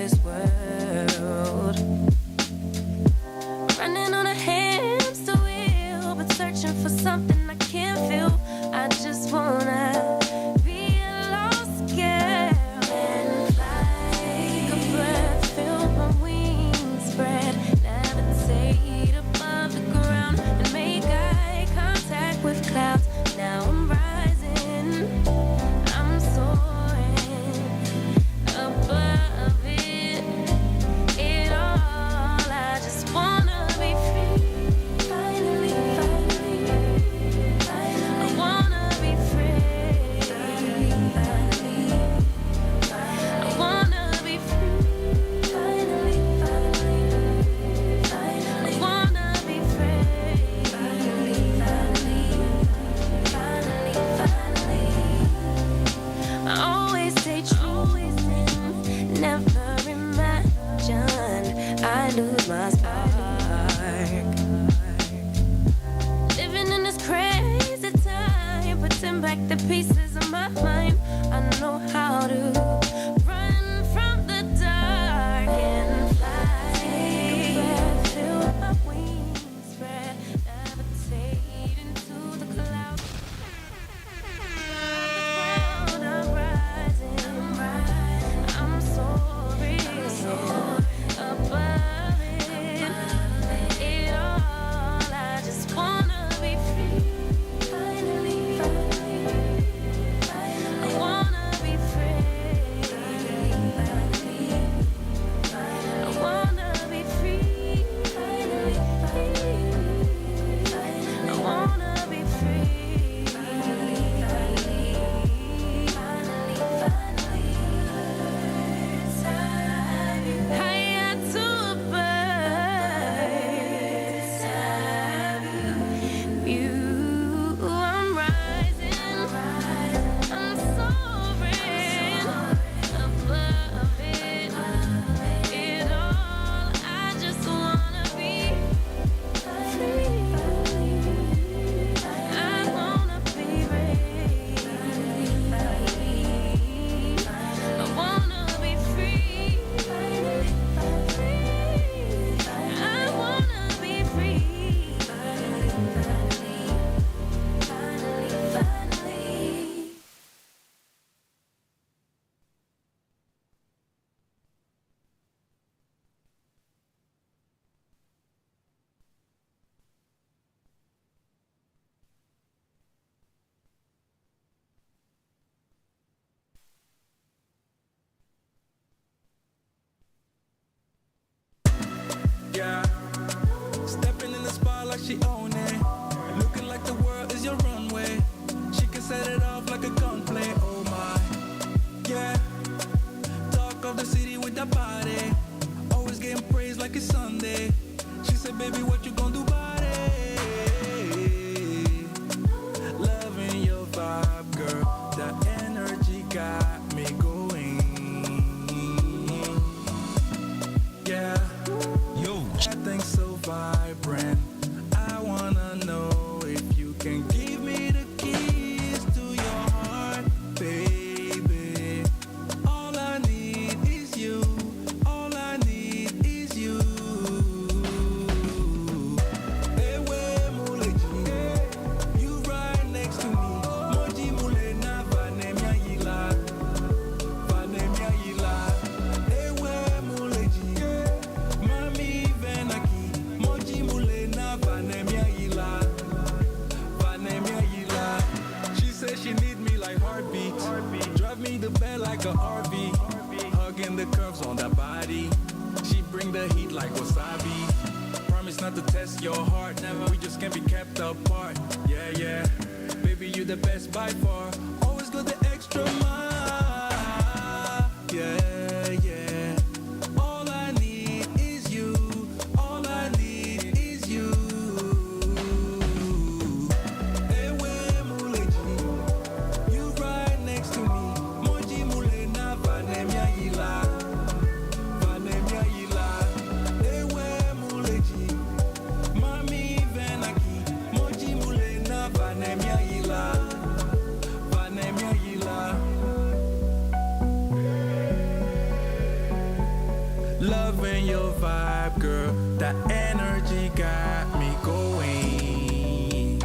this world. Running on a hamster wheel, but searching for something I can't feel. I just wanna be a lost girl and fly. Take a breath, feel my wings spread, levitate above the ground and make eye contact with clouds. Now I'm rising, I'm soaring above it all. I just wanna be free. Finally, finally, finally. I wanna be free. Finally, finally, finally. I wanna be free. Finally, finally, finally. I wanna be free. Finally, finally, finally, finally. I always stay true, never imagined I lose my spark. Living in this crazy time, putting back the pieces of my mind. I know how to run from the dark and fly. Take a breath, feel my wings spread, levitate into the clouds. I'm rising, I'm soaring above it all. I just wanna be free. Finally, finally, finally. I wanna be free. Finally, finally, finally. I wanna be free. Finally, finally, finally. I wanna be free. Finally, finally, finally, finally. Higher to a bird. You, I'm rising, I'm soaring above it all. I just wanna be free. I wanna be free. I wanna be free. I wanna be free. Finally. Yeah, stepping in the spot like she own it. Looking like the world is your runway. She can set it off like a gunplay. Oh my, yeah. Talk of the city with that body. Always getting praised like it's Sunday. She said, baby, what you gonna do about it? Loving your vibe, girl. That energy got me going. Yeah. That thing's so vibrant. I wanna know if you can give me the keys to your heart, baby. All I need is you. All I need is you. Ewe muleji, you right next to me. Moji mule na vanemia yila, vanemia yila. Ewe muleji, mami venaki. Moji mule na vanemia yila, vanemia yila. She says she need me like heartbeat. Drive me the bed like a RV. Hugging the curves on that body. She bring the heat like wasabi. Promise not to test your heart. Never. We just can't be kept apart. Yeah, yeah. Baby, you the best by far. Always go the extra mile. Yeah, yeah. All I need is you. All I need is you. Ewe muleji, you right next to me. Moji mule na vanemia yila, vanemia yila. Ewe muleji, mami venaki. Moji mule na vanemia yila, vanemia yila. Loving your vibe, girl. That energy got me going.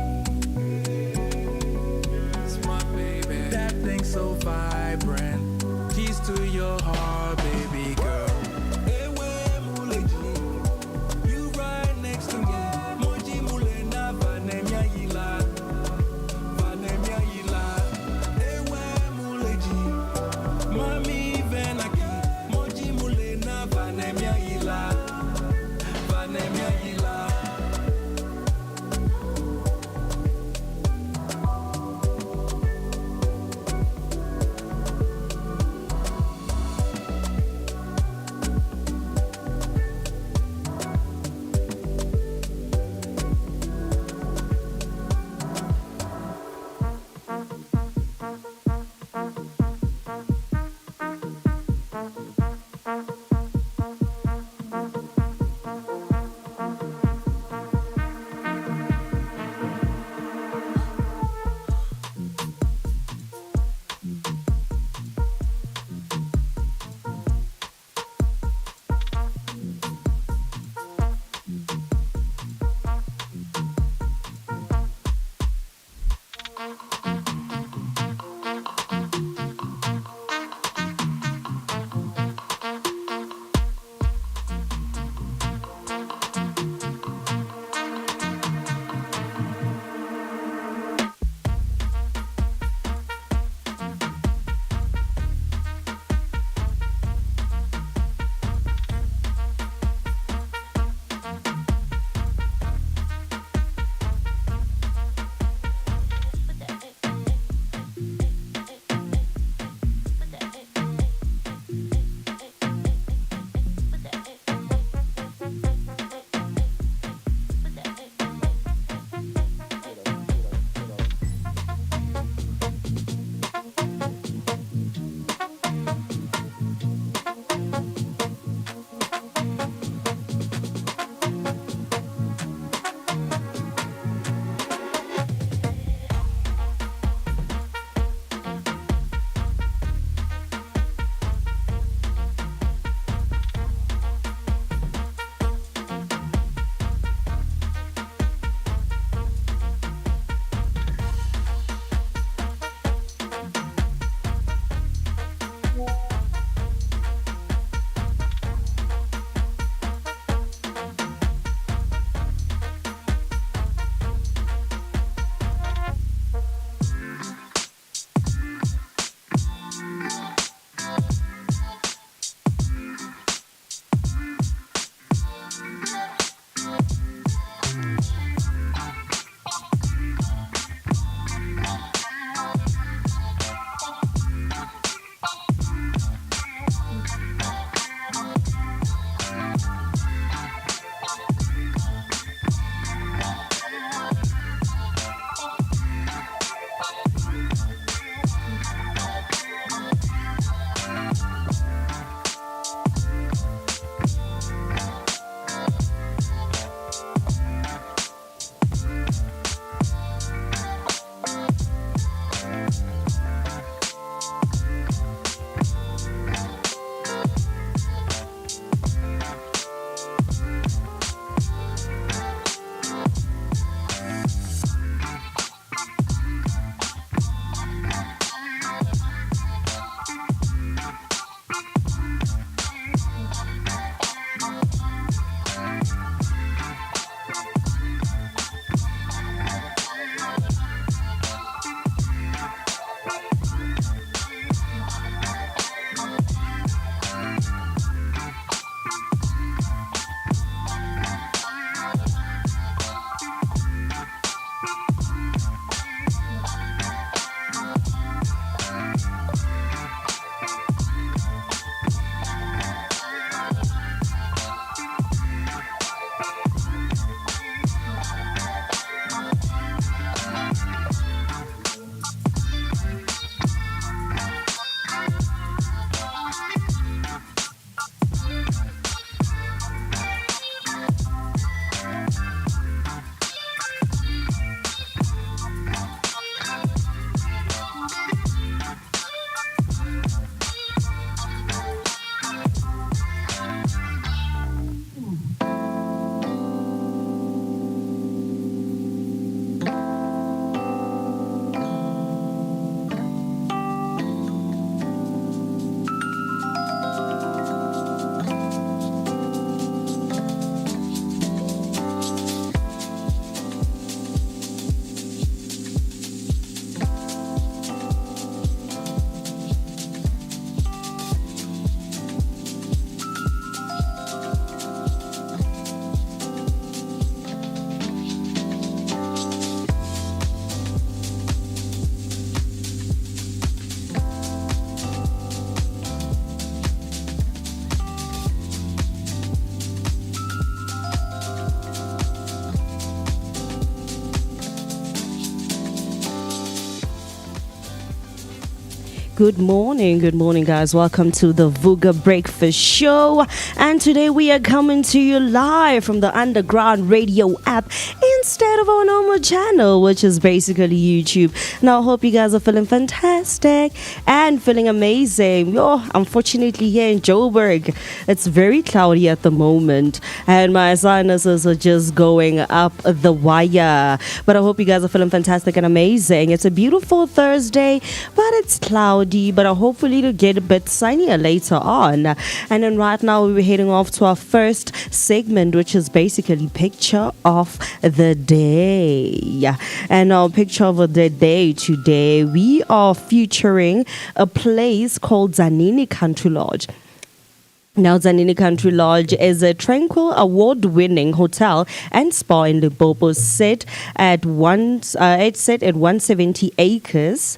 It's my baby. That thing so vibrant. Keys to your heart, baby girl. Ewe muleji, you right next to me. Moji mulena vanemia yila, vanemia yila. Ewe muleji, mami venaki. Moji mulena vanemia yila, vanemia yila. Good morning, guys. Welcome to the Vooka Breakfast Show. And today we are coming to you live from the Underground Radio app instead of our normal channel, which is basically YouTube. Now, I hope you guys are feeling fantastic and feeling amazing. Unfortunately, here in Joburg, it's very cloudy at the moment, and my sinuses are just going up the wire. But I hope you guys are feeling fantastic and amazing. It's a beautiful Thursday, but it's cloudy. But hopefully to get a bit sunnier later on. And then right now we're heading off to our first segment, which is basically picture of the day. And our picture of the day today, we are featuring a place called Zanini Country Lodge. Now, Zanini Country Lodge is a tranquil, award-winning hotel and spa in Limpopo, set at 170 acres,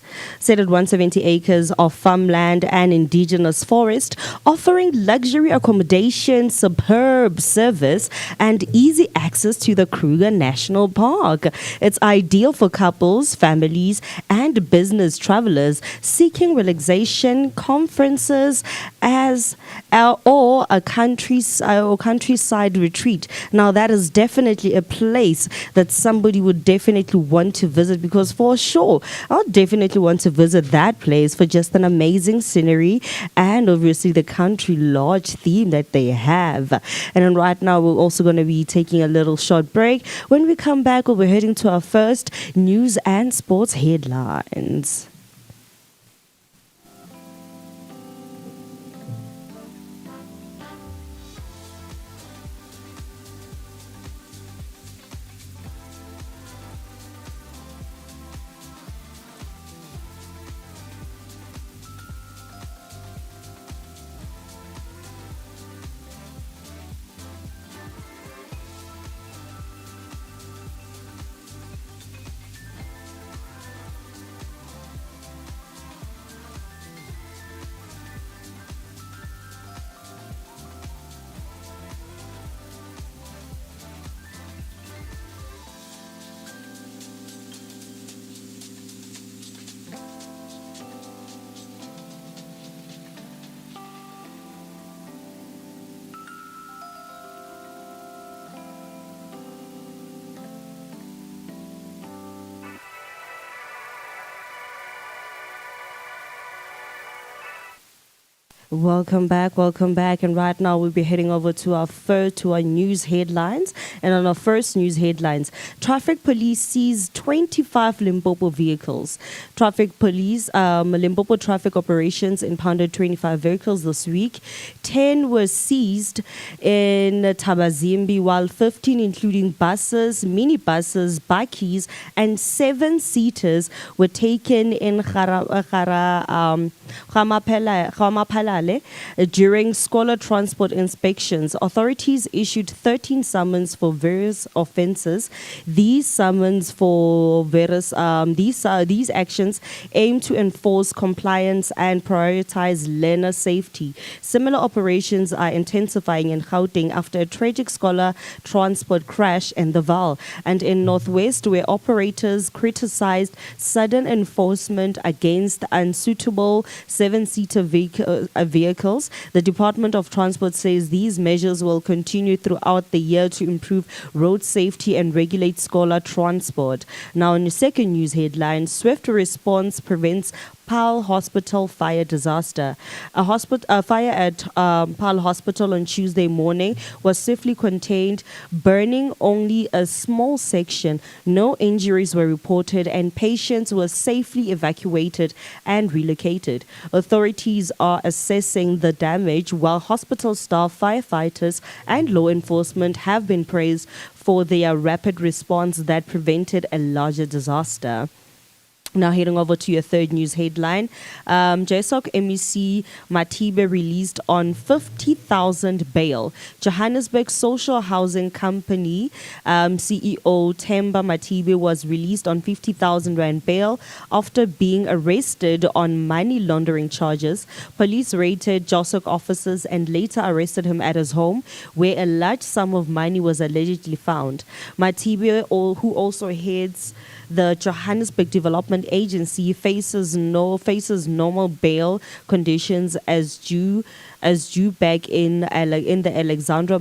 of farmland and indigenous forest, offering luxury accommodation, superb service, and easy access to the Kruger National Park. It's ideal for couples, families, and business travelers seeking relaxation, conferences, or a countryside retreat. Now, that is definitely a place that somebody would definitely want to visit, because for sure, I would definitely want to visit that place for just an amazing scenery and obviously the country lodge theme that they have. And then right now, we're also going to be taking a little short break. When we come back, we'll be heading to our first news and sports headlines. Welcome back. And right now we'll be heading over to our news headlines. And on our first news headlines, traffic police seized 25 Limpopo vehicles. Limpopo traffic operations impounded 25 vehicles this week. 10 were seized in Tabazimbi, while 15, including buses, minibuses, bakkies, and 7-seaters, were taken in Gamapela during scholar transport inspections. Authorities issued 13 summons for various offences. These actions aim to enforce compliance and prioritize learner safety. Similar operations are intensifying in Gauteng after a tragic scholar transport crash in the Vaal, and in Northwest, where operators criticized sudden enforcement against unsuitable 7-seater vehicles. The Department of Transport says these measures will continue throughout the year to improve road safety and regulate scholar transport. Now, in the second news headline, swift response prevents Paarl Hospital fire disaster. A fire at Paarl Hospital on Tuesday morning was swiftly contained, burning only a small section. No injuries were reported, and patients were safely evacuated and relocated. Authorities are assessing the damage, while hospital staff, firefighters, and law enforcement have been praised for their rapid response that prevented a larger disaster. Now heading over to your third news headline, JSOC MEC Matibe released on 50,000 bail. Johannesburg Social Housing Company CEO Themba Matibe was released on 50,000 rand bail after being arrested on money laundering charges. Police raided JSOC offices and later arrested him at his home, where a large sum of money was allegedly found. Matibe, who also heads The Johannesburg Development Agency faces normal bail conditions as due back in the Alexandra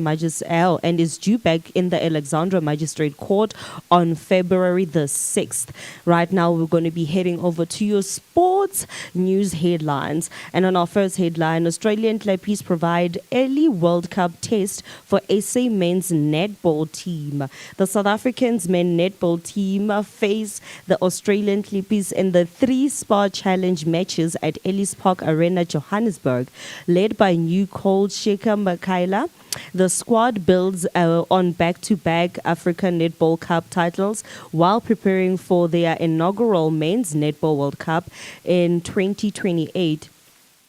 Magistrate Court on February the 6th. Right now, we're going to be heading over to your sports news headlines. And on our first headline, Australian Klappies provide early World Cup test for SA men's netball team. The South Africans men's netball team face the Australian Klappies in the 3-Spar Challenge matches at Ellis Park Arena, Johannesburg. Led by new coach Sheikha Makaila, the squad builds on back-to-back African Netball Cup titles while preparing for their inaugural Men's Netball World Cup in 2028.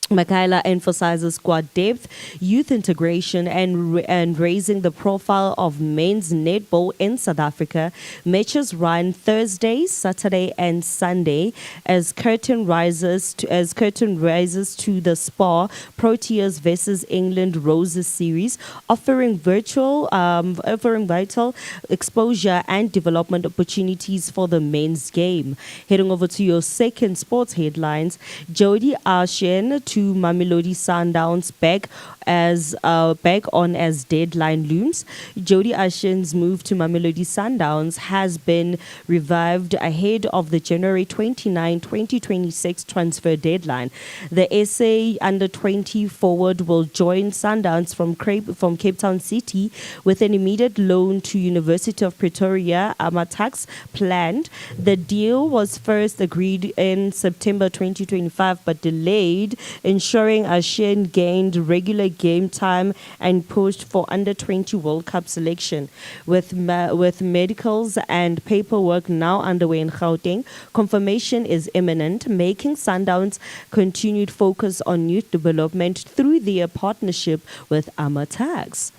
Makaila emphasizes squad depth, youth integration, and raising the profile of men's netball in South Africa. Matches run Thursday, Saturday, and Sunday as curtain rises to the Spar Proteas versus England Roses series, offering vital exposure and development opportunities for the men's game. Heading over to your second sports headlines, Jody Arshen to Mamelodi Sundowns back on as deadline looms. Jody Arshen's move to Mamelodi Sundowns has been revived ahead of the January 29, 2026 transfer deadline. The SA under-20 forward will join Sundowns from Cape Town City with an immediate loan to University of Pretoria, Amatax, planned. The deal was first agreed in September 2025 but delayed, ensuring Arshen gained regular game time and pushed for under-20 World Cup selection. With medicals and paperwork now underway in Gauteng, confirmation is imminent, making Sundowns continued focus on youth development through their partnership with Amatax.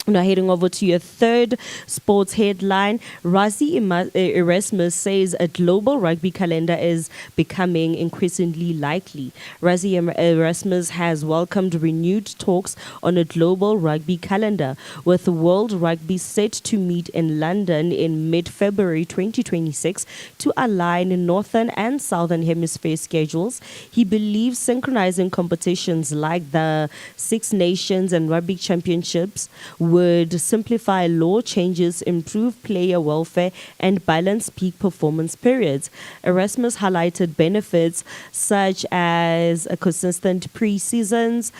Now heading over to your third sports headline, Rassie Erasmus says a global rugby calendar is becoming increasingly likely. Rassie Erasmus has welcomed renewed talks on a global rugby calendar, with World Rugby set to meet in London in mid-February 2026 to align Northern and Southern Hemisphere schedules. He believes synchronizing competitions like the Six Nations and Rugby Championships would simplify law changes, improve player welfare, and balance peak performance periods. Erasmus highlighted benefits such as a consistent pre-seasons,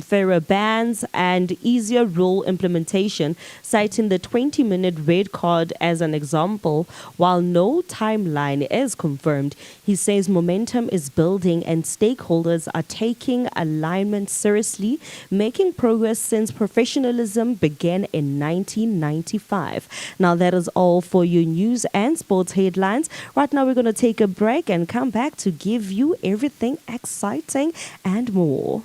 fairer bans, and easier rule implementation, citing the 20-minute red card as an example. While no timeline is confirmed, he says momentum is building and stakeholders are taking alignment seriously, making progress since professionalism began in 1995. Now that is all for your news and sports headlines. Right now we're going to take a break and come back to give you everything exciting and more.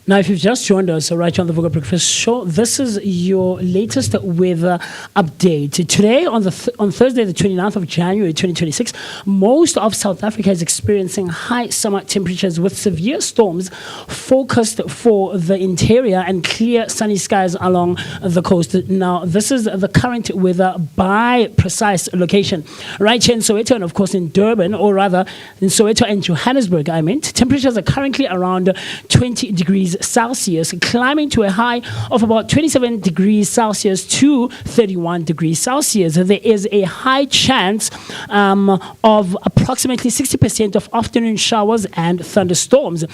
Now, if you've just joined us right here on the Vooka Breakfast Show, this is your latest weather update. Today, on Thursday, the 29th of January, 2026, most of South Africa is experiencing high summer temperatures with severe storms forecast for the interior and clear sunny skies along the coast. Now, this is the current weather by precise location. Right here in Soweto and, of course, in Durban, or rather in Soweto and Johannesburg, temperatures are currently around 20 degrees Celsius, climbing to a high of about 27 degrees Celsius to 31 degrees Celsius. There is a high chance of approximately 60% of afternoon showers and thunderstorms.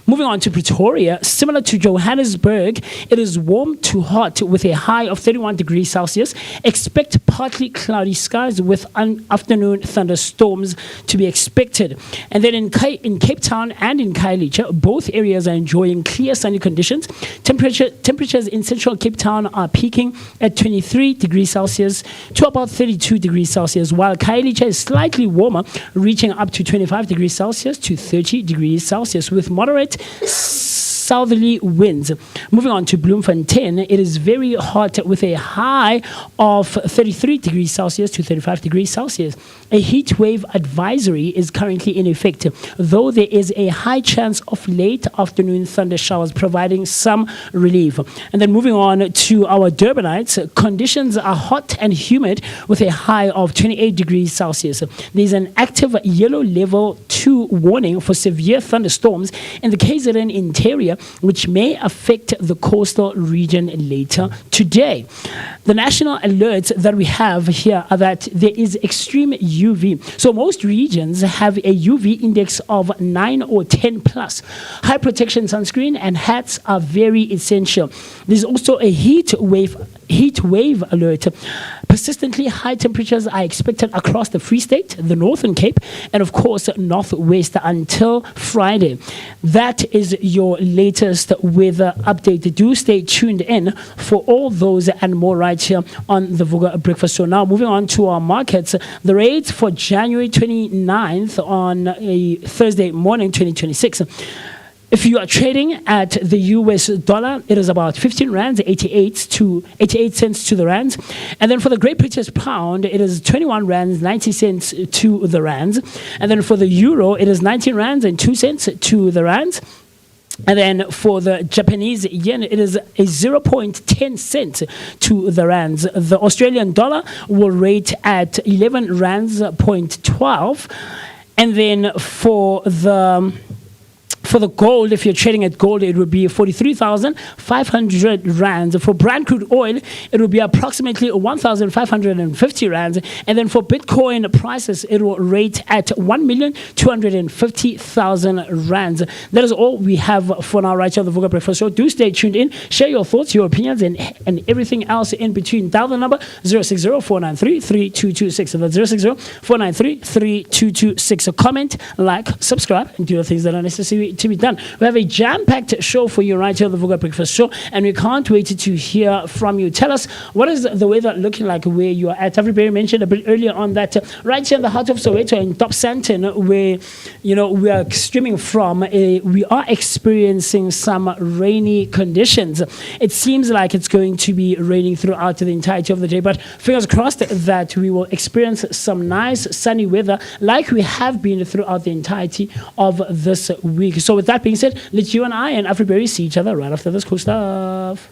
Moving on to Pretoria, similar to Johannesburg, it is warm to hot with a high of 31 degrees Celsius. Expect partly cloudy skies with afternoon thunderstorms to be expected. And then in Cape Town and in Khayelitsha, both areas are enjoying clear sunny conditions. Temperatures in central Cape Town are peaking at 23 degrees Celsius to about 32 degrees Celsius, while Khayelitsha is slightly warmer, reaching up to 25 degrees Celsius to 30 degrees Celsius with moderate southerly winds. Moving on to Bloemfontein, it is very hot with a high of 33 degrees Celsius to 35 degrees Celsius. A heat wave advisory is currently in effect, though there is a high chance of late afternoon thunder showers providing some relief. And then moving on to our Durbanites, conditions are hot and humid with a high of 28 degrees Celsius. There's an active yellow level 2 warning for severe thunderstorms in the KZN interior, which may affect the coastal region later today. The national alerts that we have here are that there is extreme UV. So most regions have a UV index of 9 or 10 plus. High protection sunscreen and hats are very essential. There's also a heat wave alert. Persistently high temperatures are expected across the Free State, the Northern Cape, and of course Northwest until Friday. That is your latest weather update. Do stay tuned in for all those and more right here on the Vooka Breakfast Show. Now moving on to our markets, the rates for January 29th on a Thursday morning 2026. If you are trading at the US dollar, it is about 15 rands, 88 cents to the rand. And then for the Great British pound, it is 21 rands, 90 cents to the rand. And then for the euro, it is 19 rands and 2 cents to the rand. And then for the Japanese yen, it is a 0.10 cents to the rands. The Australian dollar will rate at 11 rands, 0.12. And then for the gold, if you're trading at gold, it would be 43,500 rands. For Brent crude oil, it would be approximately 1,550 rands. And then for Bitcoin prices, it will rate at 1,250,000 rands. That is all we have for now right here on the Vooka Breakfast Show. Do stay tuned in. Share your thoughts, your opinions, and everything else in between. Dial the number 060-493-3226. That's 060-493-3226. So comment, like, subscribe, and do the things that are necessary to be done. We have a jam-packed show for you right here on the Vooka Breakfast Show, and we can't wait to hear from you. Tell us, what is the weather looking like where you are at? Afriberry mentioned a bit earlier on that right here in the heart of Soweto in Top Santon, where we are streaming from, we are experiencing some rainy conditions. It seems like it's going to be raining throughout the entirety of the day, but fingers crossed that we will experience some nice sunny weather like we have been throughout the entirety of this week. So with that being said, let you and I and Afriberry see each other right after this cool stuff.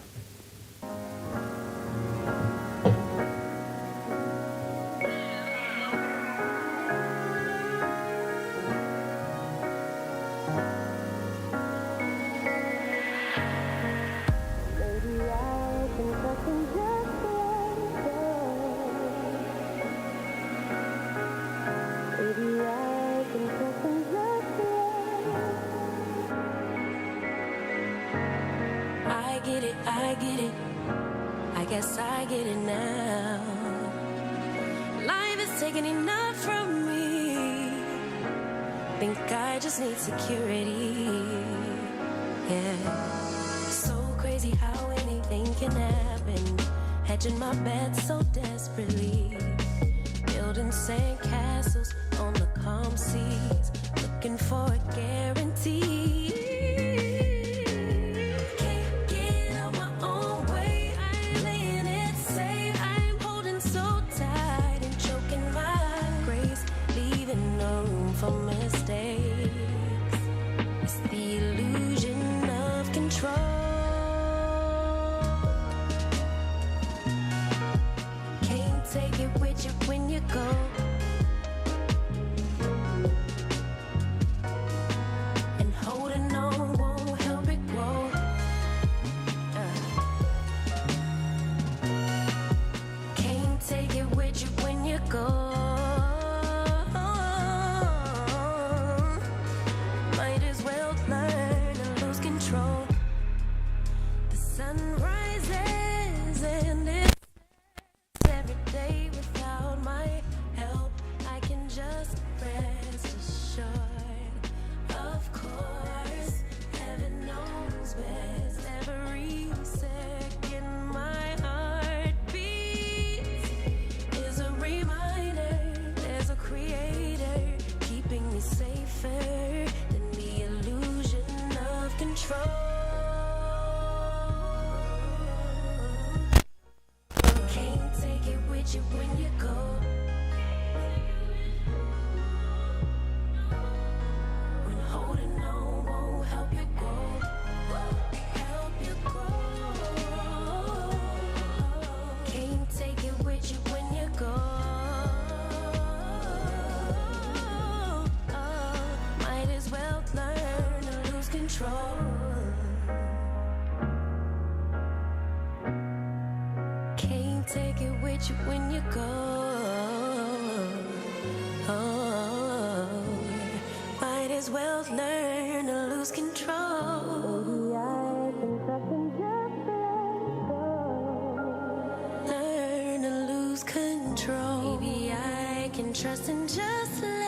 I get it. I guess I get it now. Life is taking enough from me. Think I just need security. Yeah. So crazy how anything can happen. Hedging my bets so desperately. Building sand castles on the calm seas. Looking for a guarantee. control. Can't take it with you when you go. Oh, might as well learn to lose control. Learn to lose control. Maybe I can trust and just let.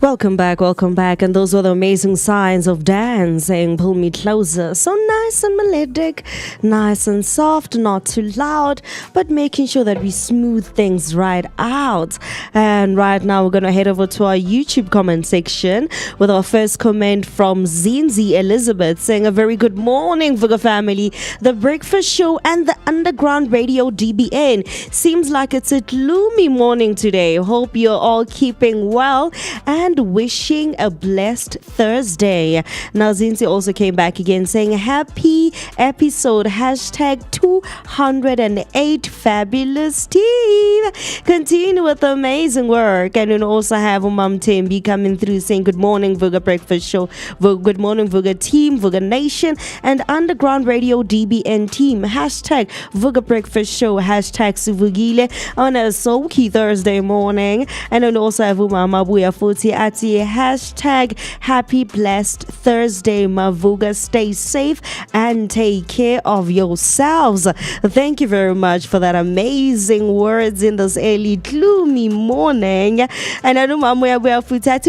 Welcome back. And those were the amazing signs of dancing. Pull me closer. So nice and melodic, nice and soft, not too loud, but making sure that we smooth things right out. And right now, we're going to head over to our YouTube comment section with our first comment from Zinzi Elizabeth saying, a very good morning, Vooka family. The Breakfast Show and the Underground Radio DBN. Seems like it's a gloomy morning today. Hope you're all keeping well and wishing a blessed Thursday. Now, Zinzi also came back again saying, happy episode, hashtag 208 fabulous team. Continue with the amazing work. And then also have Umam Tembi coming through saying, good morning, Vooka Breakfast Show. Good morning, Vooka team, Vooka Nation, and Underground Radio DBN team. Hashtag Vooka Breakfast Show, hashtag Suvugile on a Soki Thursday morning. And then also have Umama Buya Futi at the hashtag Happy Blessed Thursday. Vooka, stay safe and take care of yourselves. Thank you very much for that amazing words in this early gloomy morning. And I know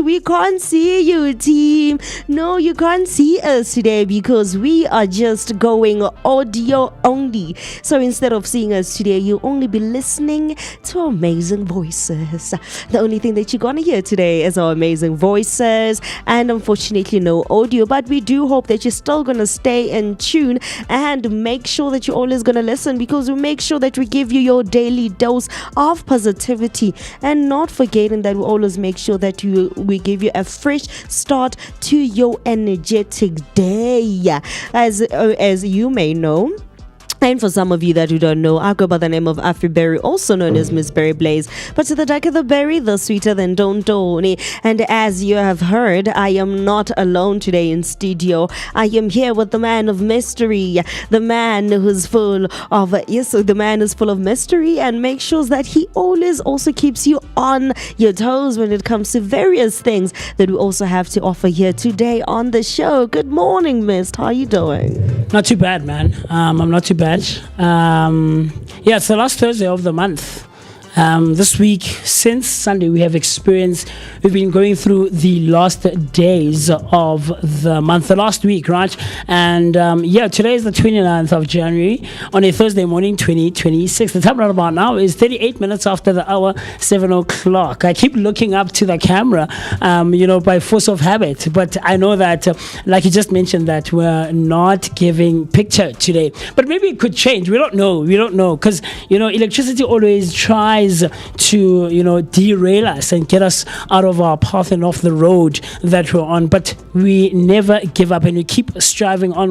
we can't see you, team. No, you can't see us today because we are just going audio only. So instead of seeing us today, you'll only be listening to amazing voices. The only thing that you're gonna hear today is our amazing voices, and unfortunately no audio, but we do hope that you're still gonna stay in tune and make sure that you're always gonna listen, because we make sure that we give you your daily dose of positivity, and not forgetting that we always make sure that we give you a fresh start to your energetic day. As you may know, and for some of you that who don't know, I go by the name of Afriberry, also known as Miss Berry Blaze. But to the darker the berry, the sweeter than don't. And as you have heard, I am not alone today in studio. I am here with the man of mystery, the man who's full of the man is full of mystery and makes sure that he always also keeps you on your toes when it comes to various things that we also have to offer here today on the show. Good morning, Miss. How are you doing? Not too bad, man. I'm not too bad. It's the last Thursday of the month. This week, since Sunday, we've been going through the last days of the month, the last week, right? And today is the 29th of January on a Thursday morning, 2026. The time right about now is 38 minutes after the hour, 7 o'clock. I keep looking up to the camera, by force of habit, but I know that, like you just mentioned, that we're not giving picture today, but maybe it could change. We don't know, because, electricity always tries to derail us and get us out of our path and off the road that we're on, but we never give up and we keep striving on.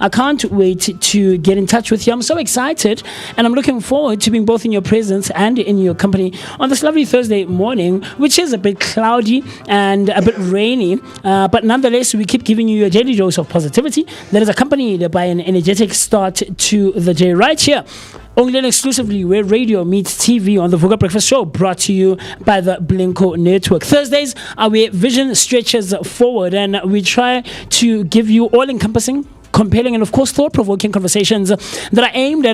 I can't wait to get in touch with you. I'm so excited and I'm looking forward to being both in your presence and in your company on this lovely Thursday morning, which is a bit cloudy and a bit rainy, but nonetheless we keep giving you a daily dose of positivity that is accompanied by an energetic start to the day right here. Only and exclusively where radio meets TV on the Vooka Breakfast Show, brought to you by the Blinko Network. Thursdays are where vision stretches forward and we try to give you all-encompassing, compelling and of course thought-provoking conversations that are aimed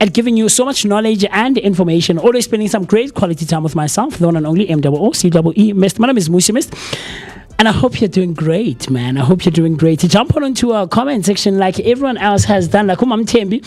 at giving you so much knowledge and information. Always spending some great quality time with myself, the one and only MOOCEE Mist. My name is Moocee Mist. And I hope you're doing great, man. I hope you're doing great. Jump on into our comment section like everyone else has done, like Umam Tembi,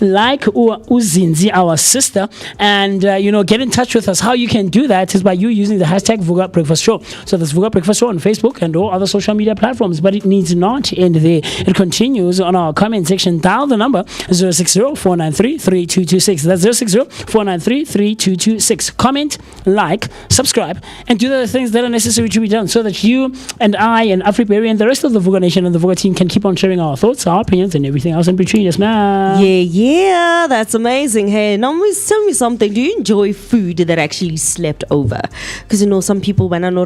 like Uzinzi, our sister, and get in touch with us. How you can do that is by you using the hashtag Vooka Breakfast Show. So that's Vooka Breakfast Show on Facebook and all other social media platforms. But it needs not end there. It continues on our comment section. Dial the number 060-493-3226. That's 060-493-3226. Comment, like, subscribe, and do the things that are necessary to be done so that you and I and Afriberry and the rest of the Vooka Nation and the Vooka team can keep on sharing our thoughts, our opinions, and everything else in between. Yes, ma'am. Yeah, that's amazing. Hey, now tell me something. Do you enjoy food that actually slept over? Because some people no, especially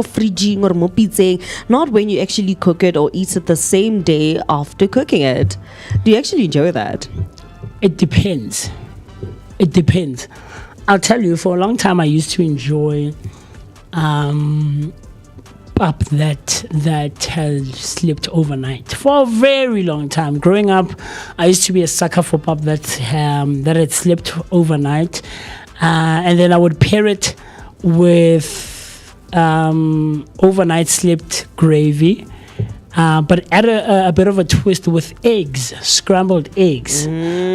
fridging or mo pizzang, not when you actually cook it or eat it the same day after cooking it. Do you actually enjoy that? It depends. I'll tell you, for a long time I used to enjoy pap that has slept overnight. For a very long time. Growing up, I used to be a sucker for pap that had slept overnight. And then I would pair it with overnight slept gravy. But add a bit of a twist with eggs, scrambled eggs.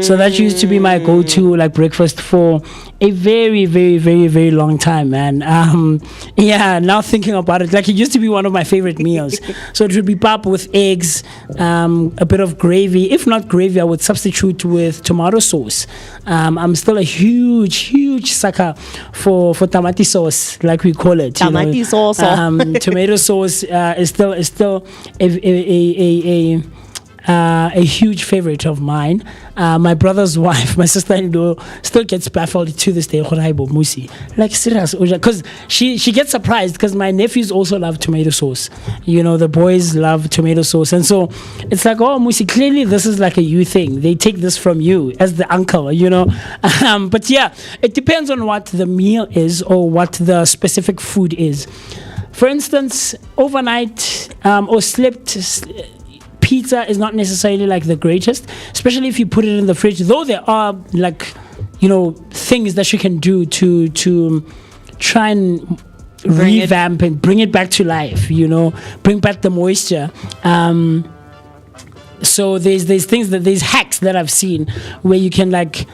So that used to be my go-to breakfast for a very, very, very, very long time, man. Now thinking about it, it used to be one of my favorite meals. So it would be pap with eggs, a bit of gravy. If not gravy, I would substitute with tomato sauce. I'm still a huge, huge sucker for tamati sauce, like we call it. Tamati sauce. Tomato sauce is still a huge favorite of mine. My brother's wife, my sister-in-law, still gets baffled to this day. Moocee, like serious, because she gets surprised because my nephews also love tomato sauce. You know, the boys love tomato sauce, and so it's like, oh, Moocee, clearly this is like a you thing. They take this from you as the uncle, you know. But yeah, it depends on what the meal is or what the specific food is. For instance, overnight or slept. Pizza is not necessarily like the greatest, especially if you put it in the fridge. Though there are like, you know, things that you can do to try and revamp and bring it back to life. You know, bring back the moisture. So there's things there's hacks that I've seen where you can like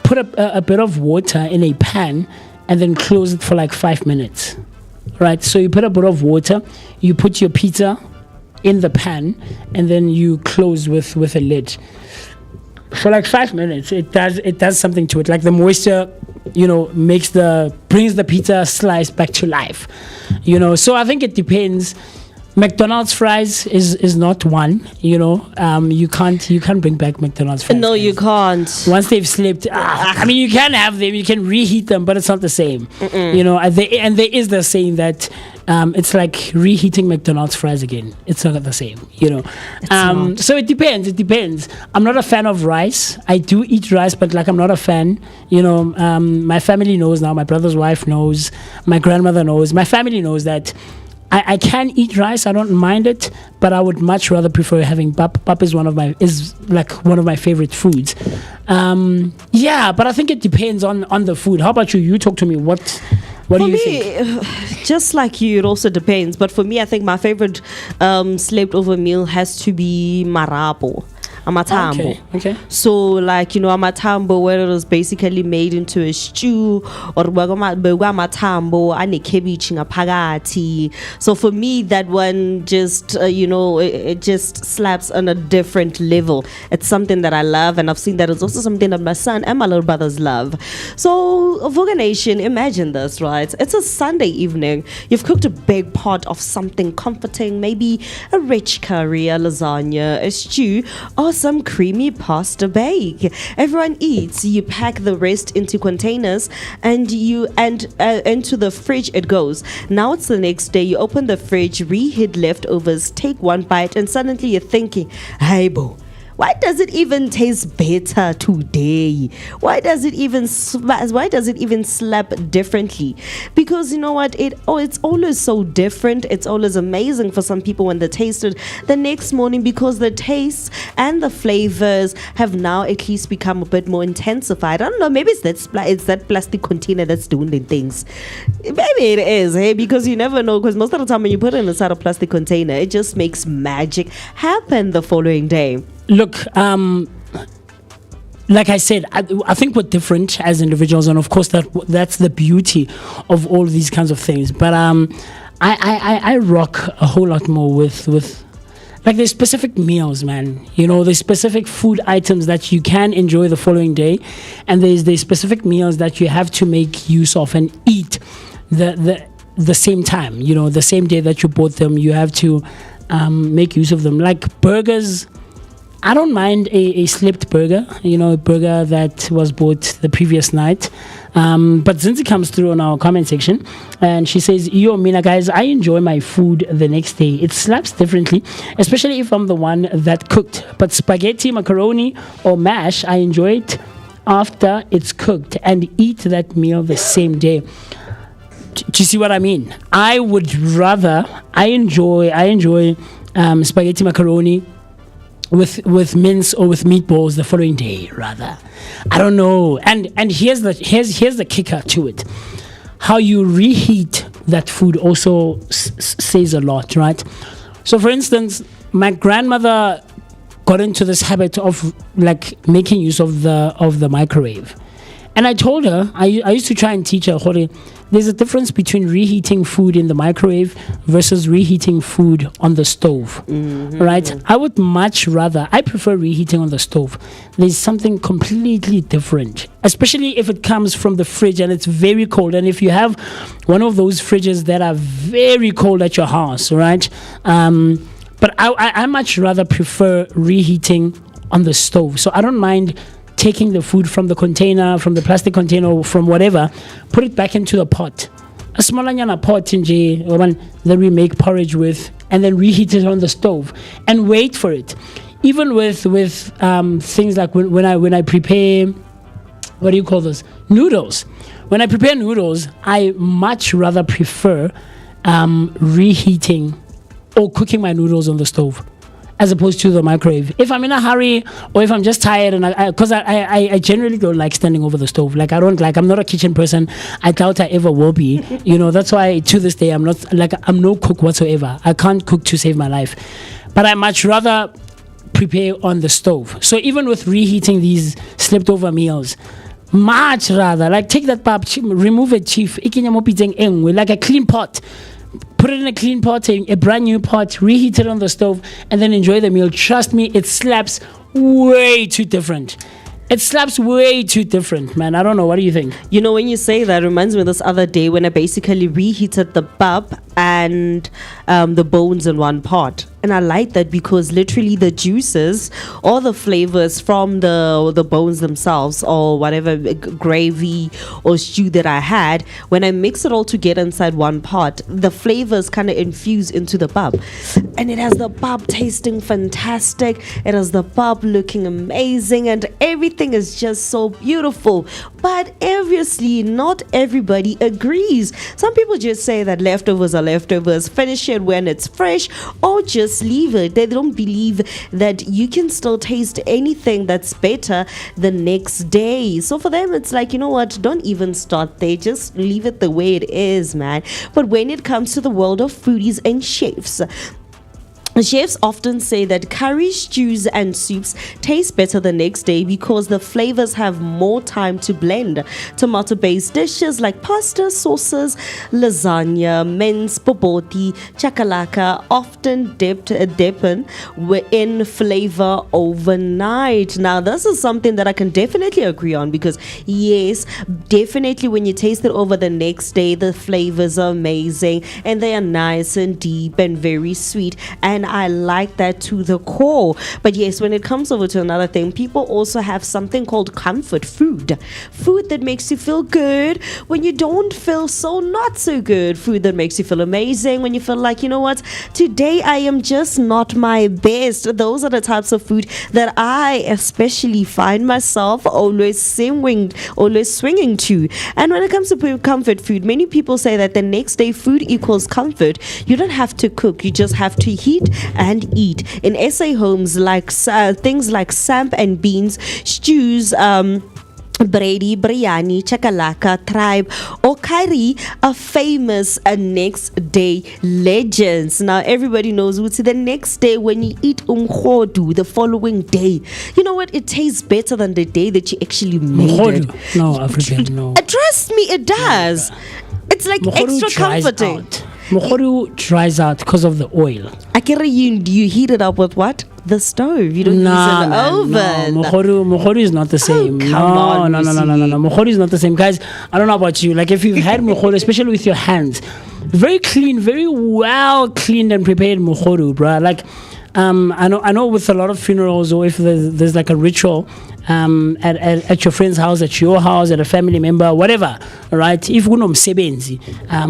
put a bit of water in a pan and then close it for like 5 minutes. Right. So you put a bit of water, you put your pizza in the pan, and then you close with a lid for like 5 minutes. It does something to it, like the moisture, you know, brings the pizza slice back to life, you know. So I think it depends. McDonald's fries is not one, you know. You can't bring back McDonald's fries. No, you can't. Once they've slipped, I mean, you can have them, you can reheat them, but it's not the same. You know, and there is the saying that it's like reheating McDonald's fries again. It's not the same, you know. So it depends. I'm not a fan of rice. I do eat rice, but like I'm not a fan. You know, my family knows now. My brother's wife knows. My grandmother knows. My family knows that I can eat rice. I don't mind it, but I would much rather prefer having pap. Pap is one of my favorite foods. Yeah, but I think it depends on the food. How about you? You talk to me. What do you think? Just like you, it also depends. But for me, I think my favorite slept over meal has to be marapo. Amatambo. Okay. So, like, you know, amatambo, where it was basically made into a stew, or amatambo, ane cabbage ngapagati. So for me, that one just, you know, it just slaps on a different level. It's something that I love, and I've seen that it's also something that my son and my little brothers love. So, Vooka Nation, imagine this, right? It's a Sunday evening. You've cooked a big pot of something comforting, maybe a rich curry, a lasagna, a stew, or some creamy pasta bake. Everyone eats. You pack the rest into containers and into the fridge it goes. Now it's the next day. You open the fridge, reheat leftovers, take one bite, and suddenly you're thinking, hey boo, why does it even taste better today? Why does it even slap differently? Because you know what? It's always so different. It's always amazing for some people when they taste it the next morning, because the tastes and the flavors have now at least become a bit more intensified. I don't know. Maybe it's that plastic container that's doing the things. Maybe it is, hey? Because you never know. Because most of the time when you put it inside a plastic container, it just makes magic happen the following day. Look, like I said, I think we're different as individuals, and of course that's the beauty of all these kinds of things. But I rock a whole lot more with like there's specific meals, man. You know, there's specific food items that you can enjoy the following day, and there's specific meals that you have to make use of and eat the same time. You know, the same day that you bought them, you have to make use of them. Like burgers. I don't mind a slipped burger, you know, a burger that was bought the previous night. But Zinzi comes through on our comment section and she says, yo, Mina, guys, I enjoy my food the next day. It slaps differently, especially if I'm the one that cooked. But spaghetti, macaroni, or mash, I enjoy it after it's cooked and eat that meal the same day. Do you see what I mean? I enjoy spaghetti, macaroni, with mince or with meatballs the following day, rather. I don't know. And here's the kicker to it. How you reheat that food also says a lot, right? So for instance, my grandmother got into this habit of like making use of the microwave. And I told her, I used to try and teach her, there's a difference between reheating food in the microwave versus reheating food on the stove, right? I would much rather, I prefer reheating on the stove. There's something completely different, especially if it comes from the fridge and it's very cold. And if you have one of those fridges that are very cold at your house, right? But I much rather prefer reheating on the stove. So I don't mind taking the food from the container, from the plastic container, or from whatever, put it back into the pot. A smallanyana pot that we make porridge with, and then reheat it on the stove and wait for it. Even with things like when I prepare, what do you call those? Noodles. When I prepare noodles, I much rather prefer reheating or cooking my noodles on the stove as opposed to the microwave. If I'm in a hurry or if I'm just tired, and because I generally don't like standing over the stove. Like I'm not a kitchen person. I doubt I ever will be. That's why to this day I'm no cook whatsoever. I can't cook to save my life. But I much rather prepare on the stove. So even with reheating these slept over meals, much rather take that pap, remove it, chief, like a clean pot. Put it in a clean pot, a brand new pot, reheat it on the stove, and then enjoy the meal. Trust me, it slaps way too different. It slaps way too different, man. I don't know. What do you think? When you say that, it reminds me of this other day when I basically reheated the pap and the bones in one pot. And I like that because literally the juices or the flavors from the bones themselves or whatever gravy or stew that I had, when I mix it all together inside one pot, the flavors kind of infuse into the pap. And it has the pap tasting fantastic. It has the pap looking amazing, and everything is just so beautiful. But obviously, not everybody agrees. Some people just say that leftovers are leftovers, finish it when it's fresh, or just leave it. They don't believe that you can still taste anything that's better the next day. So for them, it's like, you know what, don't even start there, just leave it the way it is, man. But when it comes to the world of foodies and chefs often say that curries, stews, and soups taste better the next day because the flavors have more time to blend. Tomato-based dishes like pasta, sauces, lasagna, mince, boboti, chakalaka often deepen in flavor overnight. Now, this is something that I can definitely agree on because, yes, definitely when you taste it over the next day, the flavors are amazing and they are nice and deep and very sweet. And I like that to the core. But yes, when it comes over to another thing, people also have something called comfort food. Food that makes you feel good when you don't feel so not so good. Food that makes you feel amazing when you feel like, you know what, today I am just not my best. Those are the types of food that I especially find myself always swinging to. And when it comes to comfort food, many people say that the next day food equals comfort. You don't have to cook, you just have to heat and eat. In SA homes, like things like samp and beans, stews, Brady, biryani, chakalaka, tribe, or curry are famous next day legends. Now everybody knows the next day when you eat umkhodu, the following day, you know what, it tastes better than the day that you actually made it. No, Afriberry, no. Trust me, it does. It's like extra comforting. Mohodu dries out because of the oil. Akira, you heat it up with what? The stove. You don't use an oven. No, Mohodu is not the same. Oh, come on, no. Mohodu is not the same. Guys, I don't know about you. Like if you've had Mohodu, especially with your hands, very clean, very well cleaned and prepared Mohodu, bruh. Like I know with a lot of funerals, or if there's like a ritual at your friend's house, at your house, at a family member, whatever, right? If kunomsebenzi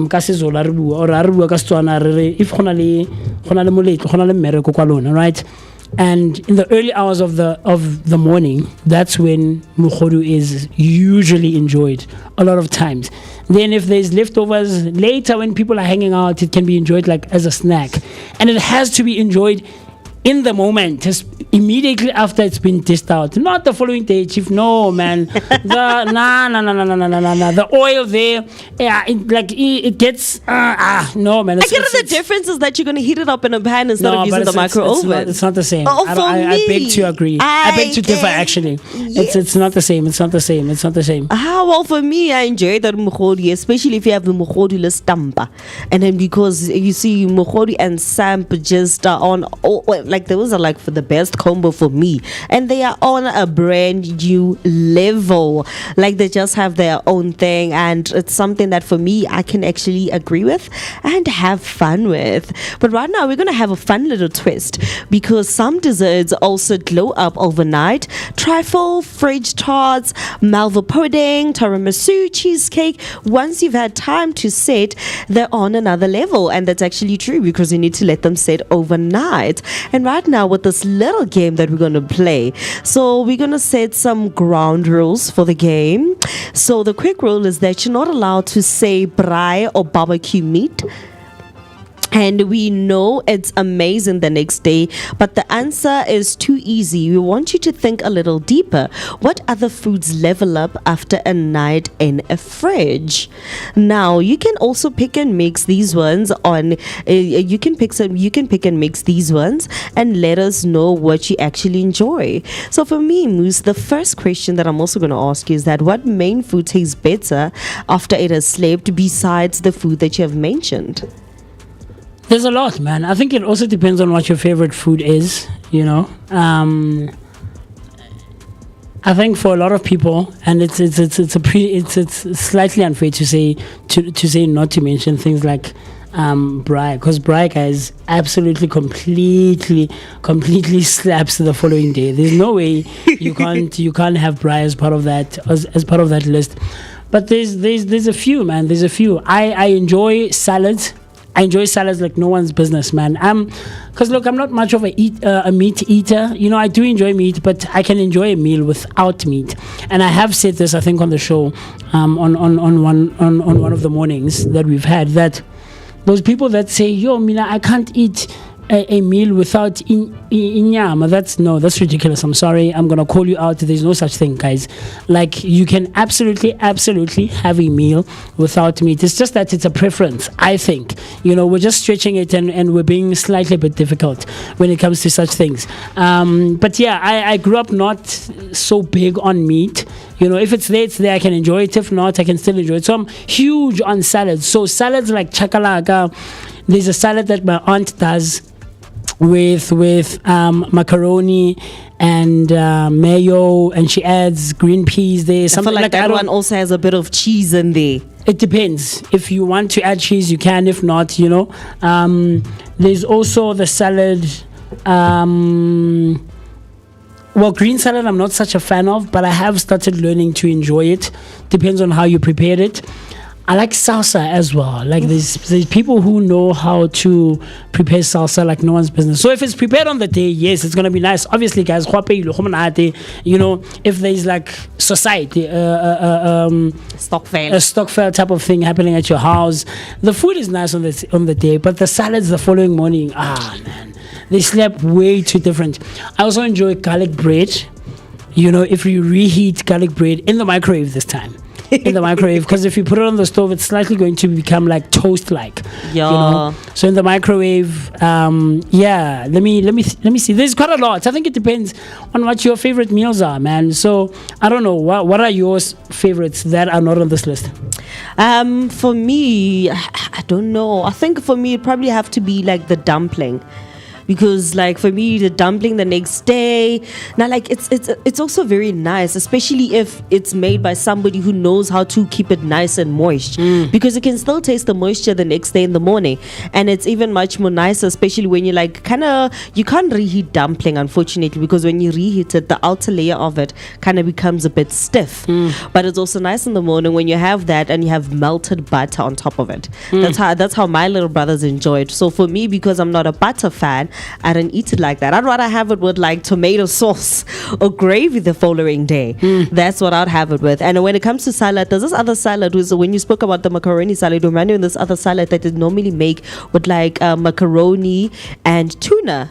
kasizola or aribua ka Setswana if khonale mmereko kwalona, right? And in the early hours of the morning, that's when mohodu is usually enjoyed a lot of times. Then if there's leftovers later when people are hanging out, it can be enjoyed like as a snack. And it has to be enjoyed in the moment, just immediately after it's been dished out, not the following day, chief. No, man. The oil there, yeah, it gets no, man. I get the difference is that you're gonna heat it up in a pan instead of using the micro oven. It's not the same. Oh, I beg to agree. I beg to differ. Actually, yes. It's not the same. It's not the same. Well, for me, I enjoy that mohodu, especially if you have the mohodu stampa, and then because you see mohodu and samp just on like those are like for the best combo for me, and they are on a brand new level. Like they just have their own thing, and it's something that for me I can actually agree with and have fun with. But right now we're gonna have a fun little twist because some desserts also glow up overnight. Trifle, fridge tarts, Malva pudding, tiramisu, cheesecake. Once you've had time to set, they're on another level, and that's actually true because you need to let them set overnight. And right now with this little game that we're going to play, so we're going to set some ground rules for the game. So the quick rule is that you're not allowed to say braai or barbecue meat. And we know it's amazing the next day, but the answer is too easy. We want you to think a little deeper. What other foods level up after a night in a fridge? Now, you can also pick and mix these ones on. You can pick and mix these ones, and let us know what you actually enjoy. So for me, Moose, the first question that I'm also going to ask you is that what main food tastes better after it has slept besides the food that you have mentioned? There's a lot, man. I think it also depends on what your favorite food is, you know. I think for a lot of people, and it's slightly unfair to say not to mention things like braai, because braai, guys, absolutely completely slaps the following day. There's no way you can't have braai as part of that list. But there's a few, man. There's a few. I enjoy salads. I enjoy salads like no one's business, man. Because look, I'm not much of a meat eater. You know, I do enjoy meat, but I can enjoy a meal without meat. And I have said this, I think, on the show, on one of the mornings that we've had, that those people that say, "Yo, Mina, I can't eat a meal without inyama," that's ridiculous. I'm sorry, I'm gonna call you out. There's no such thing, guys. Like, you can absolutely have a meal without meat. It's just that it's a preference, I think. You know, we're just stretching it, and we're being slightly a bit difficult when it comes to such things. But yeah, I grew up not so big on meat. You know, if it's there, I can enjoy it. If not, I can still enjoy it. So I'm huge on salads. So salads like chakalaka. There's a salad that my aunt does with macaroni and mayo, and she adds green peas there. Something like that one also has a bit of cheese in there. It depends. If you want to add cheese, you can. If not, you know. There's also the salad. Well, green salad I'm not such a fan of, but I have started learning to enjoy it. Depends on how you prepare it. I like salsa as well. Like there's people who know how to prepare salsa like no one's business. So if it's prepared on the day, yes, it's gonna be nice. Obviously, guys, you know, if there's like society, a stock fair type of thing happening at your house, the food is nice on the day, but the salads the following morning, man, they slap way too different. I also enjoy garlic bread. You know, if you reheat garlic bread in the microwave this time. In the microwave, because if you put it on the stove, it's slightly going to become like toast like. Yeah. You know? So in the microwave, yeah. Let me see. There's quite a lot. I think it depends on what your favorite meals are, man. So I don't know. What are your favorites that are not on this list? For me, I don't know. I think for me, it probably have to be like the dumpling. Because like for me, the dumpling the next day, now like it's also very nice, especially if it's made by somebody who knows how to keep it nice and moist, because you can still taste the moisture the next day in the morning, and it's even much more nicer, especially when you like you can't reheat dumpling, unfortunately, because when you reheat it, the outer layer of it kind of becomes a bit stiff. But it's also nice in the morning when you have that and you have melted butter on top of it. That's how my little brothers enjoy it. So for me, because I'm not a butter fan, I don't eat it like that. I'd rather have it with like tomato sauce or gravy the following day. That's what I'd have it with. And when it comes to salad, there's this other salad. So when you spoke about the macaroni salad, remind me of this other salad that they normally make with like macaroni and tuna.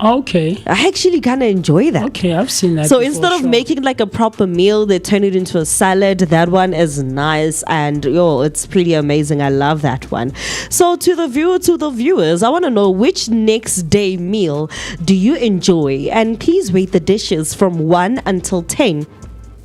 Okay. I actually kind of enjoy that. Okay, I've seen that. So before, instead of making like a proper meal, they turn it into a salad. That one is nice, and it's pretty amazing. I love that one. So to the viewers, I want to know, which next day meal do you enjoy? And please rate the dishes from 1 until 10.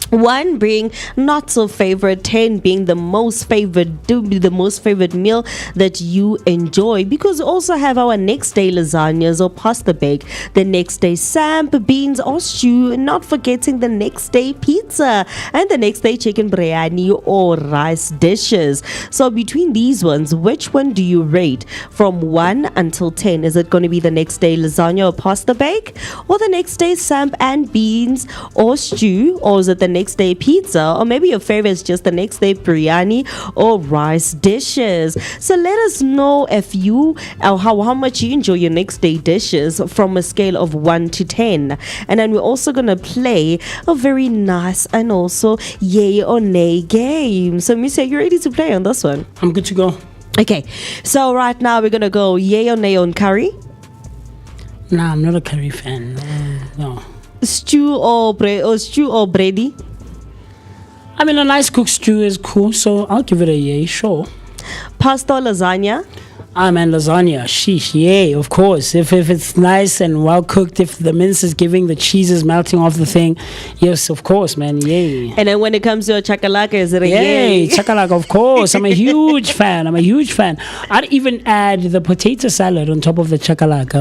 1 being not so favorite, 10 being the most favorite, do be the most favorite meal that you enjoy. Because we also have our next day lasagnas or pasta bake, the next day samp, beans or stew, not forgetting the next day pizza, and the next day chicken biryani or rice dishes. So between these ones, which one do you rate from 1 until 10? Is it going to be the next day lasagna or pasta bake, or the next day samp and beans or stew, or is it the next day pizza, or maybe your favorite is just the next day biryani or rice dishes? So let us know if you how much you enjoy your next day dishes from a scale of 1 to 10. And then we're also gonna play a very nice and also yay or nay game. So Moocee, are you ready to play on this one? I'm good to go. Okay, so right now we're gonna go yay or nay on curry, Nah, I'm not a curry fan. No. stew or bready, I mean, a nice cooked stew is cool, so I'll give it a yay, sure. pasta or lasagna, Ah, man, lasagna, sheesh, yay, of course. If it's nice and well cooked, if the mince is giving, the cheese is melting off the thing, yes, of course, man, yay. and then when it comes to a chakalaka, is it a Yay, yay? chakalaka, of course. I'm a huge fan. I'd even add the potato salad on top of the chakalaka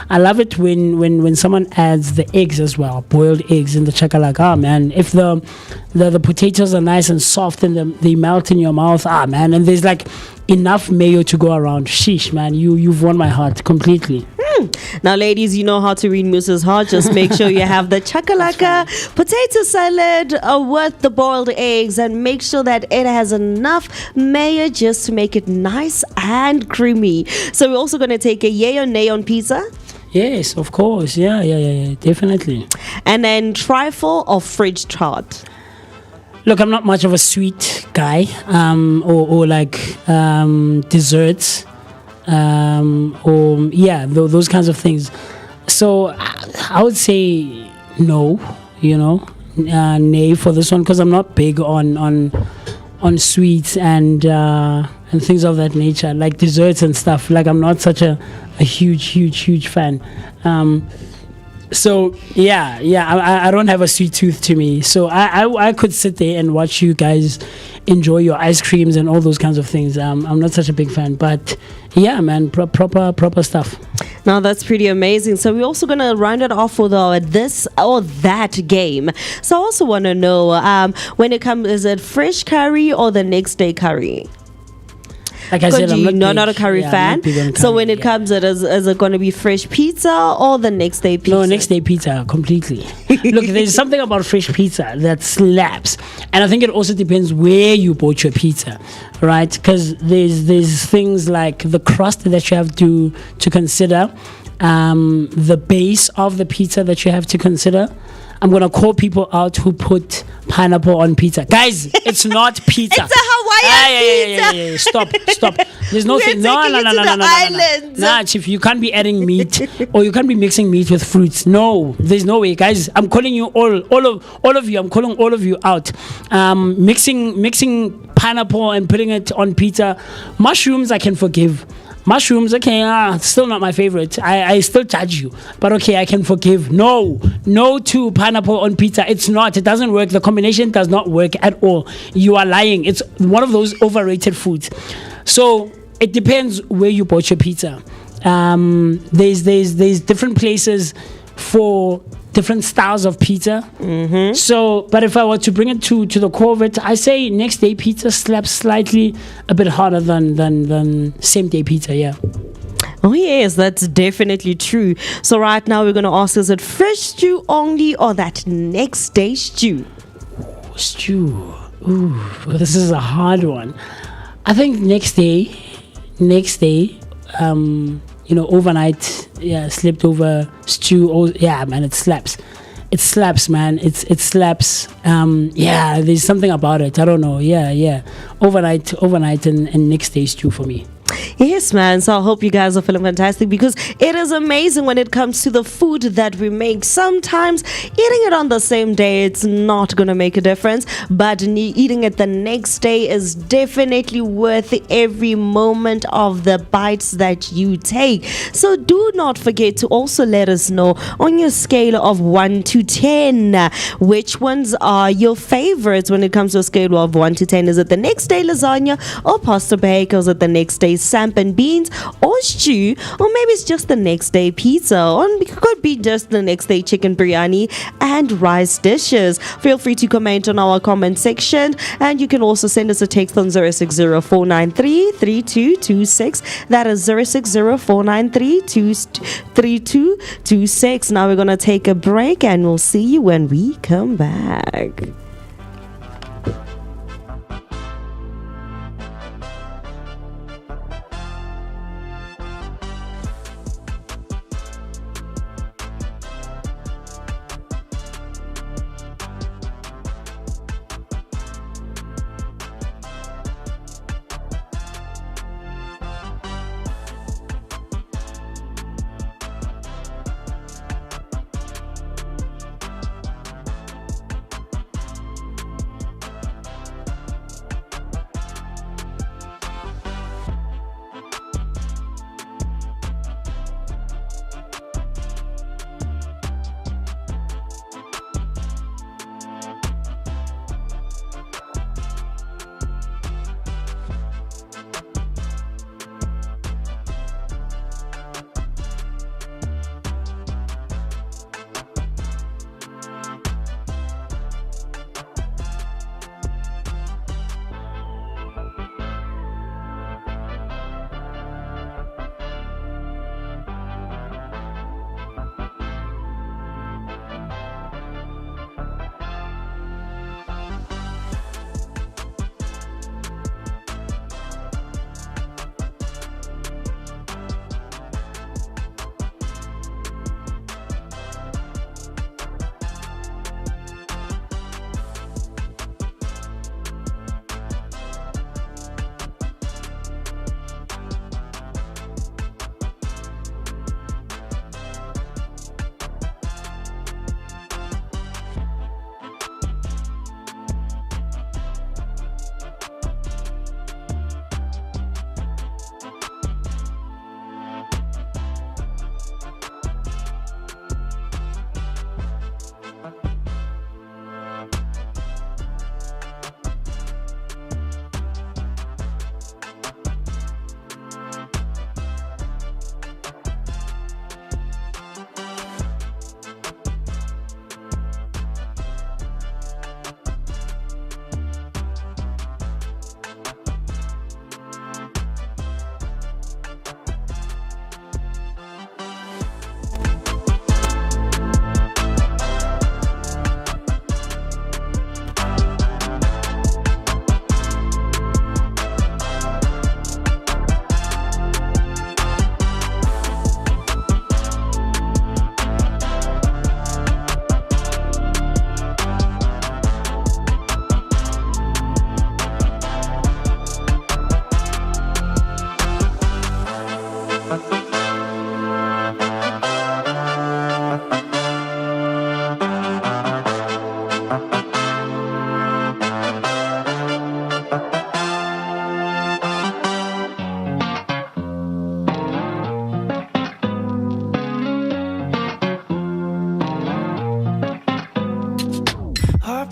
I love it when someone adds the eggs as well, boiled eggs in the chakalaka. Ah, man, if the potatoes are nice and soft and they melt in your mouth, ah, man, and there's like enough mayo to go around. Sheesh, man, you've won my heart completely. Now, ladies, you know how to read Moose's heart. Just make sure you have the chakalaka potato salad with the boiled eggs, and make sure that it has enough mayo just to make it nice and creamy. So we're also going to take a yay or nay on pizza, Yes, of course. Yeah, definitely. and then trifle or fridge tart. Look, I'm not much of a sweet guy, or like desserts, or those kinds of things. So I would say no, nay for this one, because I'm not big on sweets and things of that nature, like desserts and stuff. Like, I'm not such a huge fan. So I don't have a sweet tooth to me. So I could sit there and watch you guys enjoy your ice creams and all those kinds of things. I'm not such a big fan, but yeah, man, proper stuff. Now that's pretty amazing. So we're also gonna round it off with our this or that game. So I also want to know, when it comes, is it fresh curry or the next day curry? Like I said, I'm not a curry fan. So when it comes, is it going to be fresh pizza or the next day pizza? No, next day pizza completely. Look, there's something about fresh pizza that slaps, and I think it also depends where you bought your pizza, right? Because there's things like the crust that you have to consider, the base of the pizza that you have to consider. I'm gonna call people out who put pineapple on pizza. Guys, it's not pizza. It's a Hawaiian pizza. Yeah. Stop. There's no thing. No. Nah, Chief, you can't be adding meat or you can't be mixing meat with fruits. No, there's no way, guys. I'm calling you all of you. I'm calling all of you out. Mixing pineapple and putting it on pizza. Mushrooms, I can forgive. Mushrooms, okay, still not my favorite. I still judge you, but okay, I can forgive. No to pineapple on pizza. It doesn't work. The combination does not work at all. You are lying. It's one of those overrated foods. So it depends where you bought your pizza. There's different places for different styles of pizza. Mm-hmm. So, but if I were to bring it to the core of it, I say next day pizza slaps slightly a bit harder than same day pizza. Yeah. Oh yes, that's definitely true. So right now we're going to ask, is it fresh stew only or that next day stew? Stew. Ooh, this is a hard one. I think next day, overnight, slept over stew. Oh, yeah, man, it slaps. It slaps, man. It slaps. There's something about it. I don't know. Yeah. Overnight and next day stew for me. Yes, man. So I hope you guys are feeling fantastic because it is amazing when it comes to the food that we make. Sometimes eating it on the same day, it's not going to make a difference, but eating it the next day is definitely worth every moment of the bites that you take. So do not forget to also let us know on your scale of 1 to 10, which ones are your favorites when it comes to a scale of 1 to 10. Is it the next day lasagna or pasta bake? Or is it the next day samp and beans or stew? Or maybe it's just the next day pizza, or it could be just the next day chicken biryani and rice dishes. Feel free to comment on our comment section, and you can also send us a text on 060-493-3226. That is 060-493-3226. Now we're going to take a break, and we'll see you when we come back.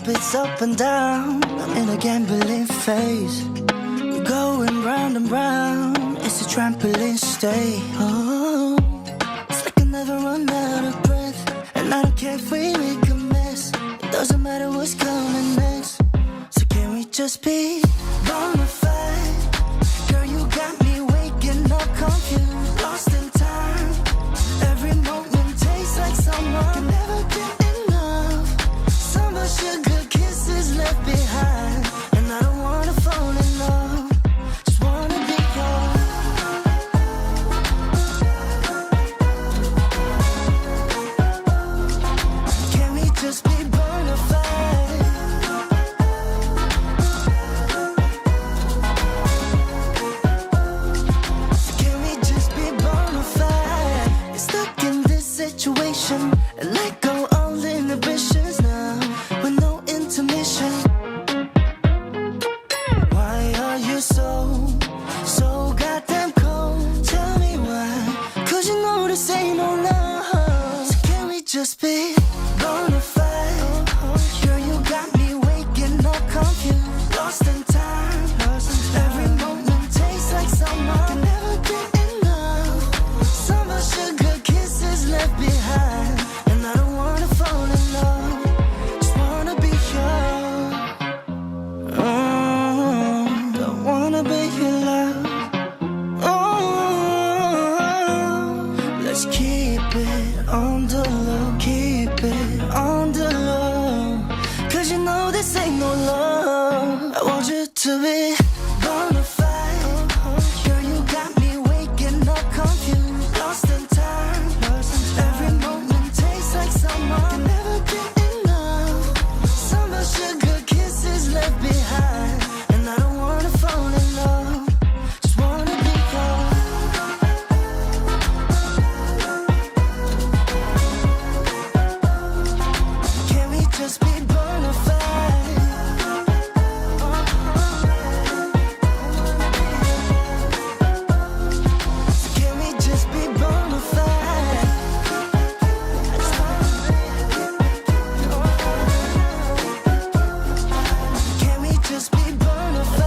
It's up and down, I'm in a gambling phase. We're going round and round, it's a trampoline stay. Oh, it's like I never run out of breath. And I don't care if we make a mess, it doesn't matter what's coming next. So can we just be bona fide? Girl, you got me waking up confused, lost in time. Every moment tastes like someone can never get enough. So much sugar kisses left behind, and I don't wanna fall in love, just wanna be yours. Can we just be bona fide? this ain't no love. I want you to be bona fide. Girl, you got me waking up confused, lost in time. Every moment tastes like summer. Can never get enough. Summer sugar kisses left behind, and I don't wanna fall in love. Just wanna be yours. Can we just be bona fide? Can we just be bona fide? Can we just be bona fide? Can we just be bona fide?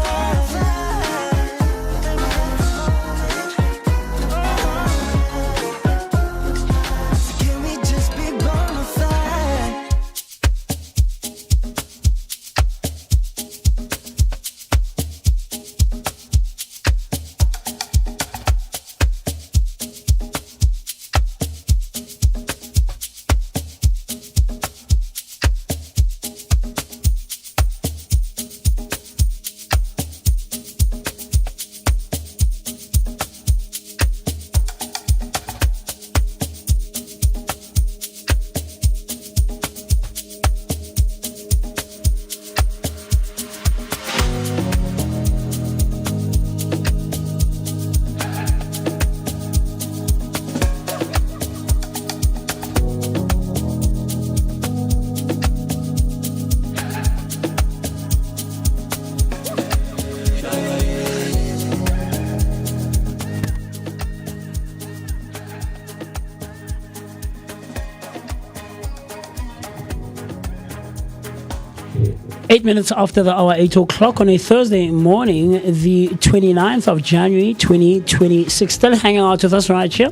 8 minutes after the hour, 8 o'clock on a Thursday morning, the 29th of January 2026. Still hanging out with us right here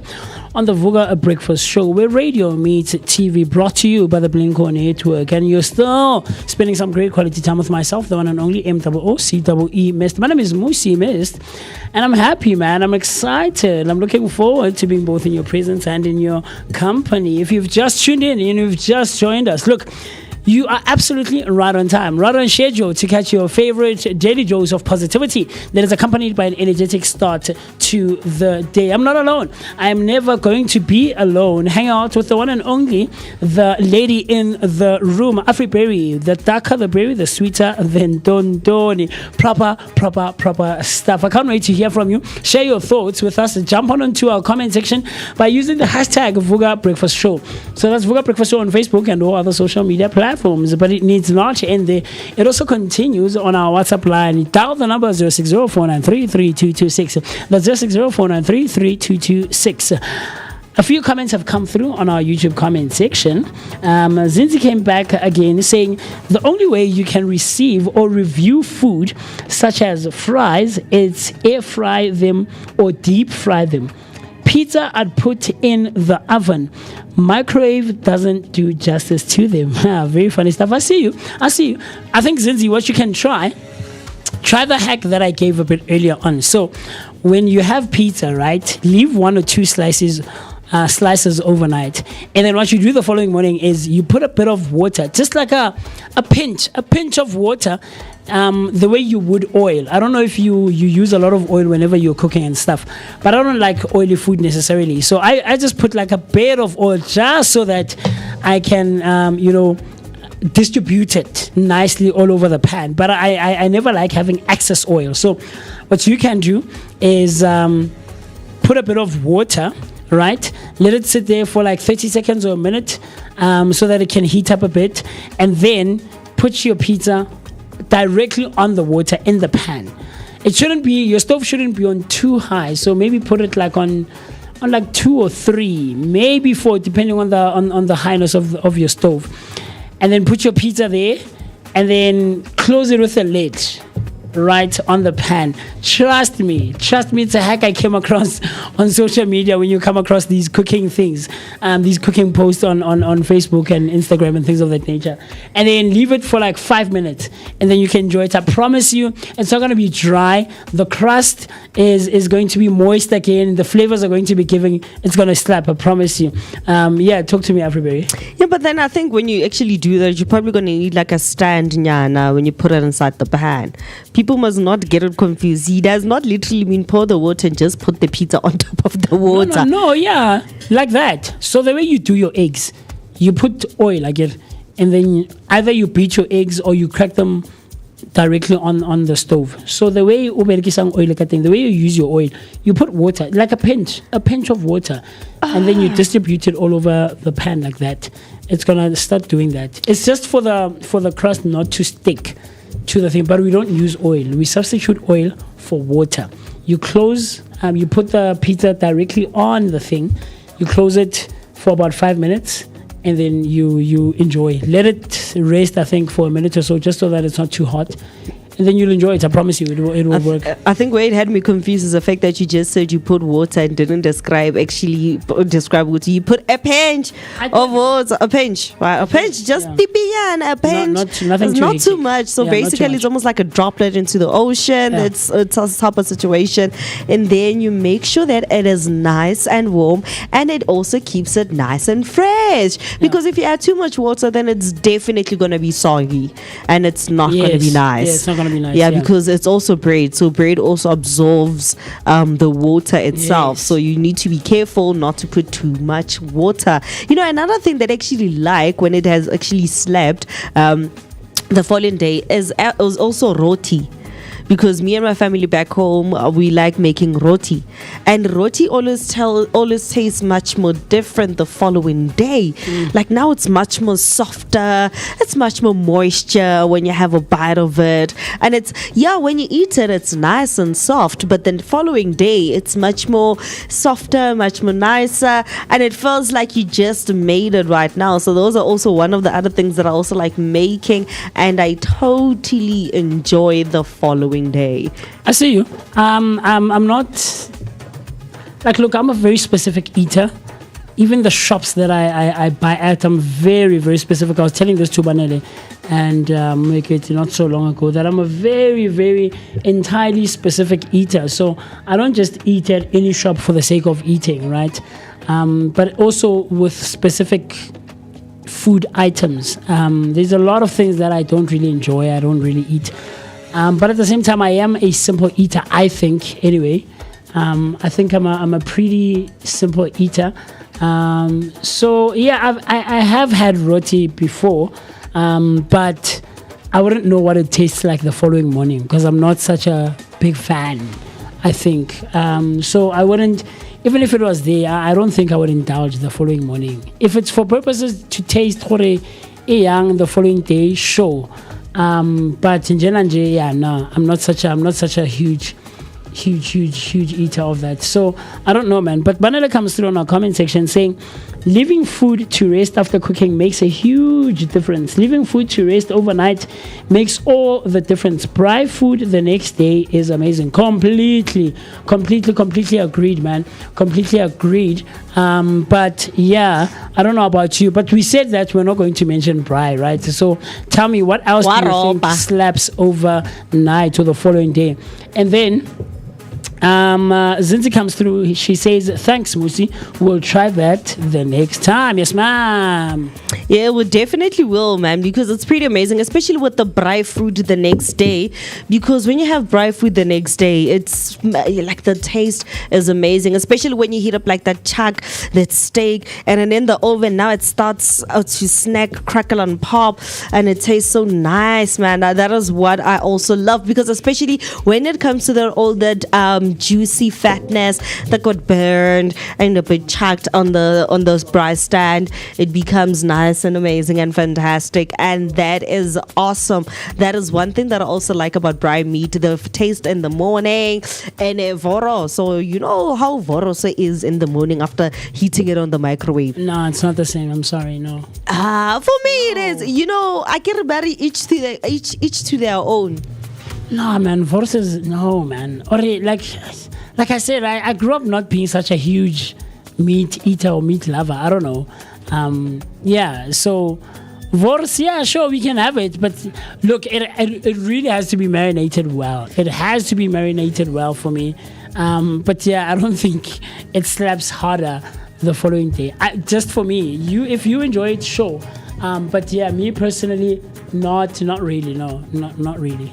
on the Vooka Breakfast Show, where radio meets TV, brought to you by the Blinko Network. And you're still spending some great quality time with myself, the one and only MOOCEE Mist. My name is Moocee Mist, and I'm happy, man. I'm excited. I'm looking forward to being both in your presence and in your company. If you've just tuned in and you've just joined us, look, you are absolutely right on time, right on schedule to catch your favorite daily dose of positivity that is accompanied by an energetic start to the day. I'm not alone. I am never going to be alone. Hang out with the one and only, the lady in the room, Afriberry. The darker the berry, the sweeter than dondoni. Proper stuff. I can't wait to hear from you. Share your thoughts with us. Jump onto our comment section by using the hashtag Vooka Breakfast Show. So that's Vooka Breakfast Show on Facebook and all other social media platforms. But it needs not to end there. It also continues on our WhatsApp line. Dial the number 060-493-3226. That's 060-493-3226. A few comments have come through on our YouTube comment section. Zinzi came back again saying the only way you can receive or review food such as fries is air fry them or deep fry them. Pizza I'd put in the oven. Microwave doesn't do justice to them. Very funny stuff. I see you. I think, Zinzi, what you can try the hack that I gave a bit earlier on. So when you have pizza, right, leave 1 or 2 slices overnight, and then what you do the following morning is you put a bit of water, just like a pinch of water, the way you would oil. I don't know if you use a lot of oil whenever you're cooking and stuff, but I don't like oily food necessarily, so I just put like a bit of oil just so that I can distribute it nicely all over the pan. But I never like having excess oil. So what you can do is put a bit of water, right? Let it sit there for like 30 seconds or a minute, so that it can heat up a bit, and then put your pizza directly on the water in the pan. Your stove shouldn't be on too high, so maybe put it like on like 2 or 3, maybe 4, depending on the highness of your stove. And then put your pizza there, and then close it with a lid. right on the pan. Trust me, it's a hack I came across on social media when you come across these cooking things, these cooking posts on Facebook and Instagram and things of that nature. And then leave it for like 5 minutes and then you can enjoy it. I promise you, it's not going to be dry. The crust is going to be moist again. The flavors are going to be giving, it's going to slap, I promise you. Talk to me, Afriberry. Yeah, but then I think when you actually do that, you're probably going to need like a stand nyana when you put it inside the pan. People must not get it confused. He does not literally mean pour the water and just put the pizza on top of the water. No, yeah, like that. So the way you do your eggs, you put oil again, and then either you beat your eggs or you crack them directly on the stove. So the way oil, the way you use your oil, you put water, like a pinch of water, and then you distribute it all over the pan like that. It's gonna start doing that. It's just for the crust not to stick to the thing, but we don't use oil. We substitute oil for water. You close, you put the pizza directly on the thing. You close it for about 5 minutes, and then you enjoy. Let it rest, I think, for a minute or so, just so that it's not too hot. And then you'll enjoy it. I promise you, it will work. I think where it had me confused is the fact that you just said you put water and didn't describe water. You put a pinch of water, a pinch, right? A pinch, just tipian, a pinch. Nothing it's too not hectic. too much. So basically, it's almost like a droplet into the ocean. Yeah. It's a type of situation, and then you make sure that it is nice and warm, and it also keeps it nice and fresh. Because if you add too much water, then it's definitely going to be soggy, and it's not going to be nice. Yeah, it's not going to be nice. Yeah, because it's also bread. So bread also absorbs the water itself. Yes. So you need to be careful not to put too much water. You know, another thing that I actually like when it has actually slept the following day is also roti. Because me and my family back home, we like making roti, and roti always tastes much more different the following day. Like now, it's much more softer. It's much more moisture when you have a bite of it, and when you eat it, it's nice and soft. But then the following day, it's much more softer, much more nicer, and it feels like you just made it right now. So those are also one of the other things that I also like making, and I totally enjoy the following day. I see you. I'm not like, look, I'm a very specific eater. Even the shops that I buy at, I'm very, very specific. I was telling this to Banele and make it not so long ago that I'm a very, very entirely specific eater. So I don't just eat at any shop for the sake of eating, right? But also with specific food items. There's a lot of things that I don't really enjoy. I don't really eat. But at the same time, I am a simple eater, I think, anyway. I think I'm a pretty simple eater. So, yeah, I have had roti before, but I wouldn't know what it tastes like the following morning because I'm not such a big fan, I think. So I wouldn't, even if it was there, I don't think I would indulge the following morning. If it's for purposes to taste young the following day, sure. But in general, yeah, no, I'm not such a huge eater of that. So I don't know, man. But Banana comes through on our comment section saying, leaving food to rest after cooking makes a huge difference. Leaving food to rest overnight makes all the difference. Dry food the next day is amazing. Completely agreed, man. Completely agreed. But yeah, I don't know about you, but we said that we're not going to mention dry, right? So tell me, what else do you think slaps overnight or the following day? And then Zinzi comes through. She says, thanks, Moocee. We'll try that the next time. Yes, ma'am. Yeah, we definitely will, man, because it's pretty amazing, especially with the braai food the next day. Because when you have braai food the next day, it's like the taste is amazing, especially when you heat up like that chuck, that steak, and then in the oven, now it starts to snack, crackle, and pop, and it tastes so nice, man. That is what I also love, because especially when it comes to all that juicy fatness that got burned and a bit chucked on those braai stand, it becomes nice and amazing and fantastic, and that is awesome. That is one thing that I also like about braai meat, the taste in the morning, and voro. So you know how voro is in the morning after heating it on the microwave. No, it's not the same. I'm sorry, no. For me it is. You know, I can marry each to their own. No, man, versus no, man. Or like I said, I grew up not being such a huge meat eater or meat lover. I don't know. Yeah, so Vors, yeah, sure, we can have it, but look, it really has to be marinated well. It has to be marinated well for me. But yeah, I don't think it slaps harder the following day. Just for me, if you enjoy it, sure. But yeah, me personally, not really. No, not really.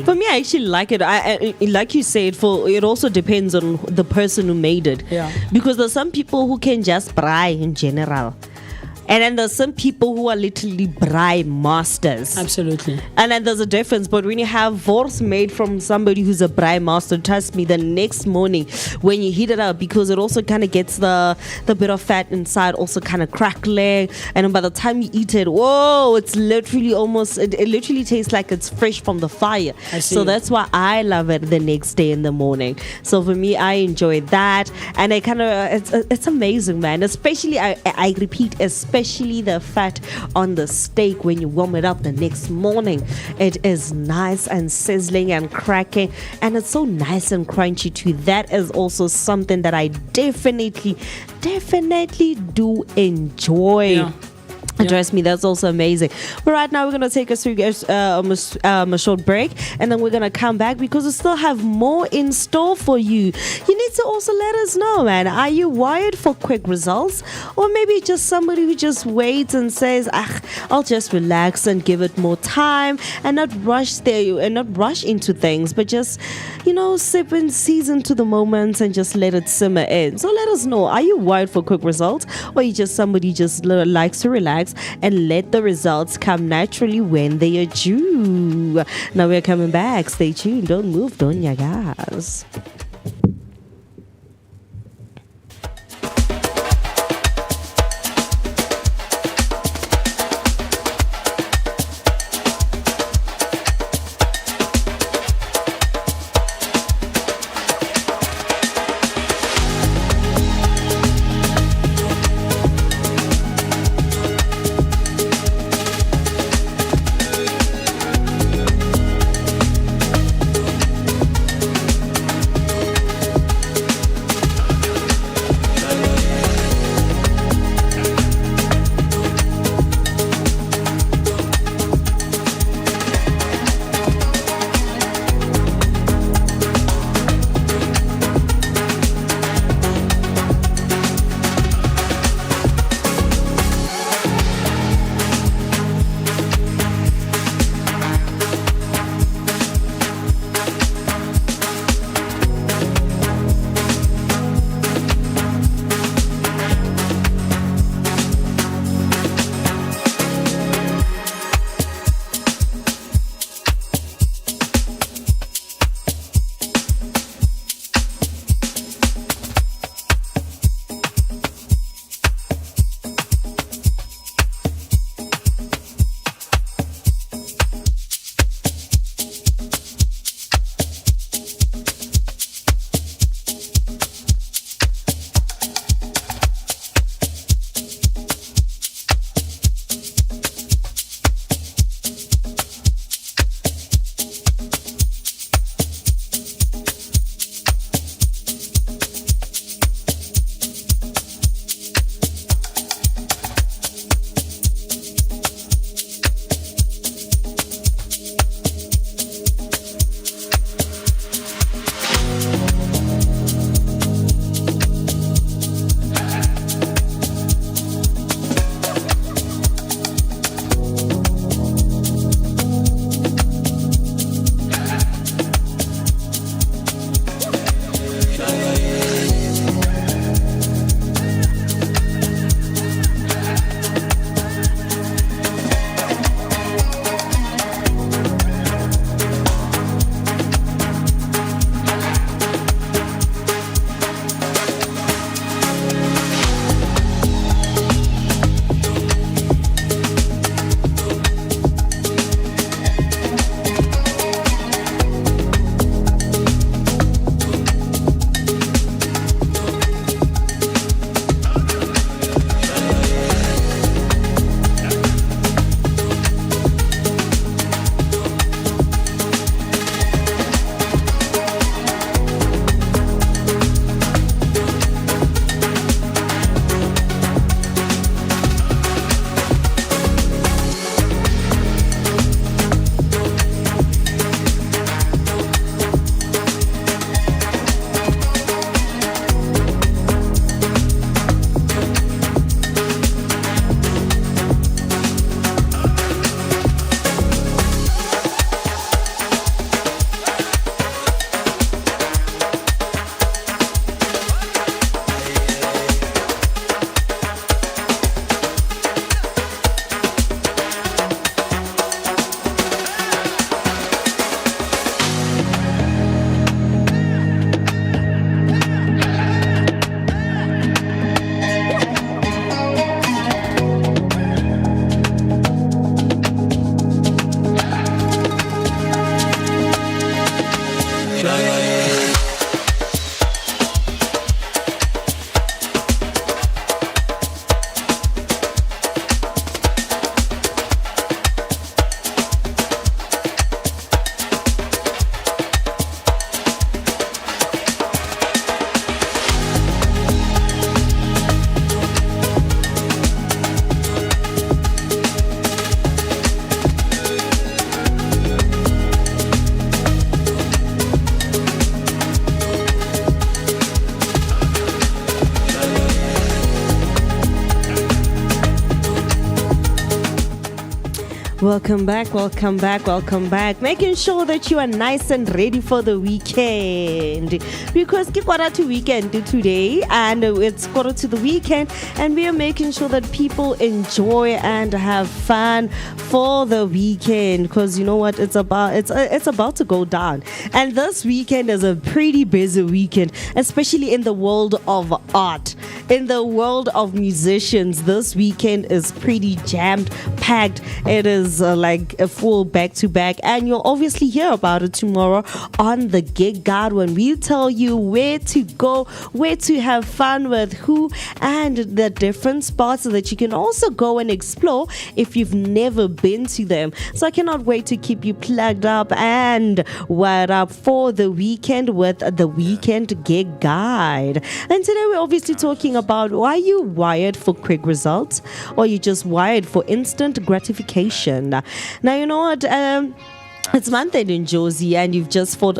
For me, I actually like it. I like you said. It also depends on the person who made it. Yeah. Because there's some people who can just braai in general. And then there's some people who are literally braai masters. Absolutely. And then there's a difference. But when you have Vors made from somebody who's a braai master, trust me, the next morning when you heat it up, because it also kind of gets the bit of fat inside also kind of crackling. And then by the time you eat it, whoa, it's literally it literally tastes like it's fresh from the fire. I see. So that's why I love it the next day in the morning. So for me, I enjoy that. And I kind of, it's amazing, man. Especially, I repeat, especially the fat on the steak when you warm it up the next morning. It is nice and sizzling and cracking, and it's so nice and crunchy too. That is also something that I definitely do enjoy. Yeah. Trust me, that's also amazing. But right now, we're going to take us through a short break, and then we're going to come back because we still have more in store for you. You need to also let us know, man. Are you wired for quick results? Or maybe just somebody who just waits and says, I'll just relax and give it more time and not rush into things, but just, sip and season to the moments and just let it simmer in. So let us know, are you wired for quick results? Or are you just somebody who just likes to relax and let the results come naturally when they are due? Now we're coming back. Stay tuned. Don't move, don't ya guys. Welcome back, welcome back, welcome back. Making sure that you are nice and ready for the weekend. Because it's quarter to weekend today, and it's quarter to the weekend, and we are making sure that people enjoy and have fun for the weekend. Because you know what, it's about to go down. And this weekend is a pretty busy weekend, especially in the world of art. In the world of musicians, this weekend is pretty jammed packed. It is like a full back-to-back, and you'll obviously hear about it tomorrow on the Gig Guide when we tell you where to go, where to have fun with who, and the different spots so that you can also go and explore if you've never been to them. So I cannot wait to keep you plugged up and wired up for the weekend with the Weekend Gig Guide. And today we're obviously talking about, why you wired for quick results, or you just wired for instant gratification. Now you know what, it's month end in Josie, and you just fought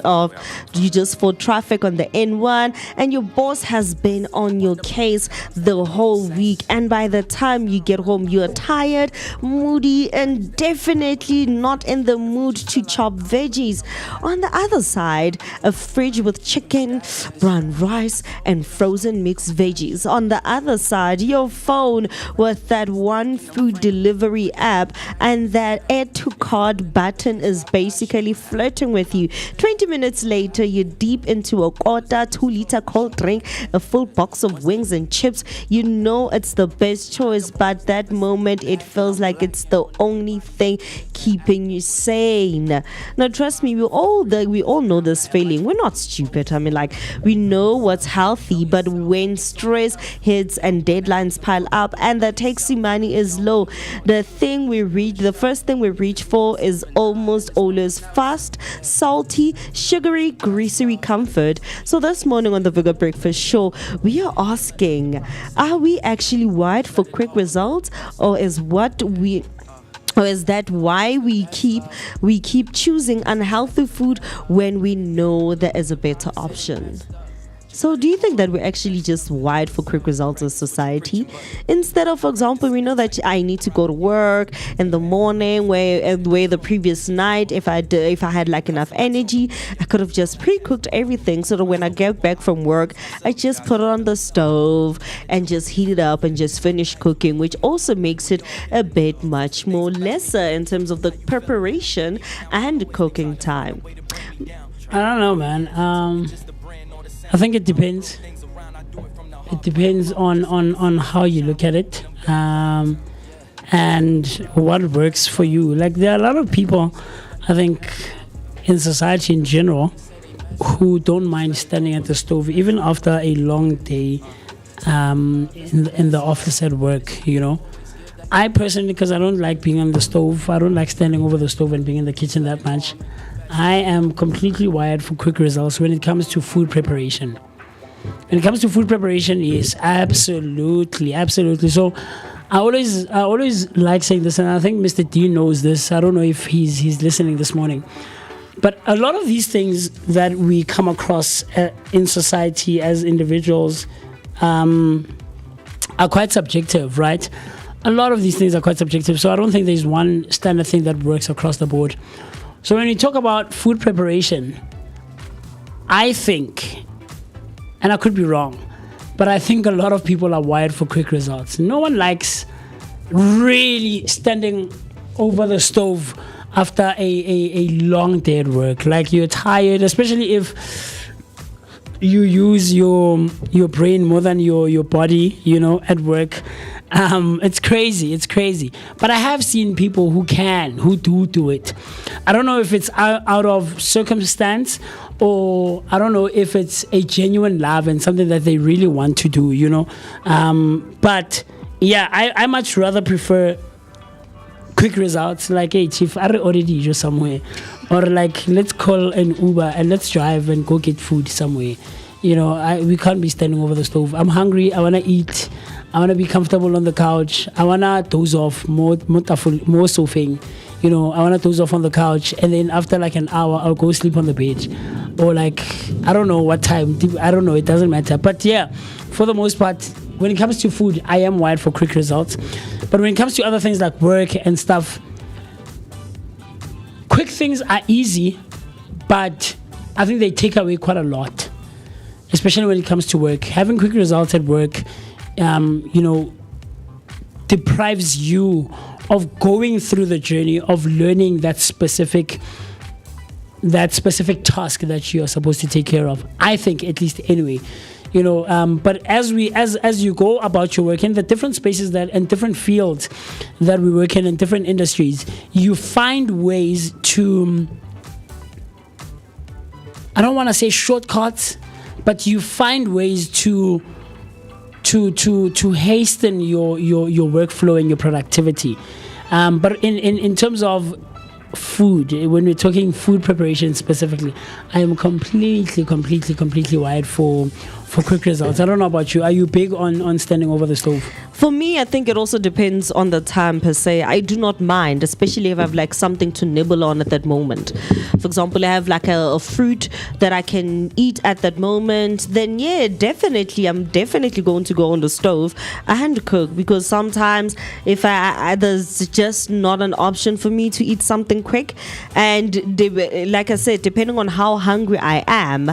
traffic on the N1, and your boss has been on your case the whole week, and by the time you get home you're tired, moody, and definitely not in the mood to chop veggies. On the other side, a fridge with chicken, brown rice, and frozen mixed veggies. On the other side, your phone with that one food delivery app, and that add to cart button is basically flirting with you. 20 minutes later, you're deep into a quarter 2-liter cold drink, a full box of wings and chips. You know it's the best choice, but that moment it feels like it's the only thing keeping you sane. Now trust me, we all know this feeling. We're not stupid. I mean, like, we know what's healthy, but when stress hits and deadlines pile up and the taxi money is low, the first thing we reach for is almost always fast, salty, sugary, greasy comfort. So this morning on the Vooka Breakfast Show, we are asking, are we actually wired for quick results, or is that why we keep choosing unhealthy food when we know there is a better option? So do you think that we're actually just wired for quick results as society? Instead of, for example, we know that I need to go to work in the morning, where the previous night, if I had like enough energy, I could have just pre-cooked everything, so that when I get back from work, I just put it on the stove and just heat it up and just finish cooking, which also makes it a bit much more lesser in terms of the preparation and cooking time. I don't know, man. I think it depends. It depends on how you look at it, and what works for you. Like, there are a lot of people, I think, in society in general, who don't mind standing at the stove even after a long day in the office at work, you know. I personally, because I don't like being on the stove, I don't like standing over the stove and being in the kitchen that much. I am completely wired for quick results when it comes to food preparation. When it comes to food preparation, yes, absolutely. So I always like saying this, and I think Mr. D knows this. I don't know if he's listening this morning. But a lot of these things that we come across in society as individuals are quite subjective, right? A lot of these things are quite subjective. So I don't think there's one standard thing that works across the board. So when we talk about food preparation, I think, and I could be wrong, but I think a lot of people are wired for quick results. No one likes really standing over the stove after a long day at work. Like, you're tired, especially if you use your brain more than your body, you know, at work. It's crazy. But I have seen people who do it. I don't know if it's out of circumstance or I don't know if it's a genuine love and something that they really want to do, but yeah, I much rather prefer quick results, like, hey chief, I already go somewhere, or like, let's call an Uber and let's drive and go get food somewhere. We can't be standing over the stove. I'm hungry, I want to eat, I want to be comfortable on the couch, I want to doze off, more surfing, I want to doze off on the couch, and then after like an hour I'll go sleep on the bed, or like, I don't know what time, I don't know, it doesn't matter. But yeah, for the most part, when it comes to food, I am wired for quick results. But when it comes to other things like work and stuff, quick things are easy, but I think they take away quite a lot, especially when it comes to work. Having quick results at work, deprives you of going through the journey of learning that specific task that you are supposed to take care of. I think, at least anyway. But as you go about your work in the different spaces and different fields that we work in different industries, you find ways to, I don't want to say shortcuts, but you find ways to hasten your workflow and your productivity. But in terms of food, when we're talking food preparation specifically, I am completely wired for quick results. I don't know about you. Are you big on standing over the stove? For me, I think it also depends on the time per se. I do not mind, especially if I have like something to nibble on at that moment. For example, I have like a fruit that I can eat at that moment. Then yeah, I'm definitely going to go on the stove and cook, because sometimes if there's just not an option for me to eat something quick, and like I said, depending on how hungry I am,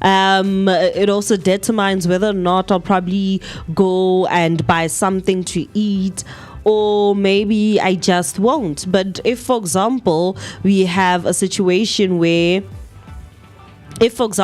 it also determines whether or not I'll probably go and buy something to eat, or maybe I just won't. But if, for example, we have a situation where I'm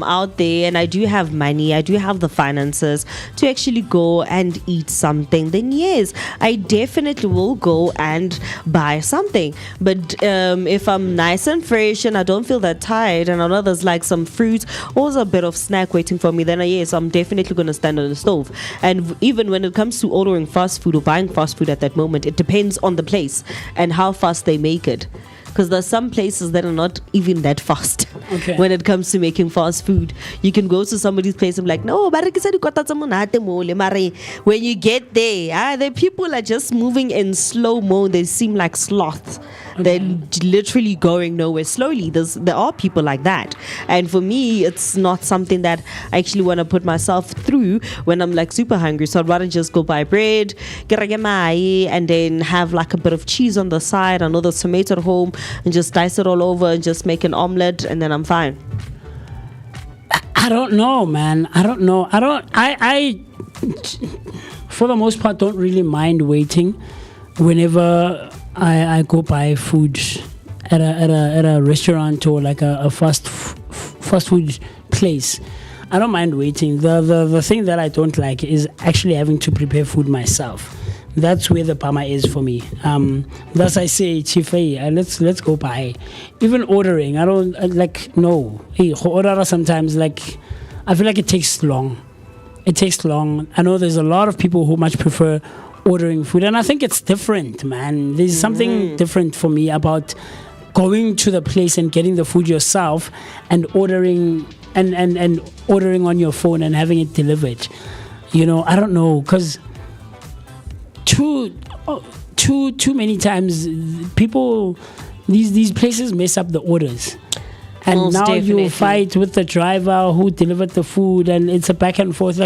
out there and I do have money, I do have the finances to actually go and eat something, then yes, I definitely will go and buy something. But if I'm nice and fresh and I don't feel that tired, and I know there's like some fruit or a bit of snack waiting for me, then yes, I'm definitely going to stand on the stove. And even when it comes to ordering fast food or buying fast food at that moment, it depends on the place and how fast they make it. Because there's some places that are not even that fast when it comes to making fast food. You can go to somebody's place and be like, no, when you get there, the people are just moving in slow-mo. They seem like sloths. They're literally going nowhere slowly. There are people like that. And for me, it's not something that I actually want to put myself through when I'm like super hungry. So I'd rather just go buy bread, and then have like a bit of cheese on the side, another tomato at home, and just dice it all over and just make an omelette, and then I'm fine. I don't know, man. I for the most part don't really mind waiting whenever I go buy food at a restaurant or like a fast food place. I don't mind waiting. The thing that I don't like is actually having to prepare food myself. That's where the bummer is for me. Thus I say, Chief, hey, let's go buy. Even ordering, I don't no. Hey, order sometimes I feel like it takes long. I know there's a lot of people who much prefer ordering food, and I think it's different, man. There's something different for me about going to the place and getting the food yourself and ordering and ordering on your phone and having it delivered. I don't know, because too many times people, these places mess up the orders. And Most now definitely. you fight with the driver who delivered the food, and it's a back and forth.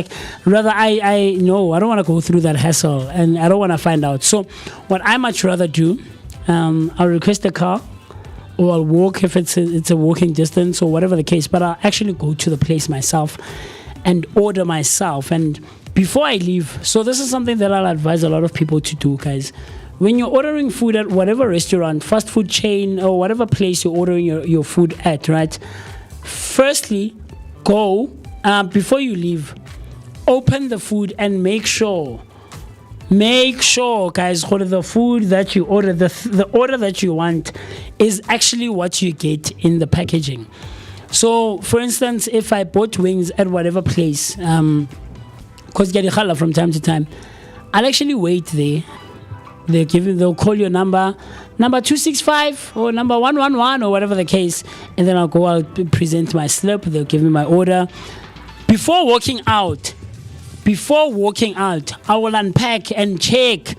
Rather, I don't want to go through that hassle, and I don't want to find out. So what I much rather do, I'll request a car, or I'll walk if it's a walking distance or whatever the case, but I'll actually go to the place myself and order myself. And before I leave, so this is something that I'll advise a lot of people to do, guys. When you're ordering food at whatever restaurant, fast food chain, or whatever place you're ordering your food at, right? Firstly, go, before you leave, open the food and make sure, guys, the food that you order, the order that you want is actually what you get in the packaging. So, for instance, if I bought wings at whatever place, because from time to time, I'll actually wait there. They'll call your number 265 or number 111 or whatever the case, and then I'll present my slip. They'll give me my order. Before walking out, I will unpack and check,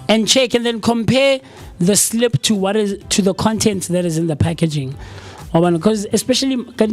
and then compare the slip to the content that is in the packaging. Because especially there's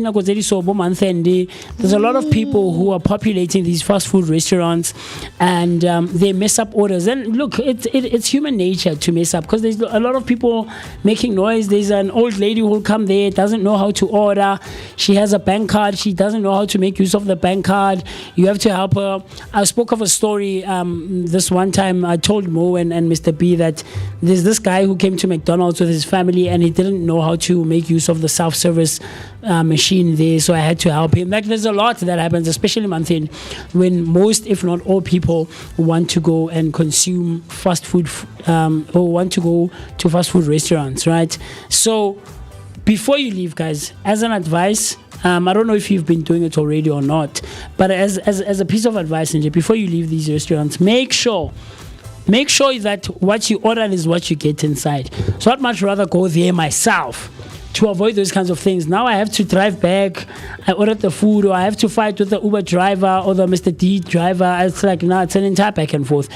a lot of people who are populating these fast food restaurants, and they mess up orders. And look, it's human nature to mess up, because there's a lot of people making noise. There's an old lady who will come there, doesn't know how to order. She has a bank card. She doesn't know how to make use of the bank card. You have to help her. I spoke of a story this one time. I told Mo and Mr. B that there's this guy who came to McDonald's with his family, and he didn't know how to make use of the self-service machine there, so I had to help him. Like, there's a lot that happens, especially month-end, when most, if not all, people want to go and consume fast food or want to go to fast food restaurants, right? So before you leave, guys, as an advice, I don't know if you've been doing it already or not, but as a piece of advice, before you leave these restaurants, make sure that what you order is what you get inside. So I'd much rather go there myself to avoid those kinds of things. Now I have to drive back. I ordered the food, or I have to fight with the Uber driver or the Mr. D driver. It's like, it's an entire back and forth.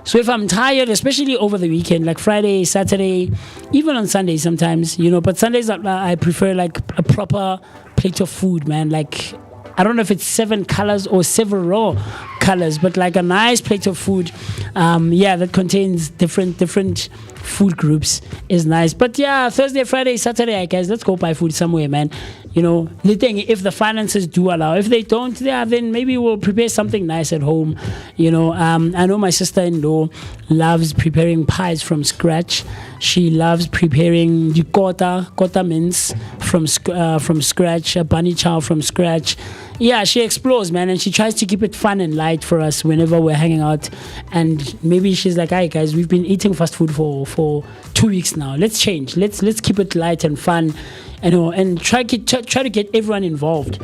So if I'm tired, especially over the weekend, like Friday, Saturday, even on Sunday sometimes, but Sundays I prefer like a proper plate of food, man. Like, I don't know if it's 7 colors or several colors, but like a nice plate of food, that contains different food groups is nice. But yeah, Thursday, Friday, Saturday, guys, let's go buy food somewhere, man. The thing, if the finances do allow. If they don't, then maybe we'll prepare something nice at home. I know my sister-in-law loves preparing pies from scratch. She loves preparing the kota mince from scratch, a bunny chow from scratch. Yeah, she explores, man, and she tries to keep it fun and light for us whenever we're hanging out. And maybe she's like, "Hey guys, we've been eating fast food for 2 weeks now. Let's change. Let's keep it light and fun, and try to get everyone involved.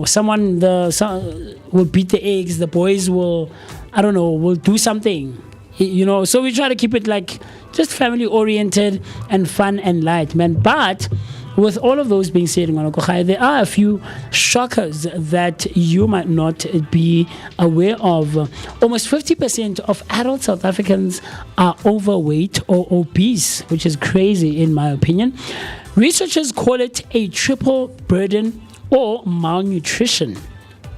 Someone will beat the eggs. The boys will do something. So we try to keep it like just family oriented and fun and light, man. But with all of those being said, there are a few shockers that you might not be aware of. Almost 50% of adult South Africans are overweight or obese, which is crazy in my opinion. Researchers call it a triple burden or malnutrition,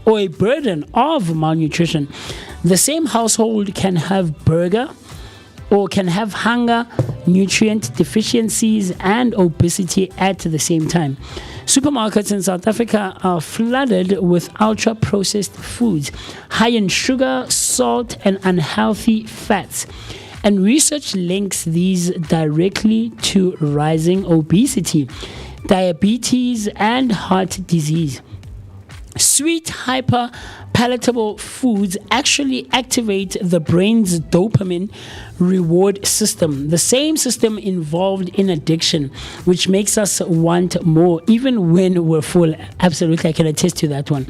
or a burden of malnutrition. The same household can have hunger, nutrient deficiencies, and obesity at the same time. Supermarkets in South Africa are flooded with ultra-processed foods, high in sugar, salt, and unhealthy fats. And research links these directly to rising obesity, diabetes, and heart disease. Sweet, hyper-palatable foods actually activate the brain's dopamine reward system, the same system involved in addiction, which makes us want more even when we're full. Absolutely, I can attest to that one.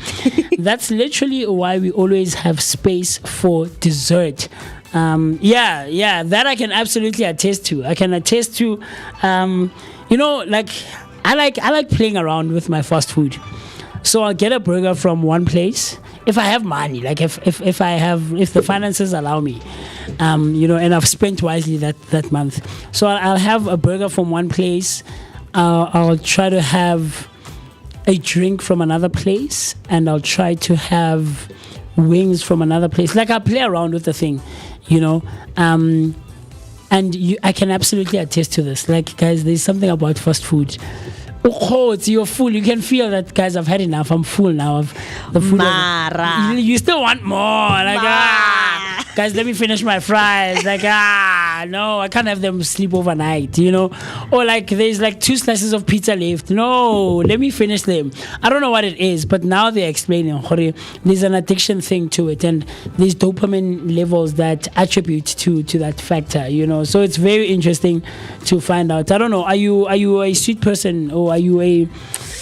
That's literally why we always have space for dessert. That I can absolutely attest to. I can attest to, I like playing around with my fast food. So I'll get a burger from one place if I have money, like if the finances allow me, and I've spent wisely that month. So I'll have a burger from one place. I'll try to have a drink from another place, and I'll try to have wings from another place. Like, I'll play around with the thing, and I can absolutely attest to this. Like, guys, there's something about fast food. You're full. You can feel that, guys. I've had enough. I'm full now of the food. Mara. You still want more. Like, guys, let me finish my fries. Like, no, I can't have them sleep overnight, Or like, there's like 2 slices of pizza left. No, let me finish them. I don't know what it is, but now they're explaining, there's an addiction thing to it, and there's dopamine levels that attribute to that factor, So it's very interesting to find out. I don't know. Are you a sweet person, or are you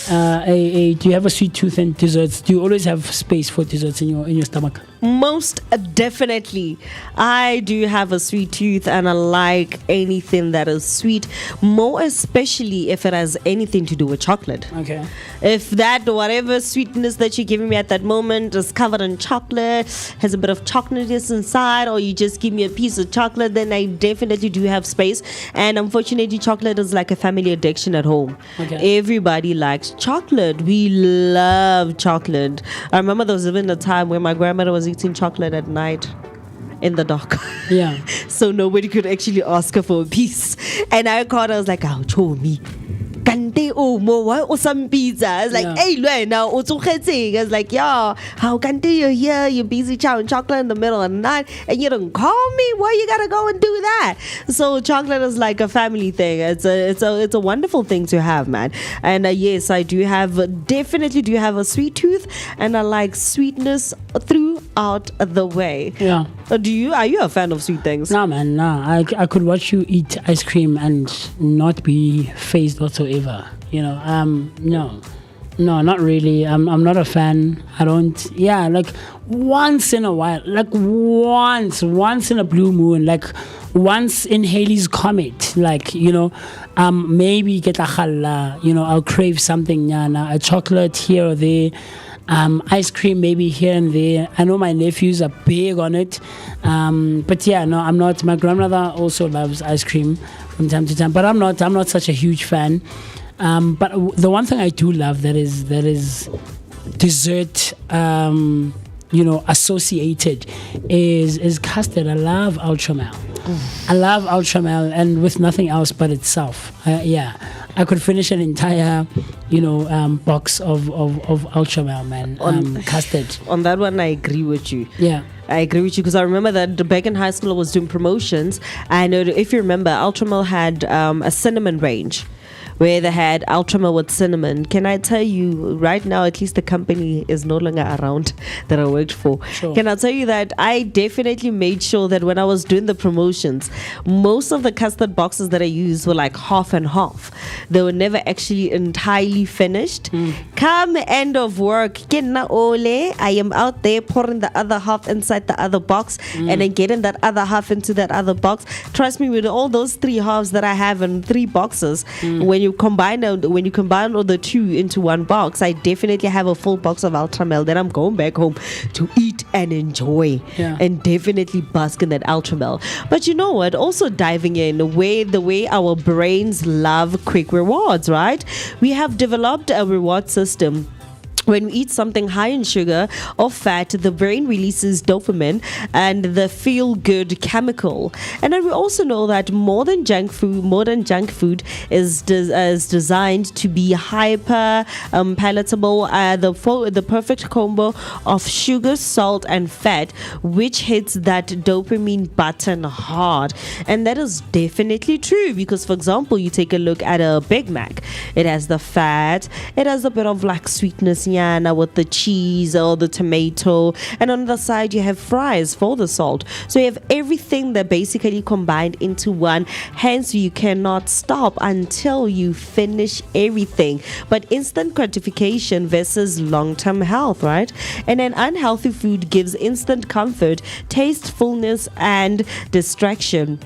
do you have a sweet tooth and desserts? Do you always have space for desserts in your stomach? Most definitely. I do have a sweet tooth, and I like anything that is sweet, more especially if it has anything to do with chocolate. Okay. If that whatever sweetness that you're giving me at that moment is covered in chocolate, has a bit of chocolateness inside, or you just give me a piece of chocolate, then I definitely do have space. And unfortunately, chocolate is like a family addiction at home. Okay. Everybody likes chocolate. We love chocolate. I remember there was even a time where my grandmother was eating chocolate at night in the dark. Yeah. So nobody could actually ask her for a piece. And I called her, I was like, oh, show me. Kante or some pizza. I was like, hey, now, I was like, yo, how Kante you're here? You're busy chowing chocolate in the middle of the night, and you don't call me? Why you gotta go and do that? So chocolate is like a family thing. It's a wonderful thing to have, man. And yes, I definitely do have a sweet tooth, and I like sweetness throughout the way. Yeah. Are you a fan of sweet things? No, man, no. I could watch you eat ice cream and not be phased whatsoever. No, not really. I'm not a fan. I don't. Yeah, like once in a while, like once in a blue moon, like once in Halley's Comet, like maybe get a challah. I'll crave something, a chocolate here or there. Ice cream maybe here and there. I know my nephews are big on it, but yeah, no, I'm not. My grandmother also loves ice cream from time to time, but I'm not such a huge fan. But the one thing I do love that is dessert, associated is custard. I love ultramel. I love ultramel, and with nothing else but itself. I could finish an entire, box of ultramel, man. Custard. On that one, I agree with you. Yeah. I agree with you, because I remember that back in high school I was doing promotions, and if you remember, Ultramel had a cinnamon range, where they had Ultramel with cinnamon. Can I tell you right now, at least the company is no longer around that I worked for. Sure. Can I tell you that I definitely made sure that when I was doing the promotions, most of the custard boxes that I used were like half and half. They were never actually entirely finished. Come end of work, I am out there pouring the other half inside the other box, and then getting that other half into that other box. Trust me, with all those 3 halves that I have in 3 boxes, when you combine all the 2 into 1 box, I definitely have a full box of Ultramel that I'm going back home to eat and enjoy, and definitely bask in that Ultramel. But you know what? Also diving in the way our brains love quick rewards, right? We have developed a reward system. When we eat something high in sugar or fat, the brain releases dopamine and the feel-good chemical. And then we also know that modern junk food is designed to be hyper palatable. The perfect combo of sugar, salt, and fat, which hits that dopamine button hard. And that is definitely true, because, for example, you take a look at a Big Mac. It has the fat. It has a bit of like sweetness, with the cheese or the tomato, and on the side you have fries for the salt. So you have everything that basically combined into one, hence you cannot stop until you finish everything. But instant gratification versus long-term health, right? And an unhealthy food gives instant comfort, tastefulness, and distraction.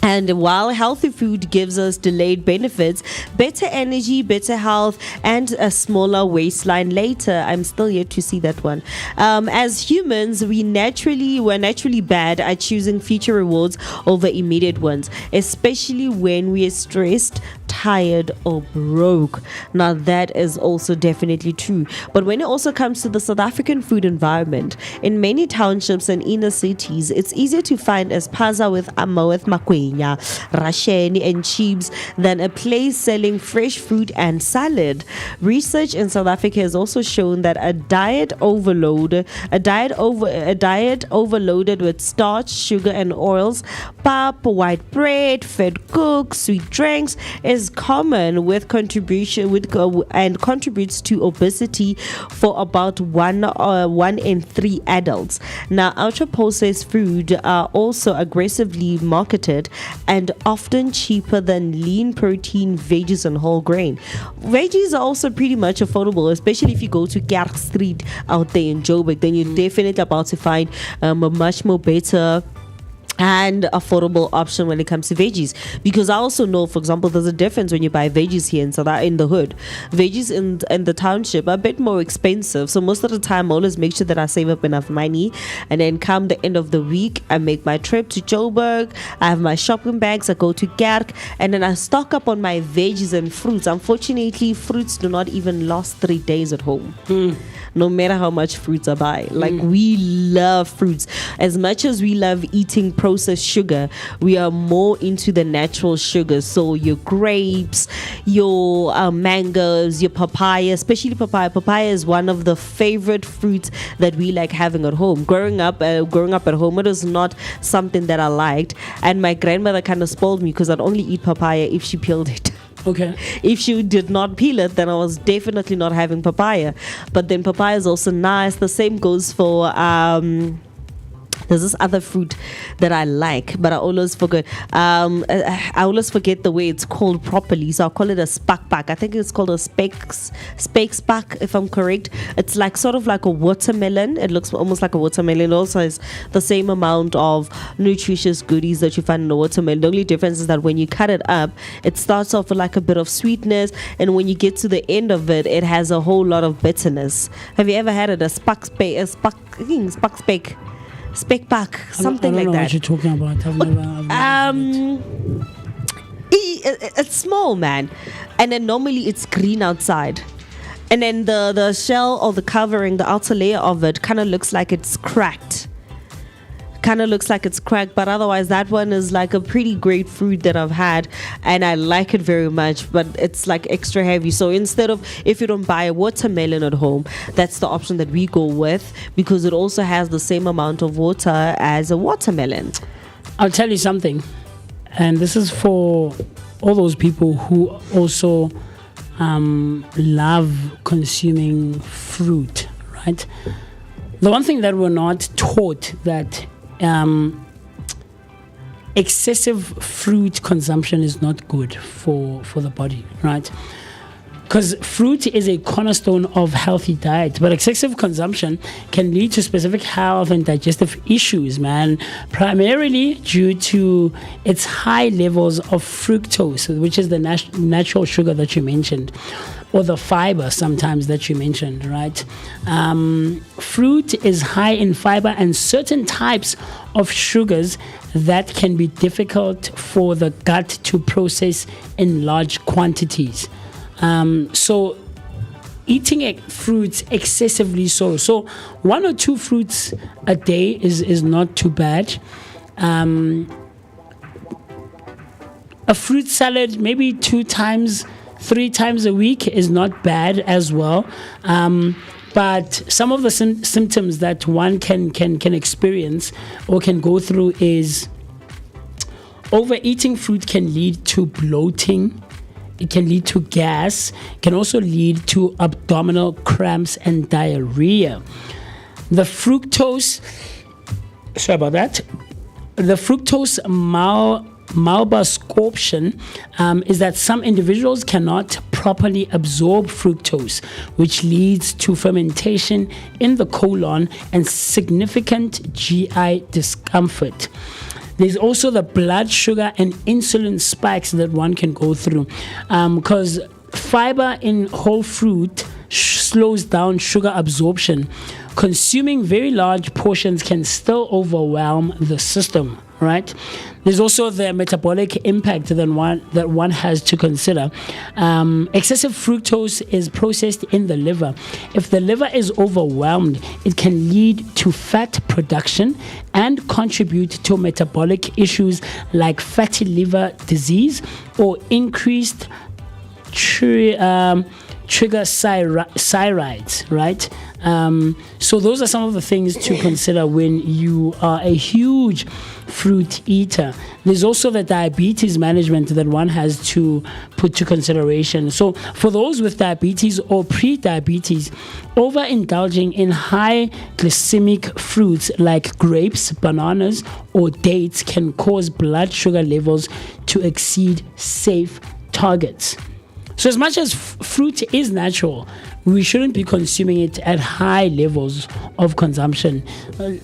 And while healthy food gives us delayed benefits, better energy, better health, and a smaller waistline later. I'm still yet to see that one. As humans, we're naturally bad at choosing future rewards over immediate ones, especially when we are stressed, tired, or broke. Now that is also definitely true. But when it also comes to the South African food environment, in many townships and inner cities, it's easier to find espaza with makwenya, Russian and chips than a place selling fresh fruit and salad. Research in South Africa has also shown that a diet overloaded with starch, sugar, and oils, pap, white bread, fed cooks, sweet drinks is common with and contributes to obesity for about one in 3 adults. Now, ultra processed food are also aggressively marketed and often cheaper than lean protein, veggies, and whole grain. Veggies are also pretty much affordable, especially if you go to Kerk Street out there in Joburg. Then you're definitely about to find a much more better and affordable option when it comes to veggies, because I also know, for example, there's a difference when you buy veggies here in the hood. Veggies in the township are a bit more expensive, so most of the time I always make sure that I save up enough money, and then come the end of the week I make my trip to Joburg. I have my shopping bags, I go to Kerk, and then I stock up on my veggies and fruits. Unfortunately, fruits do not even last 3 days at home. No matter how much fruits I buy. Like, we love fruits. As much as we love eating processed sugar, we are more into the natural sugars. So your grapes, your mangoes, your papaya, especially papaya. Papaya is one of the favorite fruits that we like having at home. Growing up at home, it was not something that I liked. And my grandmother kind of spoiled me because I'd only eat papaya if she peeled it. Okay. If she did not peel it, then I was definitely not having papaya. But then papaya is also nice. The same goes for there's this other fruit that I like, but I always forget. I always forget the way it's called properly, so I'll call it a spekpak. I think it's called a spekpak, if I'm correct. It's like sort of like a watermelon. It looks almost like a watermelon. It also has the same amount of nutritious goodies that you find in a watermelon. The only difference is that when you cut it up, it starts off with like a bit of sweetness, and when you get to the end of it, it has a whole lot of bitterness. Have you ever had it? Spekpak, something like that. I don't know what you're talking about. I've never it's small, man, and then normally it's green outside, and then the shell or the covering, the outer layer of it, kind of looks like it's cracked. But otherwise that one is like a pretty great fruit that I've had, and I like it very much, but it's like extra heavy. So instead of, if you don't buy a watermelon at home, that's the option that we go with, because it also has the same amount of water as a watermelon. I'll tell you something, and this is for all those people who also love consuming fruit, right? The one thing that we're not taught, that excessive fruit consumption is not good for the body, right? Because fruit is a cornerstone of healthy diet, but excessive consumption can lead to specific health and digestive issues, man, primarily due to its high levels of fructose, which is the natural sugar that you mentioned, or the fiber sometimes that you mentioned, right? Fruit is high in fiber and certain types of sugars that can be difficult for the gut to process in large quantities. So eating fruits excessively so 1 or 2 fruits a day is not too bad. A fruit salad maybe 2 times, 3 times a week is not bad as well. But some of the symptoms that one can experience or can go through is overeating fruit can lead to bloating. It can lead to gas, can also lead to abdominal cramps and diarrhea. The fructose malabsorption is that some individuals cannot properly absorb fructose, which leads to fermentation in the colon and significant GI discomfort. There's also the blood sugar and insulin spikes that one can go through, because fiber in whole fruit slows down sugar absorption. Consuming very large portions can still overwhelm the system, right? There's also the metabolic impact that one has to consider. Excessive fructose is processed in the liver. If the liver is overwhelmed, it can lead to fat production and contribute to metabolic issues like fatty liver disease or increased triglycerides, right? So those are some of the things to consider when you are a huge fruit eater. There's also the diabetes management that one has to put to consideration. So for those with diabetes or pre-diabetes, overindulging in high glycemic fruits like grapes, bananas, or dates can cause blood sugar levels to exceed safe targets. So as much as fruit is natural, we shouldn't be consuming it at high levels of consumption. 2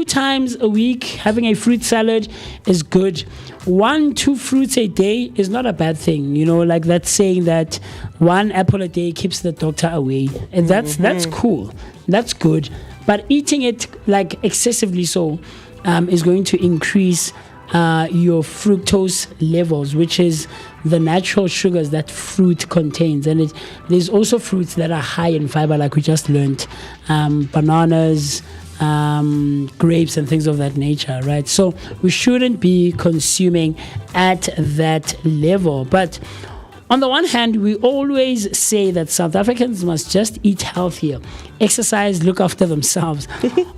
times a week having a fruit salad is good. 1-2 fruits a day is not a bad thing. Like that saying that 1 apple a day keeps the doctor away. And that's cool. That's good. But eating it like excessively so is going to increase your fructose levels, which is the natural sugars that fruit contains. And there's also fruits that are high in fiber, like we just learned, bananas, grapes, and things of that nature, right? So we shouldn't be consuming at that level. But on the one hand, we always say that South Africans must just eat healthier, exercise, look after themselves.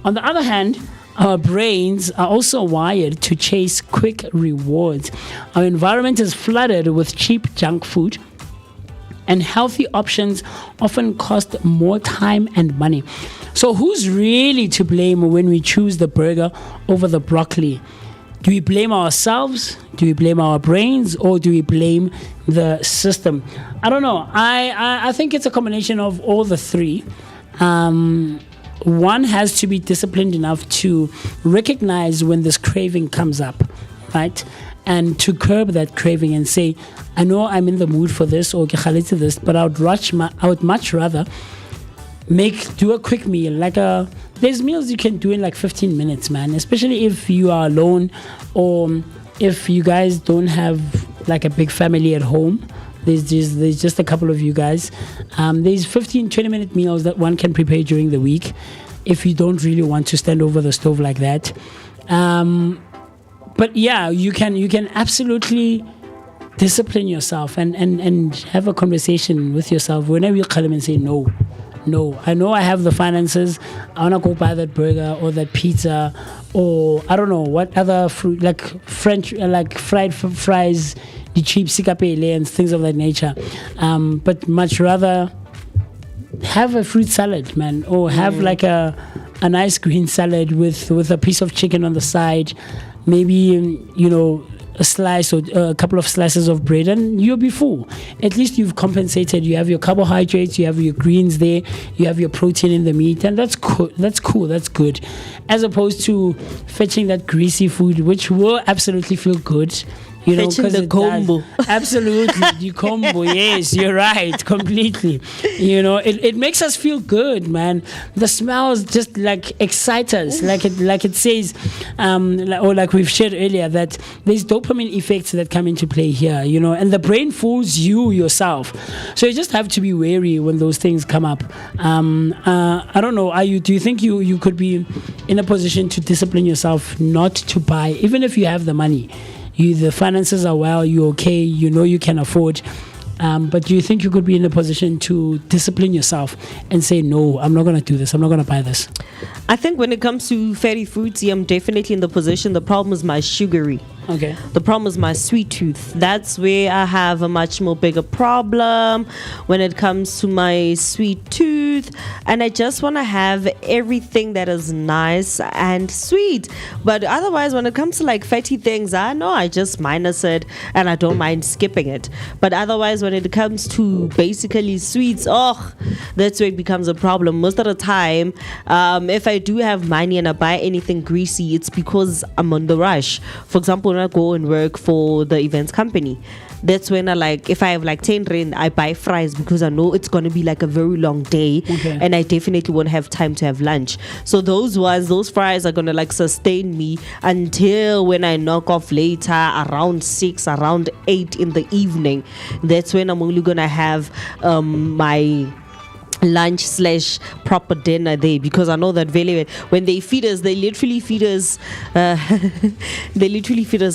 On the other hand, our brains are also wired to chase quick rewards. Our environment is flooded with cheap junk food, and healthy options often cost more time and money. So who's really to blame when we choose the burger over the broccoli? Do we blame ourselves? Do we blame our brains? Or do we blame the system? I don't know. I think it's a combination of all the three. One has to be disciplined enough to recognize when this craving comes up, right? And to curb that craving and say, I know I'm in the mood for this or to this, but I would much rather do a quick meal. There's meals you can do in like 15 minutes, man, especially if you are alone or if you guys don't have like a big family at home. There's just a couple of you guys. There's 15-20 minute meals that one can prepare during the week if you don't really want to stand over the stove like that. But yeah, you can absolutely discipline yourself and have a conversation with yourself whenever you call them and say no. I know I have the finances. I want to go buy that burger or that pizza or I don't know what other fruit like French like fried fries, the cheap sikapele and things of that nature. But much rather have a fruit salad, man, or have like a nice green salad with a piece of chicken on the side, maybe a slice or a couple of slices of bread, and you'll be full. At least you've compensated. You have your carbohydrates, you have your greens there, you have your protein in the meat, and that's cool. That's good, as opposed to fetching that greasy food, which will absolutely feel good. Fetching the combo. Absolutely, the combo. Yes, you're right, completely. It makes us feel good, man. The smells just like excite us, like it says, or like we've shared earlier, that there's dopamine effects that come into play here, and the brain fools you yourself. So you just have to be wary when those things come up. I don't know. Do you think you could be in a position to discipline yourself not to buy, even if you have the money? The finances are well, you're okay, you can afford. But do you think you could be in a position to discipline yourself and say, no, I'm not going to do this, I'm not going to buy this? I think when it comes to fatty foods, I'm definitely in the position. The problem is my sugary. Okay. The problem is my sweet tooth. That's where I have a much more bigger problem when it comes to my sweet tooth. And I just want to have everything that is nice and sweet. But otherwise, when it comes to like fatty things, I know I just minus it and I don't mind skipping it. But otherwise, when it comes to basically sweets, that's where it becomes a problem. Most of the time, if I do have money and I buy anything greasy, it's because I'm on the rush. For example, when I go and work for the events company, that's when I like, if I have like 10 rand, I buy fries because I know it's going to be like a very long day, and I definitely won't have time to have lunch. So those fries are going to like sustain me until when I knock off later around 6, around 8 in the evening. That's when I'm only going to have my lunch / proper dinner there, because I know that very when they feed us, they literally feed us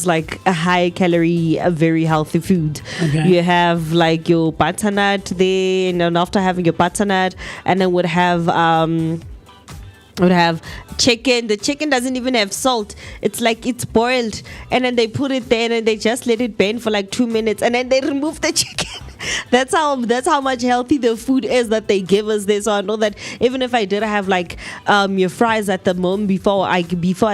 like a high calorie, a very healthy food. You have like your butternut there, and then after having your butternut, and then would have chicken. The chicken doesn't even have salt. It's like it's boiled, and then they put it there and they just let it burn for like 2 minutes, and then they remove the chicken. That's how much healthy the food is that they give us there. So I know that even if I did have like your fries at the moment before I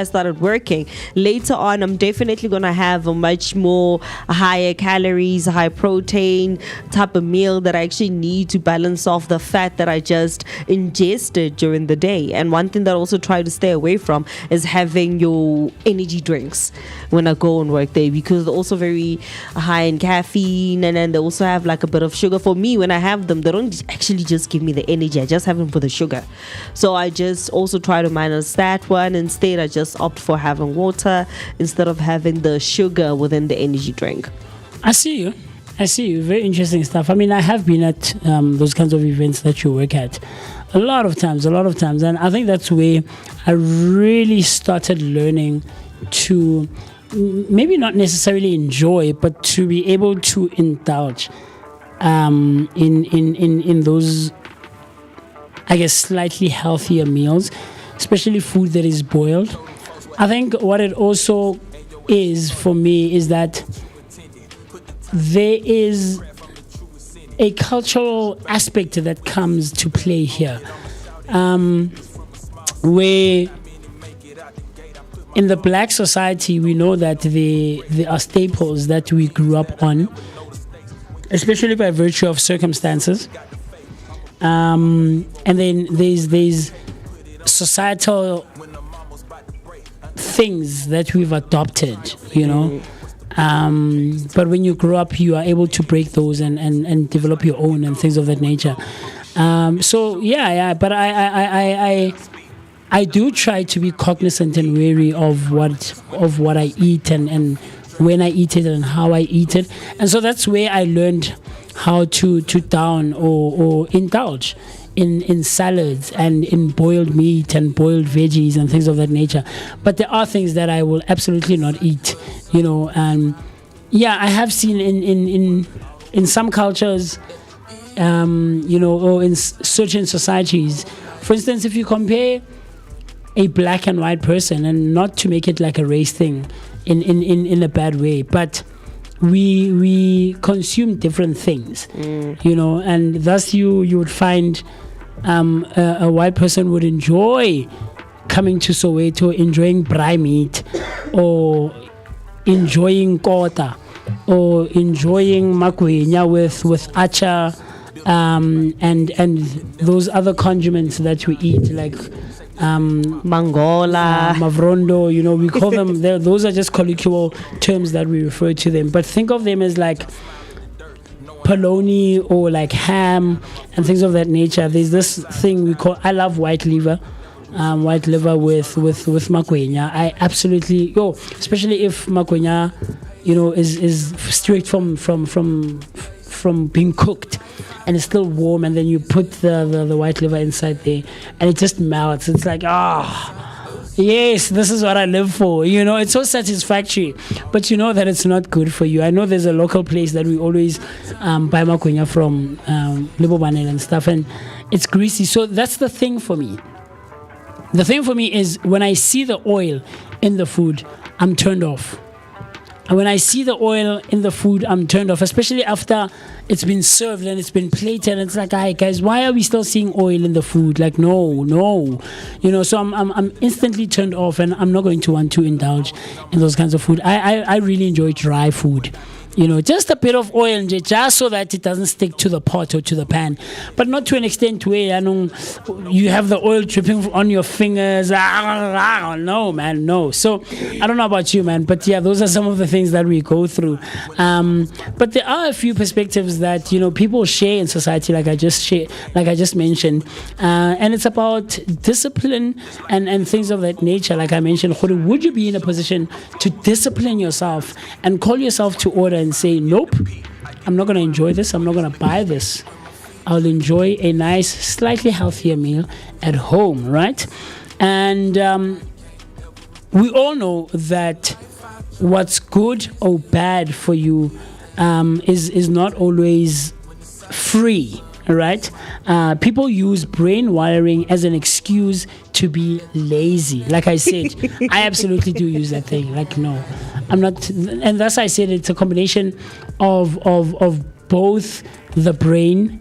started working, later on I'm definitely gonna have a much more higher calories, high protein type of meal that I actually need to balance off the fat that I just ingested during the day. And one thing that I also try to stay away from is having your energy drinks when I go and work there, because they're also very high in caffeine, and then they also have like a bit of sugar. For me, when I have them, they don't actually just give me the energy. I just have them for the sugar. So I just also try to minus that one. Instead, I just opt for having water instead of having the sugar within the energy drink. I see you. Very interesting stuff. I mean, I have been at those kinds of events that you work at a lot of times, and I think that's where I really started learning to maybe not necessarily enjoy, but to be able to indulge in those, I guess, slightly healthier meals, especially food that is boiled. I think what it also is for me is that there is a cultural aspect that comes to play here, where in the black society we know that there are staples that we grew up on, especially by virtue of circumstances, and then there's societal things that we've adopted, you know. But when you grow up, you are able to break those and develop your own and things of that nature. But I do try to be cognizant and wary of what I eat and when I eat it and how I eat it. And so that's where I learned how to down or indulge in salads and in boiled meat and boiled veggies and things of that nature. But there are things that I will absolutely not eat, you know. And I have seen in some cultures, you know, or in certain societies, for instance, if you compare a black and white person, and not to make it like a race thing in a bad way, but we consume different things, you know, and thus you would find a white person would enjoy coming to Soweto, enjoying braai meat, or enjoying kota, or enjoying makwenya with acha, and those other condiments that we eat, like mangola, mavrondo, you know, we call them, those are just colloquial terms that we refer to them, but think of them as like polony or like ham and things of that nature. There's this thing we call, I love white liver with makwenya. I absolutely especially if makwenya, you know, is straight from being cooked and it's still warm, and then you put the white liver inside there and it just melts. It's like, yes, this is what I live for. You know, it's so satisfactory, but you know that it's not good for you. I know there's a local place that we always buy makwenya from, Libobanel and stuff, and it's greasy. So that's the thing for me. The thing for me is when I see the oil in the food, I'm turned off. And when I see the oil in the food, I'm turned off, especially after it's been served and it's been plated. And it's like, hey guys, why are we still seeing oil in the food? Like, no, you know. So I'm instantly turned off, and I'm not going to want to indulge in those kinds of food. I really enjoy dry food. Just a bit of oil, just so that it doesn't stick to the pot or to the pan, but not to an extent where you have the oil dripping on your fingers. No, man, no. So I don't know about you, man, but yeah, those are some of the things that we go through. But there are a few perspectives that people share in society, like I just mentioned, and it's about discipline and things of that nature. Like I mentioned, would you be in a position to discipline yourself and call yourself to order and say, nope, I'm not going to enjoy this, I'm not going to buy this, I'll enjoy a nice, slightly healthier meal at home, right? And we all know that what's good or bad for you is not always free, right? People use brain wiring as an excuse to be lazy. Like I said, I absolutely do use that thing. Like, no, I'm not. And thus I said it's a combination of both the brain,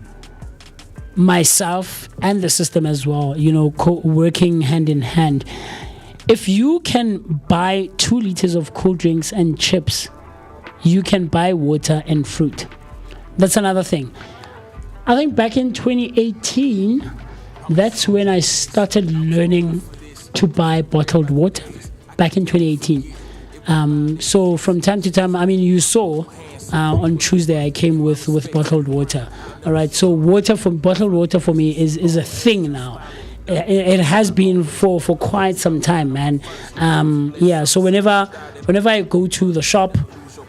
myself, and the system as well, working hand in hand. If you can buy 2 liters of cool drinks and chips, you can buy water and fruit. That's another thing. I think back in 2018, that's when I started learning to buy bottled water. Back in 2018. So from time to time, you saw on Tuesday I came with bottled water. All right. So bottled water for me is a thing now. It has been for quite some time, man. So whenever I go to the shop,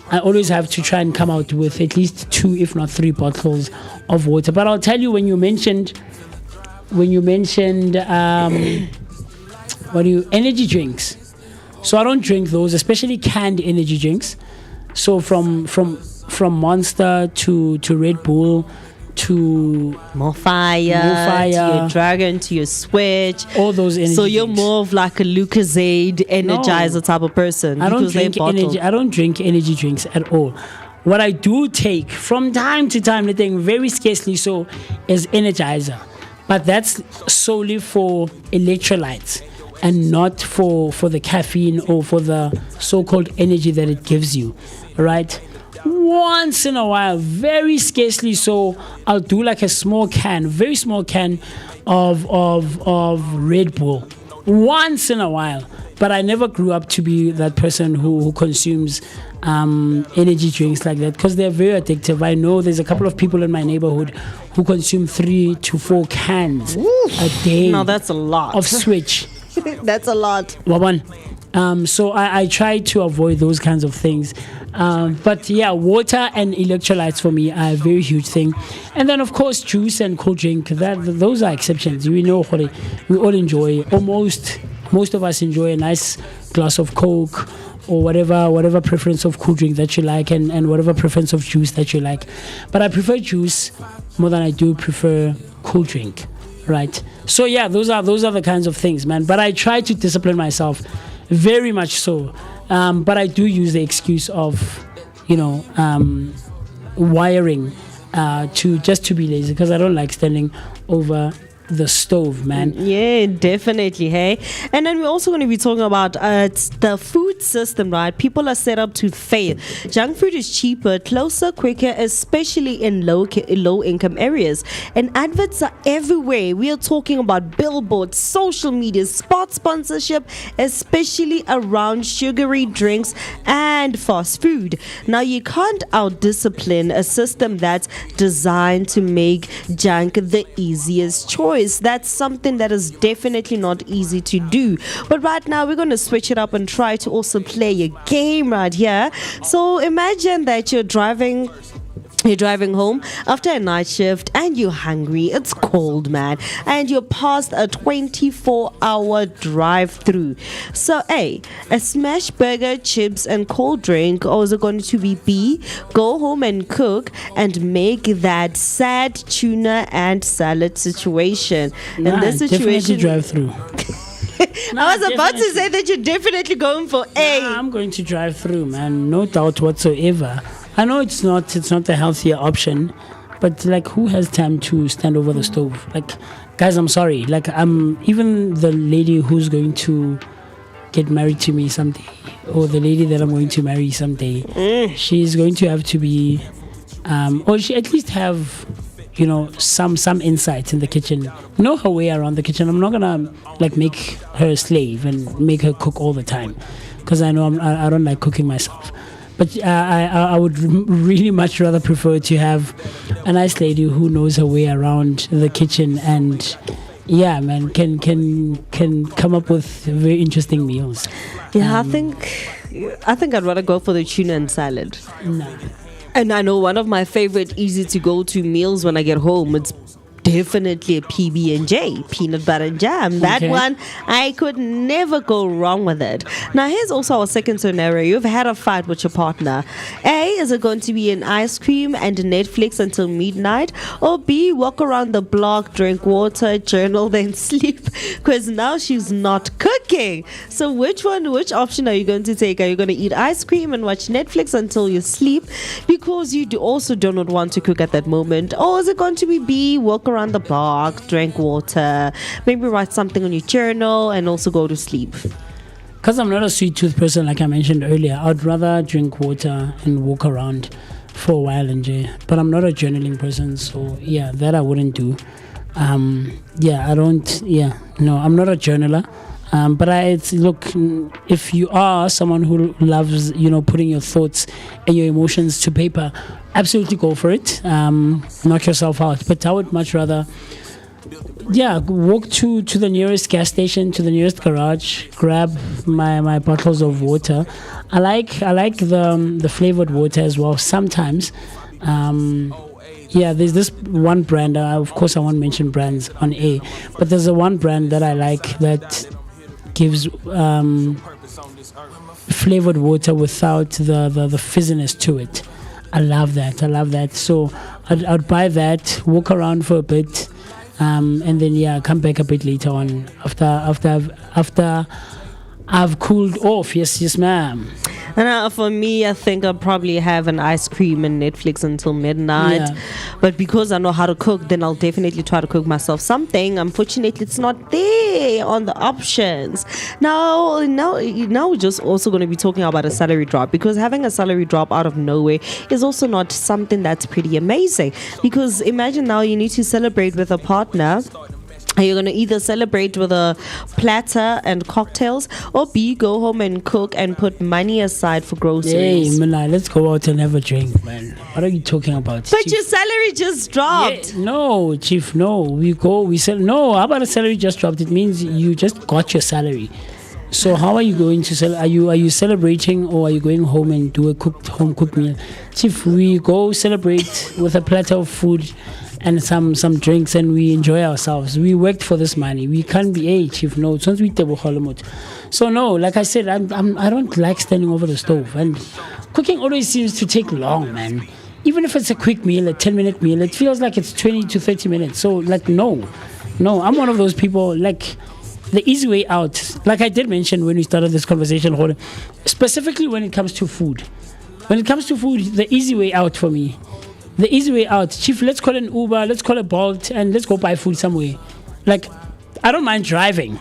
I always have to try and come out with at least 2, if not 3 bottles of water. But I'll tell you, when you mentioned energy drinks. So I don't drink those, especially canned energy drinks. So from Monster to Red Bull to more fire, to your Dragon, to your Switch, all those energy so you're drinks. more of like a Lucozade Energizer type of person. I don't drink energy drinks at all. What I do take from time to time, I think very scarcely so, is Energizer, but that's solely for electrolytes and not for the caffeine or for the so-called energy that it gives you, right? Once in a while, very scarcely so, I'll do like a very small can of Red Bull. Once in a while. But I never grew up to be that person who consumes energy drinks like that, because they're very addictive. I know there's a couple of people in my neighborhood who consume 3 to 4 cans a day. Now that's a lot. Of Switch. That's a lot. So I try to avoid those kinds of things. But yeah, water and electrolytes for me are a very huge thing. And then, of course, juice and cold drink, those are exceptions. We all enjoy, or most of us enjoy a nice glass of Coke or whatever preference of cool drink that you like, and whatever preference of juice that you like. But I prefer juice more than I do prefer cool drink, right? So yeah, those are the kinds of things, man. But I try to discipline myself, very much so. But I do use the excuse of, wiring to be lazy, because I don't like standing over the stove, man. Yeah, definitely. Hey, and then we're also going to be talking about the food system, right? People are set up to fail. Junk food is cheaper, closer, quicker, especially in low income areas, and adverts are everywhere. We are talking about billboards, social media, spot sponsorship, especially around sugary drinks and fast food. Now, you can't out-discipline a system that's designed to make junk the easiest choice. That's something that is definitely not easy to do. But right now, we're going to switch it up and try to also play a game right here. So imagine that you're driving home after a night shift and you're hungry. It's cold, man, and you're past a 24-hour drive-through. So A, a smash burger, chips and cold drink, or is it going to be B, go home and cook and make that sad tuna and salad situation? In this situation, drive-through. I was about to say that you're definitely going for A. I'm going to drive through, man, no doubt whatsoever. I know it's not the healthier option, but like, who has time to stand over the stove? Like, guys, I'm sorry. Like, even the lady who's going to get married to me someday, or the lady that I'm going to marry someday, she's going to have to be, or she at least have, some insight in the kitchen, know her way around the kitchen. I'm not gonna like make her a slave and make her cook all the time, because I know I don't like cooking myself. But I would really much rather prefer to have a nice lady who knows her way around the kitchen and, yeah, man, can come up with very interesting meals. Yeah, I think I'd rather go for the tuna and salad. No. And I know one of my favorite easy to go to meals when I get home, it's definitely a PB&J, peanut butter and jam. That one, I could never go wrong with it. Now, here's also our second scenario. You've had a fight with your partner. A, is it going to be an ice cream and Netflix until midnight? Or B, walk around the block, drink water, journal, then sleep? Because now she's not cooking. So which option are you going to take? Are you going to eat ice cream and watch Netflix until you sleep? Because you also do not want to cook at that moment. Or is it going to be B, walk around the block, drink water, maybe write something on your journal, and also go to sleep? Because I'm not a sweet tooth person, like I mentioned earlier, I'd rather drink water and walk around for a while and but I'm not a journaling person, so yeah, that I wouldn't do. I'm not a journaler. But look, if you are someone who loves, putting your thoughts and your emotions to paper, absolutely go for it. Knock yourself out. But I would much rather, walk to the nearest gas station, to the nearest garage, grab my bottles of water. I like the flavored water as well. Sometimes, there's this one brand. Of course, I won't mention brands on air, but there's a one brand that I like that gives flavored water without the fizziness to it. I love that. So I'd buy that, walk around for a bit, and then come back a bit later on after I've cooled off. Yes, ma'am. And for me, I think I'll probably have an ice cream and Netflix until midnight. Yeah. But because I know how to cook, then I'll definitely try to cook myself something. Unfortunately, it's not there on the options. Now we're just also going to be talking about a salary drop, because having a salary drop out of nowhere is also not something that's pretty amazing. Because imagine now you need to celebrate with a partner. Are you going to either celebrate with a platter and cocktails, or B, go home and cook and put money aside for groceries? Hey, Mila, let's go out and have a drink, man. What are you talking about? But Chief? your salary just dropped. No, Chief, no. We sell. No, how about a salary just dropped? It means you just got your salary. So how are you going to sell? Are you celebrating, or are you going home and do a home cooked meal? Chief, we go celebrate with a platter of food and some drinks, and we enjoy ourselves. We worked for this money. We can't be Chief. No, so no, like I said, I don't like standing over the stove, and cooking always seems to take long, man. Even if it's a quick meal, a 10-minute meal, it feels like it's 20 to 30 minutes. So like no, I'm one of those people, like, the easy way out, like I did mention when we started this conversation, specifically when it comes to food. When it comes to food, the easy way out for me, the easy way out, Chief, let's call an Uber, let's call a Bolt, and let's go buy food somewhere. Like, I don't mind driving.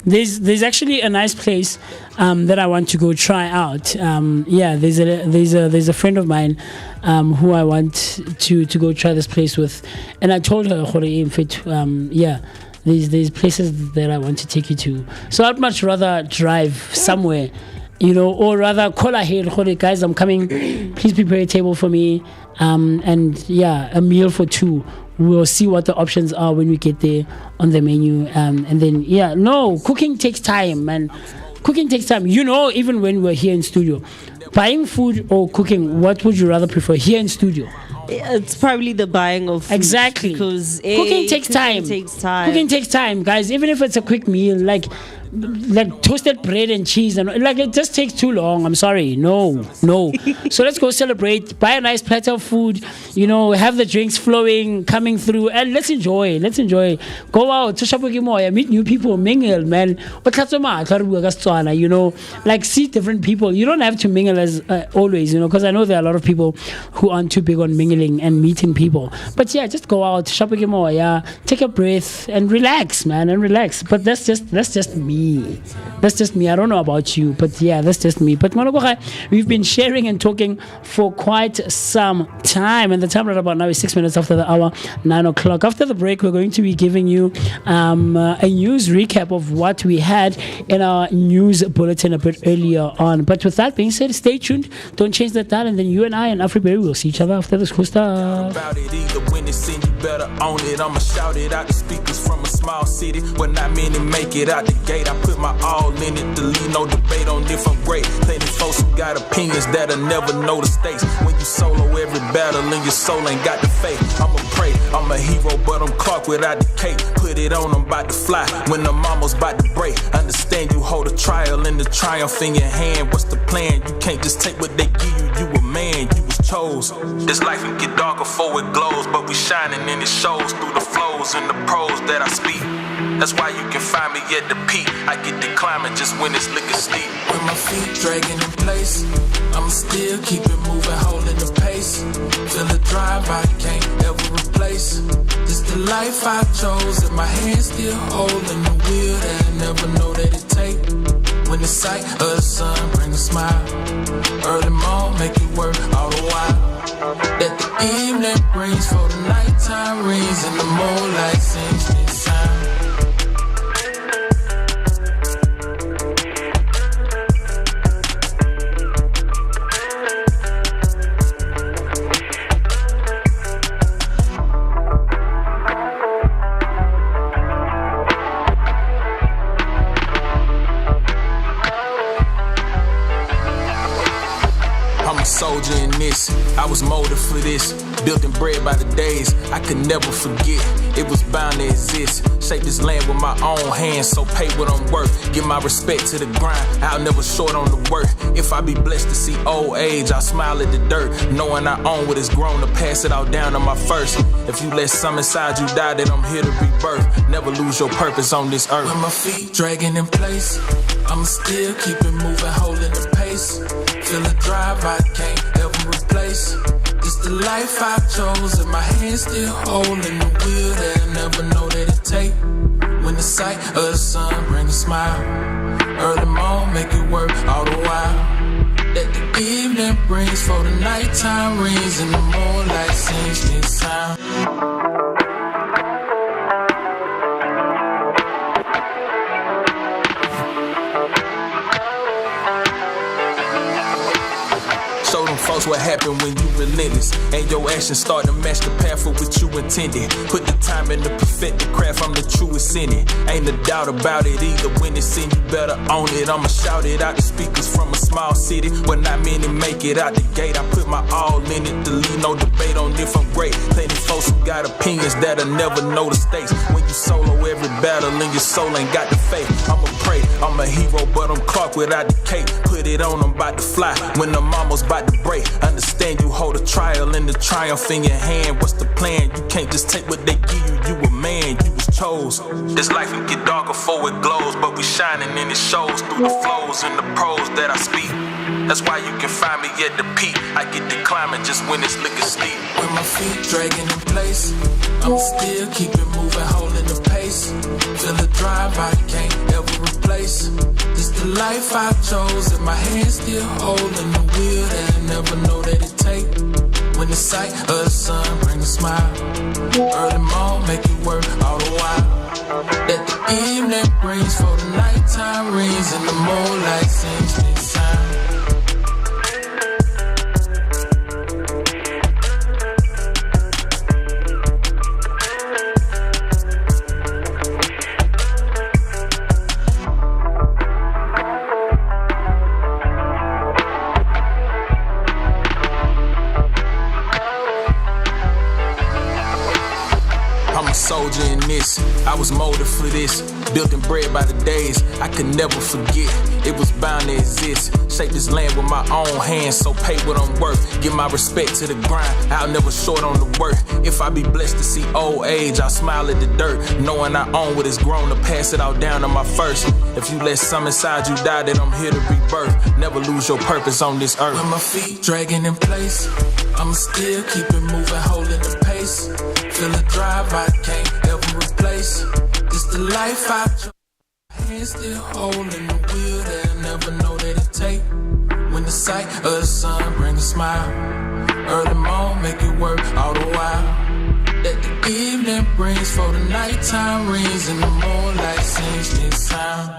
There's actually a nice place that I want to go try out. There's a friend of mine who I want to go try this place with, and I told her, there's places that I want to take you to. So I'd much rather drive somewhere, or rather call ahead, guys, I'm coming, please prepare a table for me, and a meal for two. We'll see what the options are when we get there on the menu, and then cooking takes time, man. Cooking takes time. Even when we're here in studio, buying food or cooking, what would you rather prefer here in studio? It's probably the buying of food. Exactly, because cooking takes time. Cooking takes time, guys. Even if it's a quick meal, like toasted bread and cheese, and it just takes too long. I'm sorry, no. So let's go celebrate, buy a nice platter of food, have the drinks flowing, coming through, and let's enjoy. Go out to shop, meet new people, mingle, man. See different people. You don't have to mingle as always, because I know there are a lot of people who aren't too big on mingling and meeting people. But just go out, shop, take a breath and relax, man, and relax. But that's just me. me. That's just me. I don't know about you, but yeah, that's just me. But we've been sharing and talking for quite some time, and the time right about now is 6 minutes after the hour, 9 o'clock. After the break, we're going to be giving you a news recap of what we had in our news bulletin a bit earlier on. But with that being said, stay tuned. Don't change that dial, and then you and I and Afriberry will see each other after this cool stuff. About it either when it's in, you better own it. I'ma shout it out the speakers from a small city. When not many make it out the gate, I put my all in it to leave no debate on if I'm great. Plenty folks who got opinions that'll never know the stakes. When you solo every battle and your soul ain't got the faith. I'ma pray, I'm a hero, but I'm Clark without the cape. Put it on, I'm about to fly when I'm almost about to break. Understand you hold a trial and the triumph in your hand. What's the plan? You can't just take what they give you. You a man, you was chose. This life can get darker before it glows, but we shining and it shows through the flows and the prose that I speak. That's why you can find me at the peak. I get the climbing just when it's looking steep. With my feet dragging in place, I'ma still keep it moving, holding the pace. Feel the drive I can't ever replace. This the life I chose, and my hands still holding the wheel that I never know that it take. When the sight of the sun bring a smile, early morn make it work all the while. That the evening brings for the nighttime rings, and the moonlight sings this sound. Soldier in this, I was molded for this. Built and bred by the days I could never forget. It was bound to exist. Shape this land with my own hands, so pay what I'm worth. Give my respect to the grind, I'll never short on the work. If I be blessed to see old age, I'll smile at the dirt, knowing I own what is grown to pass it all down to my first. If you let some inside you die, then I'm here to rebirth. Never lose your purpose on this earth. With my feet dragging in place, I'ma still keep it moving, holding the pace. Feel the drive I can't ever replace. This the life I chose, and my hands still holding the wheel that I never know that it take. When the sight of the sun bring a smile, early morn make it work all the while. That the evening brings for the nighttime rings, and the moonlight sings this sound. Show them folks what happened when you relentless, and your actions start to match the path of what you intended. Put the time in to perfect the craft, I'm the truest in it. Ain't a doubt about it either. When it's in, you better own it. I'ma shout it out the speakers from a small city where not many make it out the gate. I put my all in it to leave no debate on if I'm great. Plenty folks who got opinions that'll never know the stakes. When you solo every battle and your soul ain't got the faith. I'ma pray, I'm a hero, but I'm Clark without the cape. Put it on, I'm about to fly when I'm almost about to break. Understand you hold a trial and the triumph in your hand. What's the plan? You can't just take what they give you. You a man, you was chose. This life can get darker before it glows, but we shining and it shows through the flows and the prose that I speak. That's why you can find me at the peak. I get the climbing just when it's looking steep. With my feet dragging in place, I'ma still keep it moving, holding the pace. Feel the drive I can't ever replace. This the life I chose, and my hands still holding the wheel that I never know that it take. When the sight of the sun bring a smile, early morn make it work all the while. That the evening brings for the nighttime rings, and the moonlight sings this sound. Soldier in this, I was molded for this. Built and bred by the days I could never forget. It was bound to exist. Shape this land with my own hands, so pay what I'm worth. Give my respect to the grind, I'll never short on the work. If I be blessed to see old age, I'll smile at the dirt, knowing I own what is grown to pass it all down to my first. If you let some inside you die, then I'm here to rebirth. Never lose your purpose on this earth. With my feet dragging in place, I'ma still keep it moving, holding the pace. Feel the drive I can't ever replace. This the life I chose. hand still holding the wheel, they'll never know that it take. When the sight of the sun bring a smile, early morn make it work all the while. That the evening brings for the nighttime rings and the moonlight sings this sound.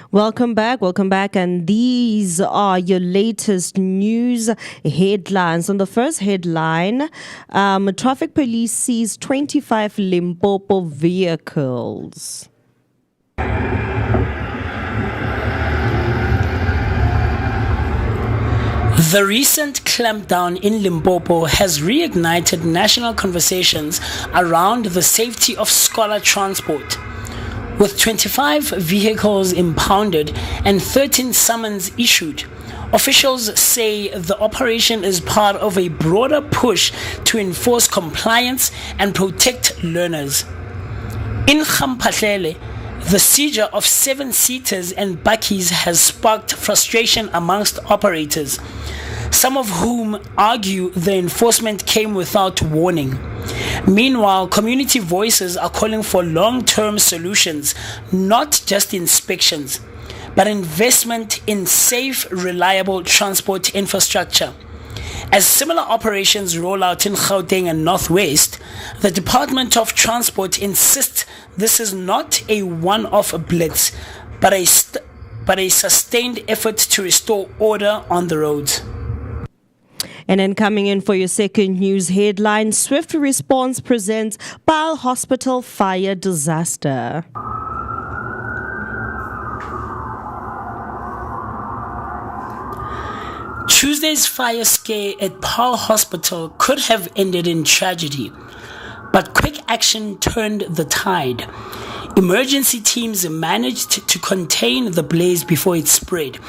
Welcome back, and these are your latest news headlines. On the first headline, traffic police sees 25 Limpopo vehicles. The recent clampdown in Limpopo has reignited national conversations around the safety of scholar transport. With 25 vehicles impounded and 13 summons issued, officials say the operation is part of a broader push to enforce compliance and protect learners. In Gampahlele, the seizure of 7-seaters and bakkies has sparked frustration amongst operators, some of whom argue the enforcement came without warning. Meanwhile, community voices are calling for long-term solutions, not just inspections, but investment in safe, reliable transport infrastructure. As similar operations roll out in Gauteng and Northwest, the Department of Transport insists this is not a one-off blitz, but a sustained effort to restore order on the roads. And then coming in for your second news headline, Swift Response presents Paarl Hospital Fire Disaster. Tuesday's fire scare at Paarl Hospital could have ended in tragedy, but quick action turned the tide. Emergency teams managed to contain the blaze before it spread,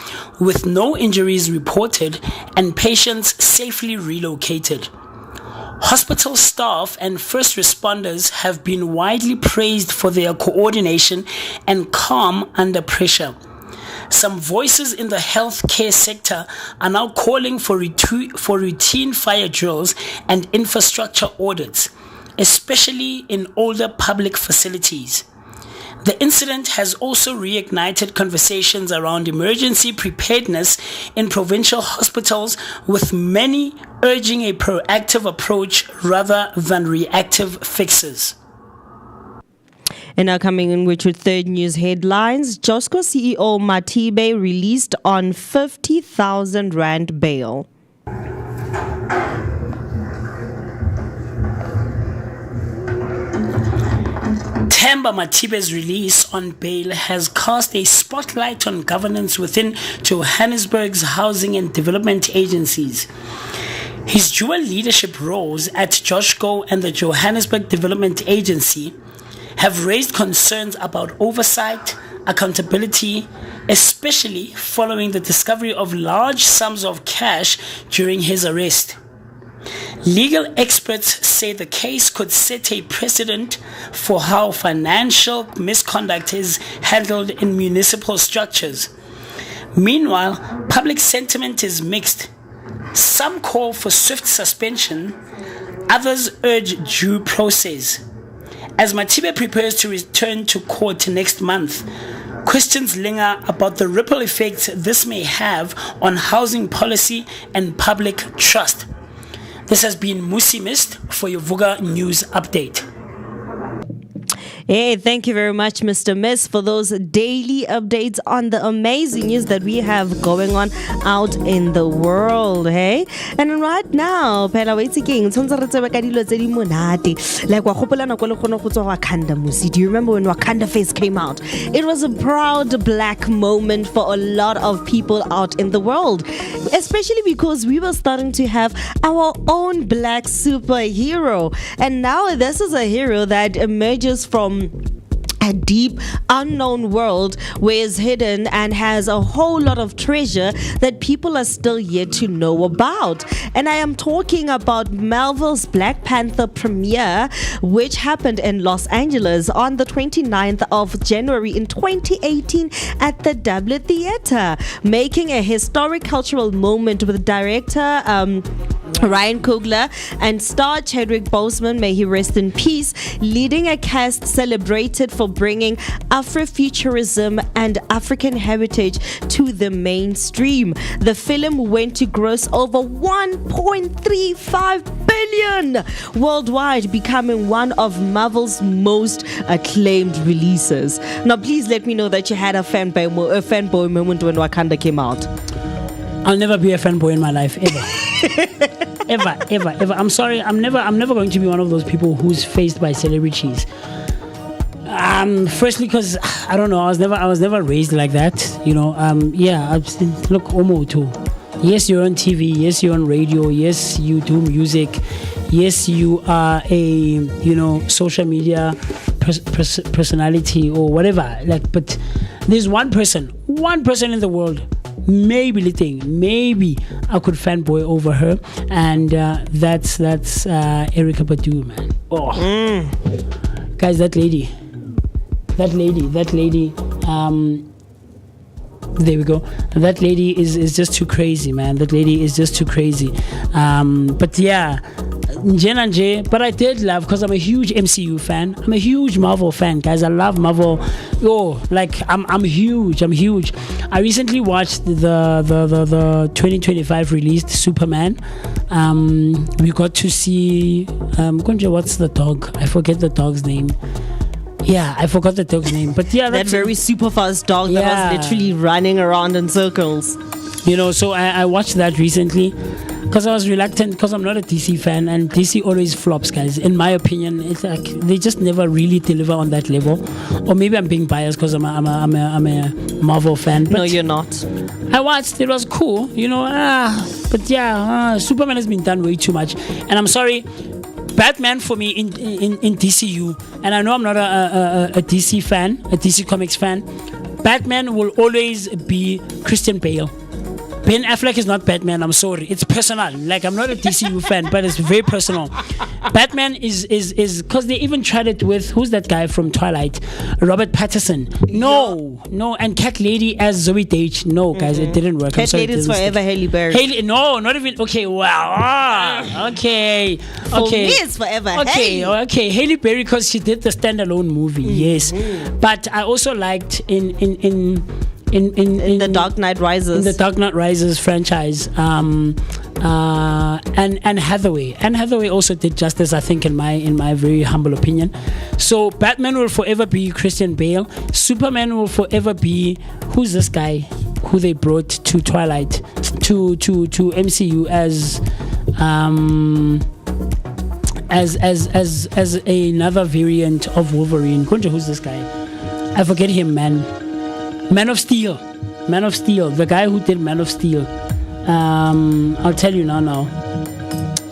with no injuries reported and patients safely relocated. Hospital staff and first responders have been widely praised for their coordination and calm under pressure. Some voices in the healthcare sector are now calling for routine fire drills and infrastructure audits, especially in older public facilities. The incident has also reignited conversations around emergency preparedness in provincial hospitals, with many urging a proactive approach rather than reactive fixes. And now coming in with your third news headlines, Josco CEO Matibe released on 50,000 Rand bail. Themba Matibe's release on bail has cast a spotlight on governance within Johannesburg's housing and development agencies. His dual leadership roles at Joshco and the Johannesburg Development Agency have raised concerns about oversight, accountability, especially following the discovery of large sums of cash during his arrest. Legal experts say the case could set a precedent for how financial misconduct is handled in municipal structures. Meanwhile, public sentiment is mixed. Some call for swift suspension, others urge due process. As Matibe prepares to return to court next month, questions linger about the ripple effects this may have on housing policy and public trust. This has been Moocee Mist for your Vooka News Update. Hey, thank you very much, Mr. Miss, for those daily updates on the amazing news that we have going on out in the world, hey? And right now, phela wa itse keng tshwantse re tsebe ka dilo tse di monate. Like wa gopola nako le kgone go tswa Wakanda Moocee. Do you remember when Wakanda Face came out? It was a proud black moment for a lot of people out in the world, especially because we were starting to have our own black superhero. And now this is a hero that emerges from a deep, unknown world where it's hidden and has a whole lot of treasure that people are still yet to know about. And I am talking about Marvel's Black Panther premiere, which happened in Los Angeles on the 29th of January in 2018 at the W Theater, making a historic cultural moment with director Ryan Coogler and star Chadwick Boseman, may he rest in peace, leading a cast celebrated for bringing Afrofuturism and African heritage to the mainstream. The film went to gross over 1.35 billion worldwide, becoming one of Marvel's most acclaimed releases. Now, please let me know that you had a fanboy moment when Wakanda came out. I'll never be a fanboy in my life, ever. ever. I'm sorry. I'm never going to be one of those people who's faced by celebrities. Firstly, because I don't know, I was never raised like that. Look, Omo too. Yes, you're on TV. Yes, you're on radio. Yes, you do music. Yes, you are a social media personality or whatever. But there's one person in the world. Maybe I could fanboy over her, and that's Erykah Badu, man. Guys, that lady. There we go. That lady is just too crazy, man. That lady is just too crazy. But yeah, but I did love, because I'm a huge MCU fan. I'm a huge Marvel fan, guys. I love Marvel. I'm huge. I recently watched the 2025 released Superman. We got to see what's the dog? I forget the dog's name. Yeah, I forgot the dog's name. But yeah, that very super fast dog that was literally running around in circles. So I watched that recently because I was reluctant, because I'm not a DC fan, and DC always flops, guys. In my opinion, it's like they just never really deliver on that level. Or maybe I'm being biased because I'm a Marvel fan. But no, you're not. I watched. It was cool, but yeah, Superman has been done way too much, and I'm sorry. Batman for me in DCU, and I know I'm not a DC fan, a DC Comics fan. Batman will always be Christian Bale. Ben Affleck is not Batman. I'm sorry, it's personal. Like, I'm not a DCU fan, but it's very personal. Batman is because they even tried it with, who's that guy from Twilight, Robert Pattinson. No, and Cat Lady as Zoe Deitch. No, guys, it didn't work. Cat Lady is forever Halle Berry. No, not even. Okay, wow. Okay. For me, it's forever. Okay. Halle Berry, because she did the standalone movie. Yes, but I also liked in the Dark Knight Rises. In the Dark Knight Rises franchise, and Hathaway. And Hathaway also did justice, I think, in my very humble opinion. So Batman will forever be Christian Bale. Superman will forever be, who's this guy who they brought to Twilight, to MCU as another variant of Wolverine. Kunja, who's this guy? I forget him, man. Man of Steel, the guy who did Man of Steel. I'll tell you now.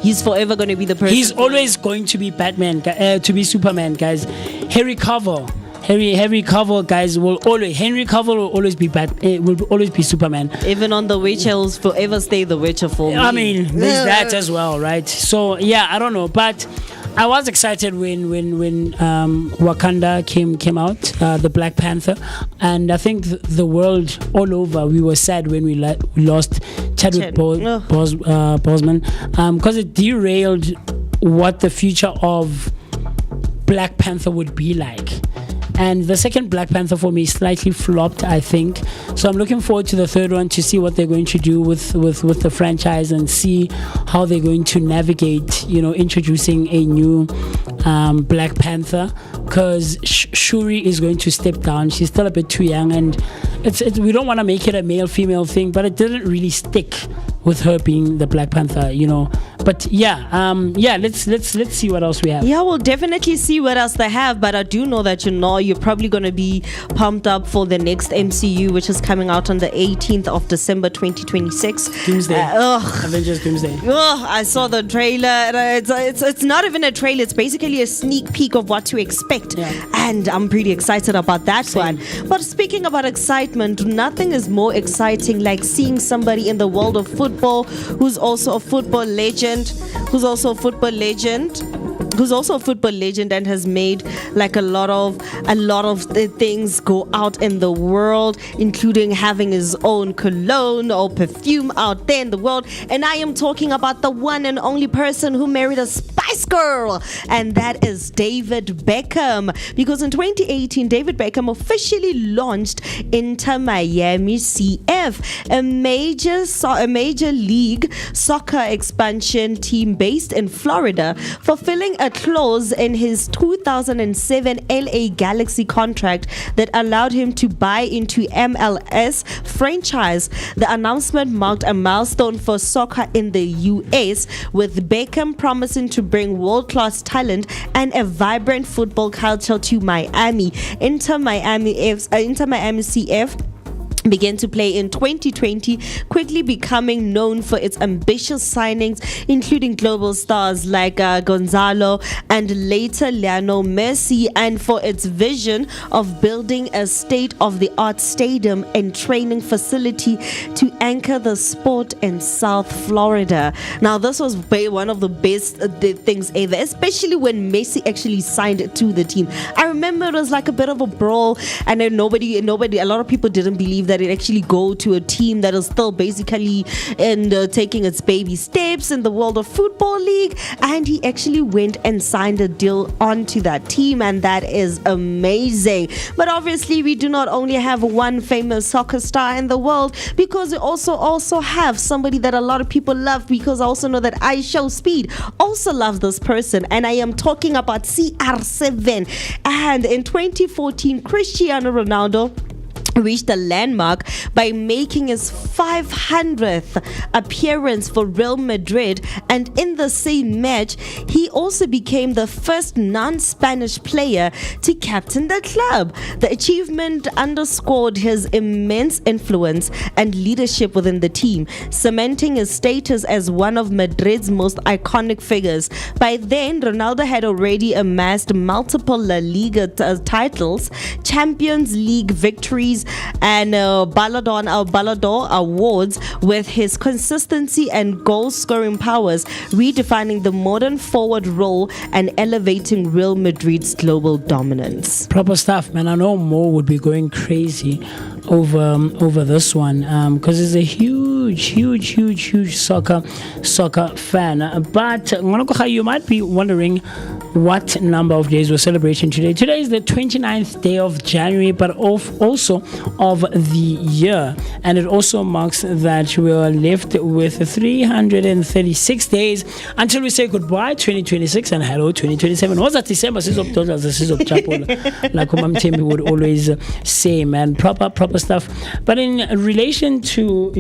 He's forever going to be the person. He's always going to be Batman, to be Superman, guys. Henry Cavill, guys, Henry Cavill will always be will always be Superman. Even on The Witcher, he'll forever stay The Witcher for me. I mean, there's that as well, right? So yeah, I don't know, but I was excited when Wakanda came out, the Black Panther, and I think the world all over, we were sad when we lost Chadwick Boseman, because it derailed what the future of Black Panther would be like. And the second Black Panther for me slightly flopped, I think. So I'm looking forward to the third one to see what they're going to do with the franchise and see how they're going to navigate, introducing a new Black Panther. Because Shuri is going to step down. She's still a bit too young, and we don't want to make it a male-female thing, but it didn't really stick with her being the Black Panther, But let's see what else we have. Yeah, we'll definitely see what else they have. But I do know that you're probably going to be pumped up for the next MCU, which is coming out on the 18th of December 2026. Doomsday. Avengers Doomsday. I saw the trailer. And it's not even a trailer. It's basically basically a sneak peek of what to expect. And I'm pretty excited about that one. But speaking about excitement, nothing is more exciting like seeing somebody in the world of football who's also a football legend and has made like a lot of the things go out in the world, including having his own cologne or perfume out there in the world. And I am talking about the one and only person who married a Spice Girl, and that is David Beckham. Because in 2018, David Beckham officially launched Inter Miami CF, a major league soccer expansion team based in Florida, fulfilling a clause in his 2007 LA Galaxy contract that allowed him to buy into MLS franchise. The announcement marked a milestone for soccer in the US, with Beckham promising to bring world-class talent and a vibrant football culture to Miami. Inter Miami CF began to play in 2020, quickly becoming known for its ambitious signings, including global stars like Gonzalo and later Lionel Messi, and for its vision of building a state-of-the-art stadium and training facility to anchor the sport in South Florida. Now, this was one of the best things ever, especially when Messi actually signed to the team. I remember it was like a bit of a brawl, and then nobody, a lot of people didn't believe that it actually go to a team that is still basically taking its baby steps in the world of football league, and he actually went and signed a deal onto that team, and that is amazing. But obviously we do not only have one famous soccer star in the world, because we also have somebody that a lot of people love, because I also know that I Show Speed also loves this person, and I am talking about CR7. And in 2014, Cristiano Ronaldo reached a landmark by making his 500th appearance for Real Madrid, and in the same match he also became the first non-Spanish player to captain the club. The achievement underscored his immense influence and leadership within the team, cementing his status as one of Madrid's most iconic figures. By then, Ronaldo had already amassed multiple La Liga titles, Champions League victories, and Ballon d'Or awards, with his consistency and goal-scoring powers redefining the modern forward role and elevating Real Madrid's global dominance. Proper stuff, man. I know Mo would be going crazy over this one, because he's a huge soccer fan. But you might be wondering what number of days we're celebrating today. Today is the 29th day of January, but also of the year, and it also marks that we are left with 336 days until we say goodbye 2026 and hello 2027. What's that? December like Umam Tembi would always say, man. Proper stuff. But in relation to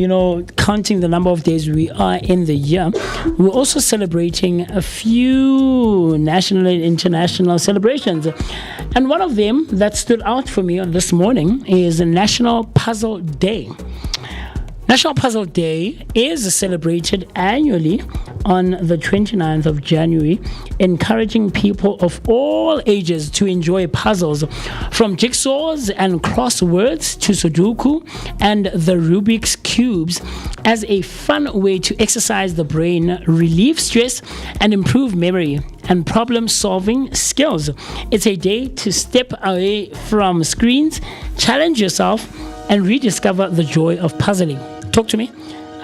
counting the number of days we are in the year, we're also celebrating a few national and international celebrations, and one of them that stood out for me on this morning is National Puzzle Day. National Puzzle Day is celebrated annually on the 29th of January, encouraging people of all ages to enjoy puzzles, from jigsaws and crosswords to Sudoku and the Rubik's Cubes, as a fun way to exercise the brain, relieve stress, and improve memory and problem-solving skills. It's a day to step away from screens, challenge yourself, and rediscover the joy of puzzling. Talk to me.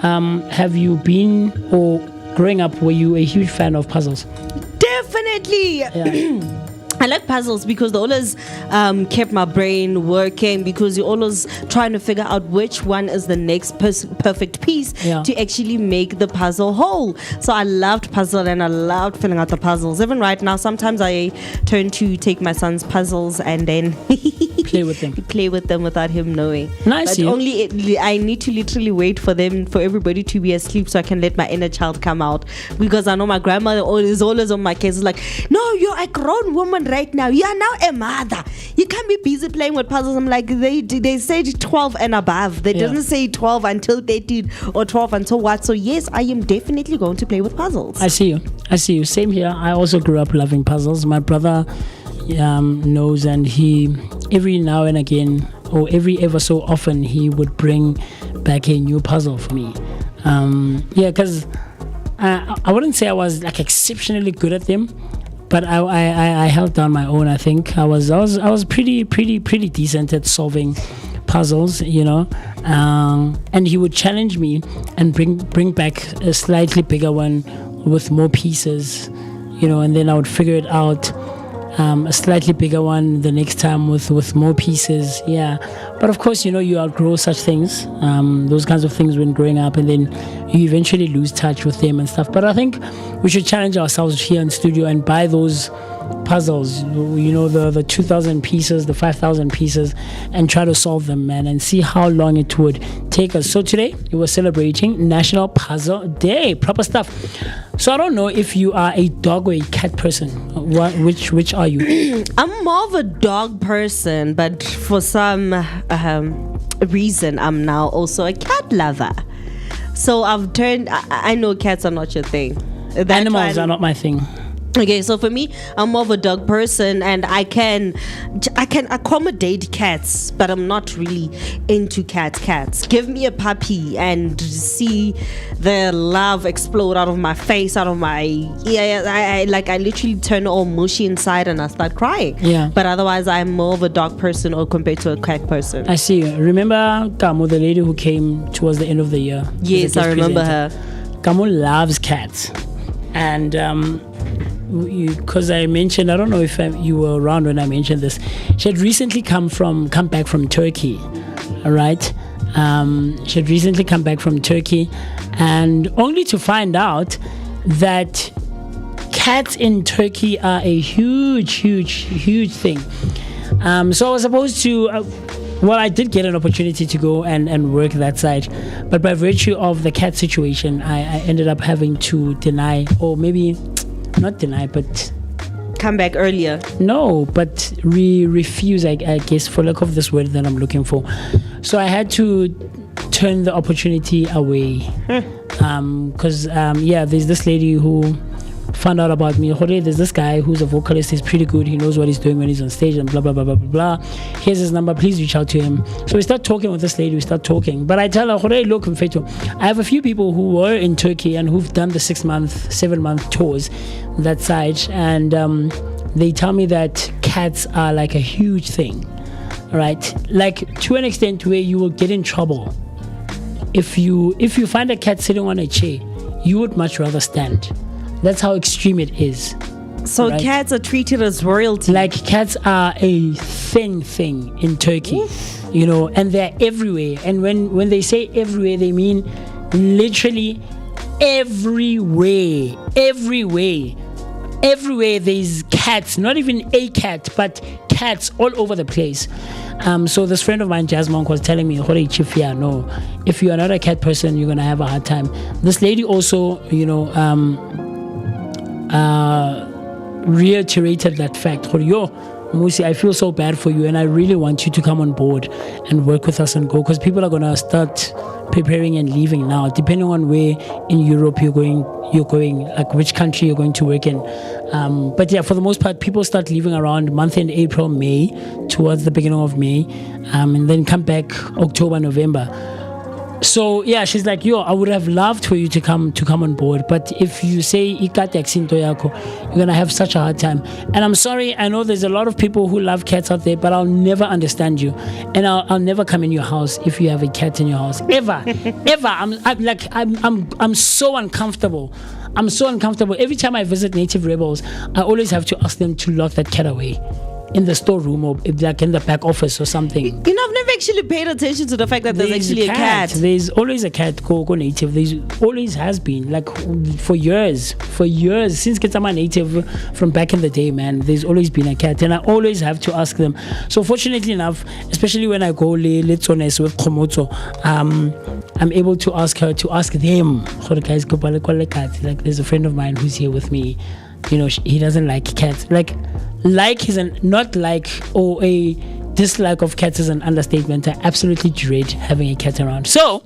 Have you been, or growing up, were you a huge fan of puzzles? Definitely. Yeah. I like puzzles because they always kept my brain working, because you're always trying to figure out which one is the next perfect piece to actually make the puzzle whole. So I loved puzzle, and I loved filling out the puzzles. Even right now, sometimes I turn to take my son's puzzles and then play with them. You play with them without him knowing. Nice. But I need to literally wait for everybody to be asleep so I can let my inner child come out, because I know my grandmother is always on my case. It's like, no, you're a grown woman right now. You are now a mother. You can't be busy playing with puzzles. I'm like, they said 12 and above. They doesn't say 12 until 13 or 12 until what. So yes, I am definitely going to play with puzzles. I see you. Same here. I also grew up loving puzzles. My brother knows, and he every now and again, or every ever so often, he would bring back a new puzzle for me. Because I wouldn't say I was like exceptionally good at them, but I held down my own. I think I was pretty decent at solving puzzles, and he would challenge me and bring back a slightly bigger one with more pieces, and then I would figure it out. A slightly bigger one the next time with more pieces. But of course, you outgrow such things, those kinds of things when growing up, and then you eventually lose touch with them and stuff. But I think we should challenge ourselves here in studio and buy those puzzles, the 2,000 pieces, the 5,000 pieces, and try to solve them, man, and see how long it would take us. So today we were celebrating National Puzzle Day. Proper stuff. So I don't know if you are a dog or a cat person. Which are you? I'm more of a dog person, but for some reason I'm now also a cat lover. So I've turned. I know cats are not your thing. Animals are not my thing. Okay, so for me, I'm more of a dog person, and I can accommodate cats, but I'm not really into cats. Give me a puppy and see the love explode out of my face, out of my ear. I literally turn all mushy inside and I start crying. Yeah. But otherwise, I'm more of a dog person or compared to a cat person. I see. Remember Kamu, the lady who came towards the end of the year? Yes, I remember her. Kamu loves cats, and because I mentioned, I don't know if you were around when I mentioned this, she had recently come back from Turkey. All right, she had recently come back from Turkey, and only to find out that cats in Turkey are a huge thing. So I was supposed to I did get an opportunity to go and work that side, but by virtue of the cat situation, I ended up having to deny, or maybe not deny, but come back earlier. No, but refuse, I guess, for lack of this word that I'm looking for. So I had to turn the opportunity away. Because there's this lady who found out about me. There's this guy who's a vocalist. He's pretty good. He knows what he's doing when he's on stage and blah blah blah blah blah blah. Here's his number. Please reach out to him. So we start talking with this lady. But I tell her, look, Mfeto, I have a few people who were in Turkey and who've done the 6-month, 7-month tours that side, and they tell me that cats are like a huge thing, right? Like to an extent where you will get in trouble if you find a cat sitting on a chair. You would much rather stand. That's how extreme it is. So right? Cats are treated as royalty. Like cats are a thing in Turkey, and they're everywhere. And when they say everywhere, they mean literally everywhere. Everywhere there's cats, not even a cat, but cats all over the place. So this friend of mine, Jasmine, was telling me, no, if you are not a cat person, you're gonna have a hard time. This lady also, reiterated that fact. Moocee, I feel so bad for you, and I really want you to come on board and work with us and go, because people are gonna start preparing and leaving now, depending on where in Europe you're going, like which country you're going to work in. But yeah, for the most part, people start leaving around month end April, May, towards the beginning of May, and then come back October, November. So yeah, she's like, I would have loved for you to come on board, but if you say you're gonna have such a hard time. And I'm sorry, I know there's a lot of people who love cats out there, but I'll never understand you, and I'll never come in your house if you have a cat in your house, ever. I'm so uncomfortable. I'm so uncomfortable. Every time I visit Native Rebels, I always have to ask them to lock that cat away in the storeroom or like in the back office or something. I've never actually paid attention to the fact that there's actually a cat. There's always a cat go native. There's always has been, like, for years, since Ketama native from back in the day, man. There's always been a cat, and I always have to ask them. So fortunately enough, especially when I go let's honest with Komoto, I'm able to ask her to ask them. Like, there's a friend of mine who's here with me. You know, he doesn't like cats. Like is not like, or a dislike of cats is an understatement. I absolutely dread having a cat around. So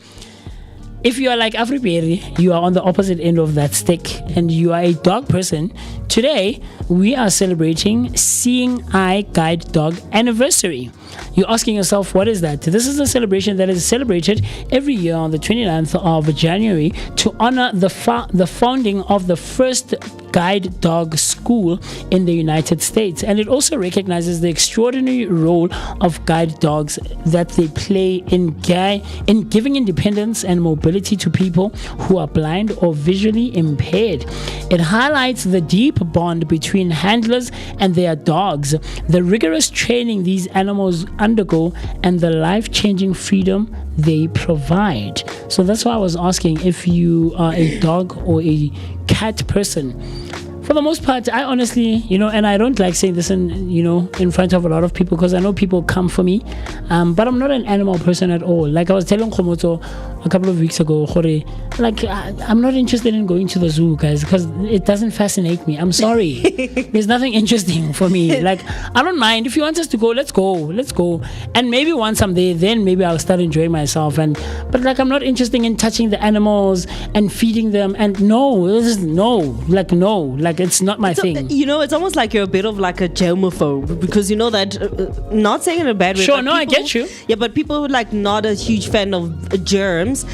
if you are like Afriberry, you are on the opposite end of that stick and you are a dog person, today we are celebrating Seeing Eye Guide Dog Anniversary. You're asking yourself, what is that? This is a celebration that is celebrated every year on the 29th of January to honor the founding of the first guide dog school in the United States. And it also recognizes the extraordinary role of guide dogs that they play in giving independence and mobility to people who are blind or visually impaired. It highlights the deep bond between handlers and their dogs, the rigorous training these animals undergo, and the life-changing freedom they provide. So that's why I was asking if you are a dog or a cat person. For the most part, I honestly, and I don't like saying this in front of a lot of people because I know people come for me, but I'm not an animal person at all. Like I was telling Komoto a couple of weeks ago, like I'm not interested in going to the zoo, guys, because it doesn't fascinate me. I'm sorry. There's nothing interesting for me. Like, I don't mind. If you want us to go, let's go. And maybe once I'm there, then maybe I'll start enjoying myself. But like, I'm not interested in touching the animals and feeding them. And no, it's not my thing. It's almost like you're a bit of like a germaphobe because you know that, not saying in a bad way. Sure, no, I get you. Yeah, but people who are like not a huge fan of germs.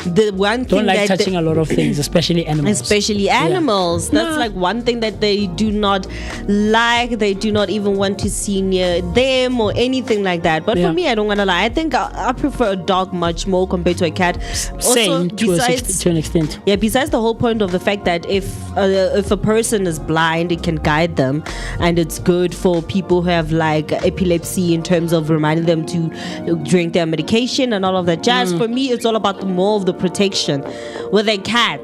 The one thing don't like touching a lot of things, especially animals. That's like one thing that they do not like. They do not even want to see near them or anything like that. But for me, I don't want to lie. I think I prefer a dog much more compared to a cat. Same, to an extent. Yeah, besides the whole point of the fact that if a person is blind, it can guide them, and it's good for people who have like epilepsy in terms of reminding them to drink their medication and all of that jazz. For me, it's all about more of the protection. With a cat,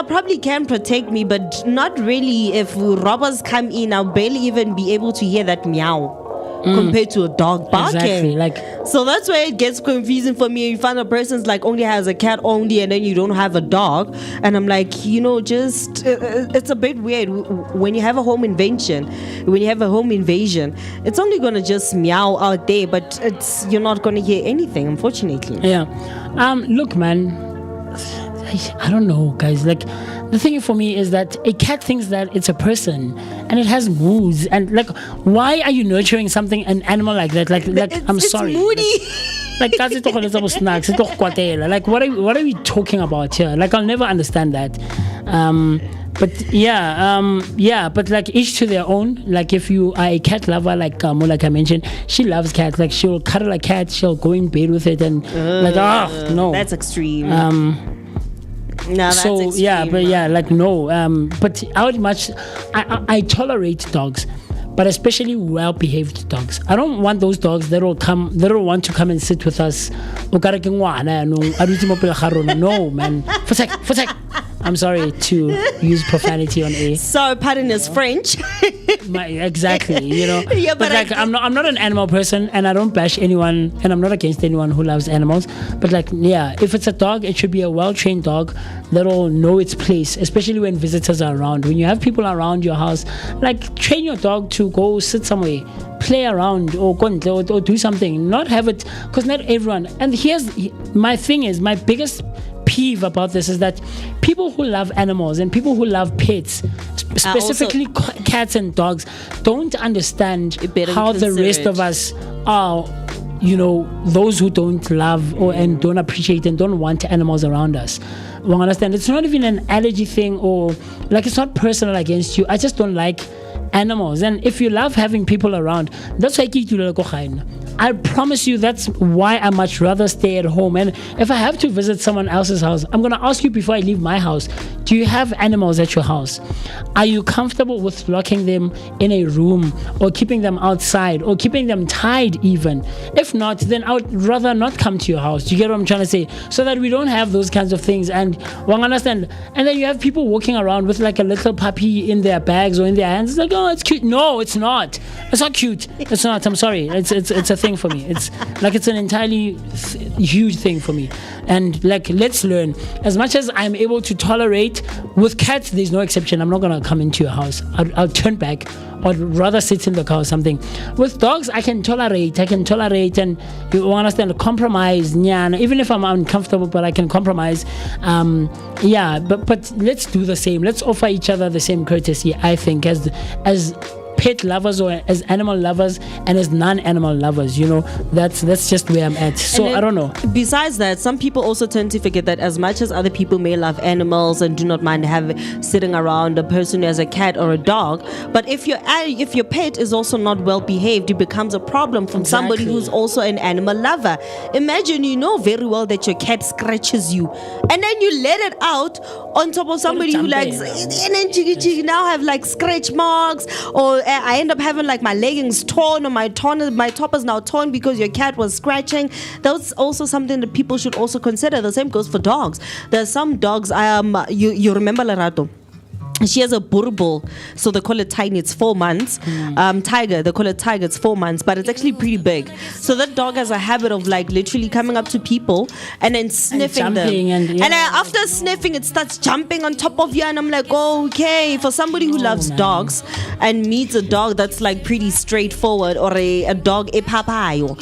probably can protect me, but not really. If robbers come in, I'll barely even be able to hear that meow compared to a dog barking. Exactly. So that's where it gets confusing for me. You find a person's like only has a cat only, and then you don't have a dog, and I'm like, it's a bit weird. When you have a home invasion, it's only gonna just meow out there, but you're not gonna hear anything, unfortunately. Yeah. Look, man, I don't know, guys. Like, the thing for me is that a cat thinks that it's a person and it has moods, and like, why are you nurturing an animal like that? Like I'm sorry. It's moody. Like, what are we talking about here? Like, I'll never understand that. But like, each to their own. Like, if you are a cat lover, like I mentioned, she loves cats. Like, she'll cuddle a cat, she'll go in bed with it, and no, that's extreme. No, that's extreme. But I would I tolerate dogs, but especially well-behaved dogs. I don't want those dogs that will want to come and sit with us. No, man. I'm sorry to use profanity on air. So, pardon is French. Exactly, Yeah, but like, I'm not an animal person, and I don't bash anyone, and I'm not against anyone who loves animals. But like, if it's a dog, it should be a well-trained dog that'll know its place, especially when visitors are around. When you have people around your house, like, train your dog to go sit somewhere, play around, or do something. Not have it, because not everyone. And here's my thing is, my biggest peeve about this is that people who love animals and people who love pets, specifically cats and dogs, don't understand how the rest of us are, those who don't love and don't appreciate and don't want animals around us. Well, understand, it's not even an allergy thing, or like, it's not personal against you. I just don't like animals. And if you love having people around, that's why I promise you that's why I much rather stay at home. And if I have to visit someone else's house, I'm going to ask you before I leave my house, do you have animals at your house? Are you comfortable with locking them in a room or keeping them outside or keeping them tied even? If not, then I would rather not come to your house. Do you get what I'm trying to say? So that we don't have those kinds of things. And one understand. And then you have people walking around with like a little puppy in their bags or in their hands. It's like, oh, it's cute. No, it's not. It's not cute. It's not. I'm sorry. It's a thing for me. It's like it's an entirely huge thing for me. And like, let's learn. As much as I'm able to tolerate, with cats, there's no exception. I'm not gonna come into your house. I'll turn back. I'd rather sit in the car or something. With dogs, I can tolerate, and you understand, compromise. Yeah, even if I'm uncomfortable, but I can compromise. But let's do the same. Let's offer each other the same courtesy. I think as pet lovers or as animal lovers and as non-animal lovers, that's just where I'm at. So I don't know. Besides that, some people also tend to forget that as much as other people may love animals and do not mind sitting around a person who has a cat or a dog, but if your pet is also not well behaved, it becomes a problem from somebody who's also an animal lover. Imagine you know very well that your cat scratches you, and then you let it out on top of somebody who likes, and then you now have like scratch marks, or I end up having like my leggings torn, or my top is now torn because your cat was scratching. That's also something that people should also consider. The same goes for dogs. There's some dogs, you remember Lerato? She has a burble, so they call it tiny. It's 4 months. Tiger, they call it tiger. It's 4 months, but it's actually pretty big. So that dog has a habit of like literally coming up to people and then sniffing and them. And After sniffing, it starts jumping on top of you, and I'm like, oh, okay. For somebody who loves dogs and meets a dog that's like pretty straightforward, or a dog epapayo,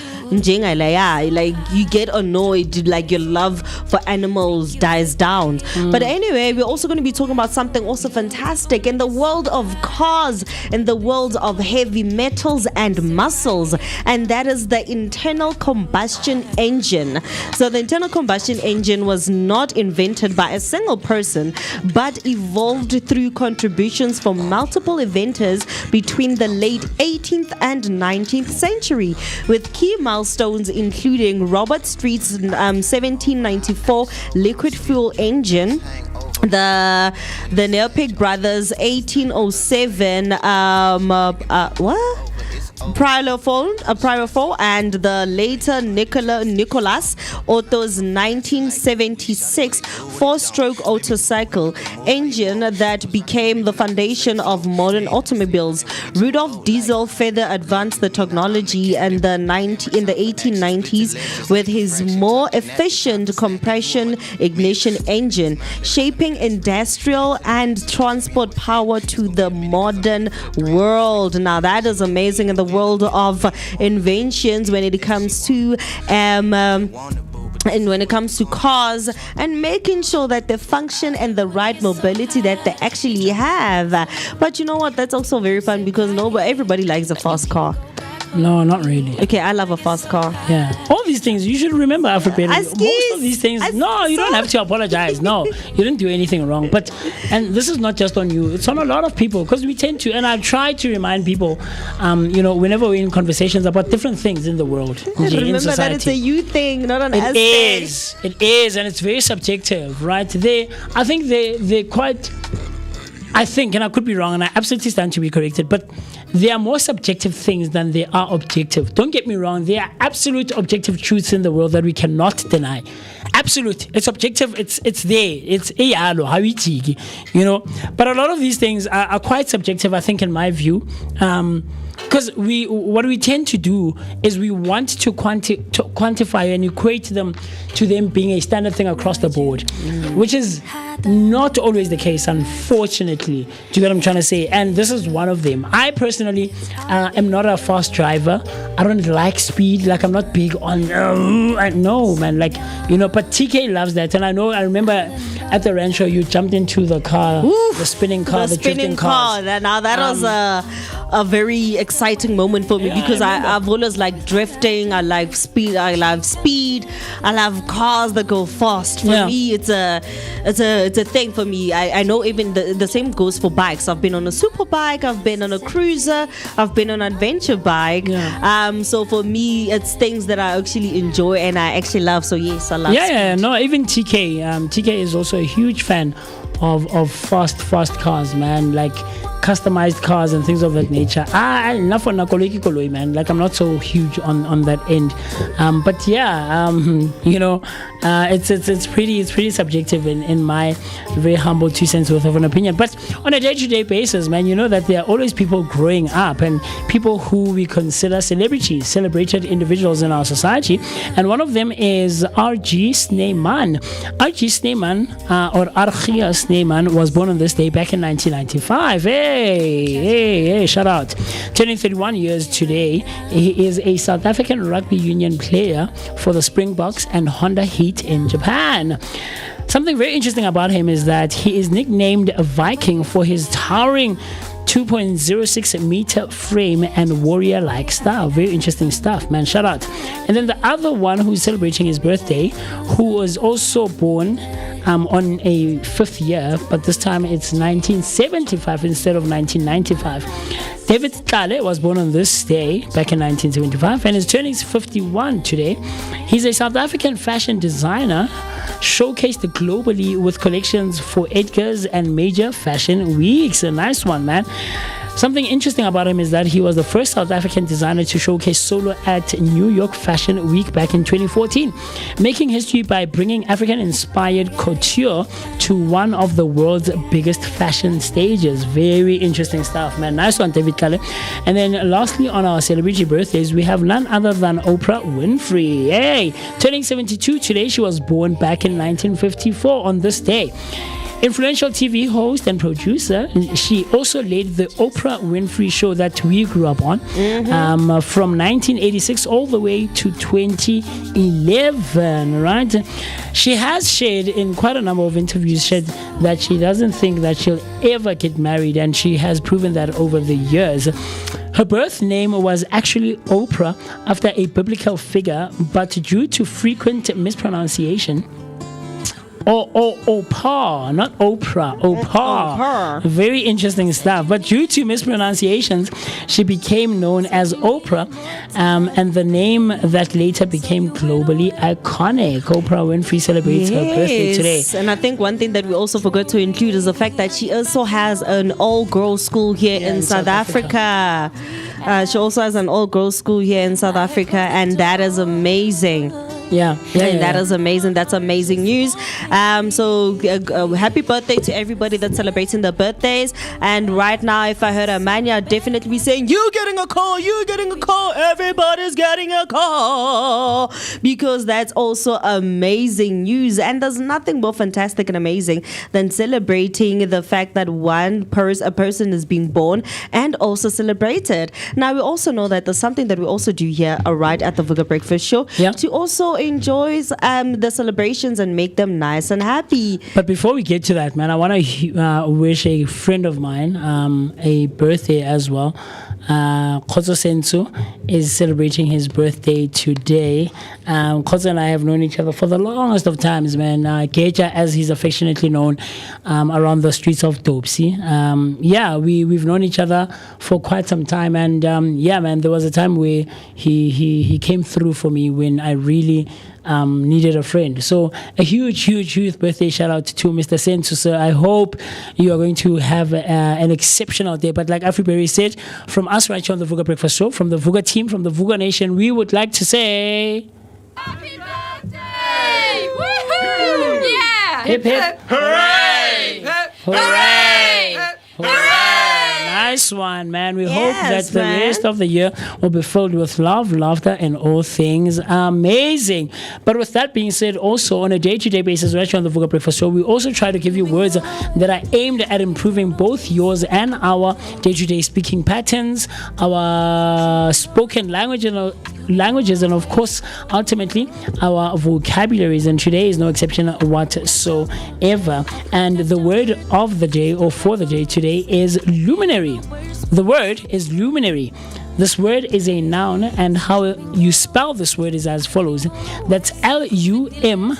like you get annoyed, like your love for animals dies down. But anyway, we're also going to be talking about something also fantastic in the world of cars, in the world of heavy metals and muscles, and that is the internal combustion engine. So the internal combustion engine was not invented by a single person, but evolved through contributions from multiple inventors between the late 18th and 19th century, with key milestones including Robert Street's 1794 liquid fuel engine, the Neopig brothers 1807 Pyrophone, and the later Nicholas Otto's 1976 four-stroke motorcycle engine that became the foundation of modern automobiles. Rudolf Diesel further advanced the technology in the 1890s with his more efficient compression ignition engine, shaping industrial and transport power to the modern world. Now that is amazing in the world of inventions when it comes to and when it comes to cars, and making sure that they function and the right mobility that they actually have. But you know what, that's also very fun because everybody likes a fast car. No, not really. Okay, I love a fast car. Yeah. All these things, you should remember, Afriberry. Most of these things, you don't have to apologize. No, you didn't do anything wrong. And this is not just on you. It's on a lot of people, because we tend to, and I try to remind people, whenever we're in conversations about different things in the world, remember in society. that it's a you thing, not an us thing. It is, and it's very subjective, right? I think they're quite... I think, and I could be wrong, and I absolutely stand to be corrected, but there are more subjective things than they are objective. Don't get me wrong, there are absolute objective truths in the world that we cannot deny. Absolute. It's objective, it's there. It's but a lot of these things are quite subjective, I think, in my view. Because what we tend to do is we want to quantify and equate them to them being a standard thing across the board, which is not always the case, unfortunately. Do you get what I'm trying to say? And this is one of them. I personally am not a fast driver. I don't like speed. Like, I'm not big on no, man. Like, but TK loves that. And I remember at the rancho, you jumped into the car, the spinning car, the drifting car. Now that was a very exciting moment for me, because I've always liked drifting. I like speed. I love cars that go fast. For me, it's a it's a thing for me. I know even the same goes for bikes. I've been on a super bike, I've been on a cruiser, I've been on an adventure bike. So for me, it's things that I actually enjoy and I actually love. So yes, I love. No, even TK. TK is also a huge fan of fast cars, man. Like customized cars and things of that nature. Enough for Nakoloi, man. Like I'm not so huge on that end. But yeah, it's pretty subjective in my very humble 2 cents worth of an opinion. But on a day-to-day basis, man, you know that there are always people growing up and people who we consider celebrities, celebrated individuals in our society. And one of them is RG Snyman. RG Snyman, or Argia Snyman, was born on this day back in 1995. Hey, shout out. Turning 31 years today, he is a South African rugby union player for the Springboks and Honda Heat in Japan. Something very interesting about him is that he is nicknamed a Viking for his towering 2.06 meter frame and warrior-like style. Very interesting stuff, man. Shout out. And then the other one who's celebrating his birthday, who was also born on a 5th year, but this time it's 1975 instead of 1995. David Tlale was born on this day back in 1975 and is turning 51 today. He's a South African fashion designer, showcased globally with collections for Edgar's and major fashion weeks. A nice one, man. Something interesting about him is that he was the first South African designer to showcase solo at New York Fashion Week back in 2014, making history by bringing African-inspired couture to one of the world's biggest fashion stages. Very interesting stuff, man. Nice one, David Kale. And then lastly, on our celebrity birthdays, we have none other than Oprah Winfrey. Hey, turning 72 today. She was born back in 1954 on this day. Influential TV host and producer, she also led the Oprah Winfrey Show that we grew up on from 1986 all the way to 2011, right? She has shared in quite a number of interviews that she doesn't think that she'll ever get married, and she has proven that over the years. Her birth name was actually Oprah after a biblical figure, but due to frequent mispronunciation, Opa, not Oprah, Opa. Very interesting stuff. But due to mispronunciations, she became known as Oprah, and the name that later became globally iconic. Oprah Winfrey celebrates her birthday today. And I think one thing that we also forgot to include is the fact that she also has an all-girls school here in South Africa. She also has an all-girls school here in South Africa, and that is amazing. That is amazing. That's amazing news. So happy birthday to everybody that's celebrating their birthdays. And right now, if I heard Amanya, I'd definitely be saying, you're getting a call, everybody's getting a call, because that's also amazing news. And there's nothing more fantastic and amazing than celebrating the fact that a person is being born and also celebrated. Now, we also know that there's something that we also do here right at the Vooka Breakfast Show to also enjoys the celebrations and make them nice and happy. But before we get to that, man, I want to wish a friend of mine a birthday as well. Khozo Sensu is celebrating his birthday today. Khozo and I have known each other for the longest of times, man. Geja, as he's affectionately known around the streets of Dopsy. We've known each other for quite some time, and man, there was a time where he came through for me when I really needed a friend. So a huge birthday shout out to Mr. Sensu, sir. I hope you are going to have an exceptional day. But like Afriberry said, from us right here on the Vooka Breakfast Show, from the Vooka team, from the Vooka Nation, we would like to say happy birthday! Woohoo! Yeah! Hip hip hooray! Hooray! Hooray! Nice one, man. We hope that the rest of the year will be filled with love, laughter, and all things amazing. But with that being said, also on a day-to-day basis, right here on the Vooka Breakfast Show, we also try to give you words that are aimed at improving both yours and our day-to-day speaking patterns, our spoken languages, and of course, ultimately, our vocabularies. And today is no exception whatsoever. And the word of the day, or for the day today, is luminary. The word is luminary. This word is a noun, and how you spell this word is as follows. That's Luminary.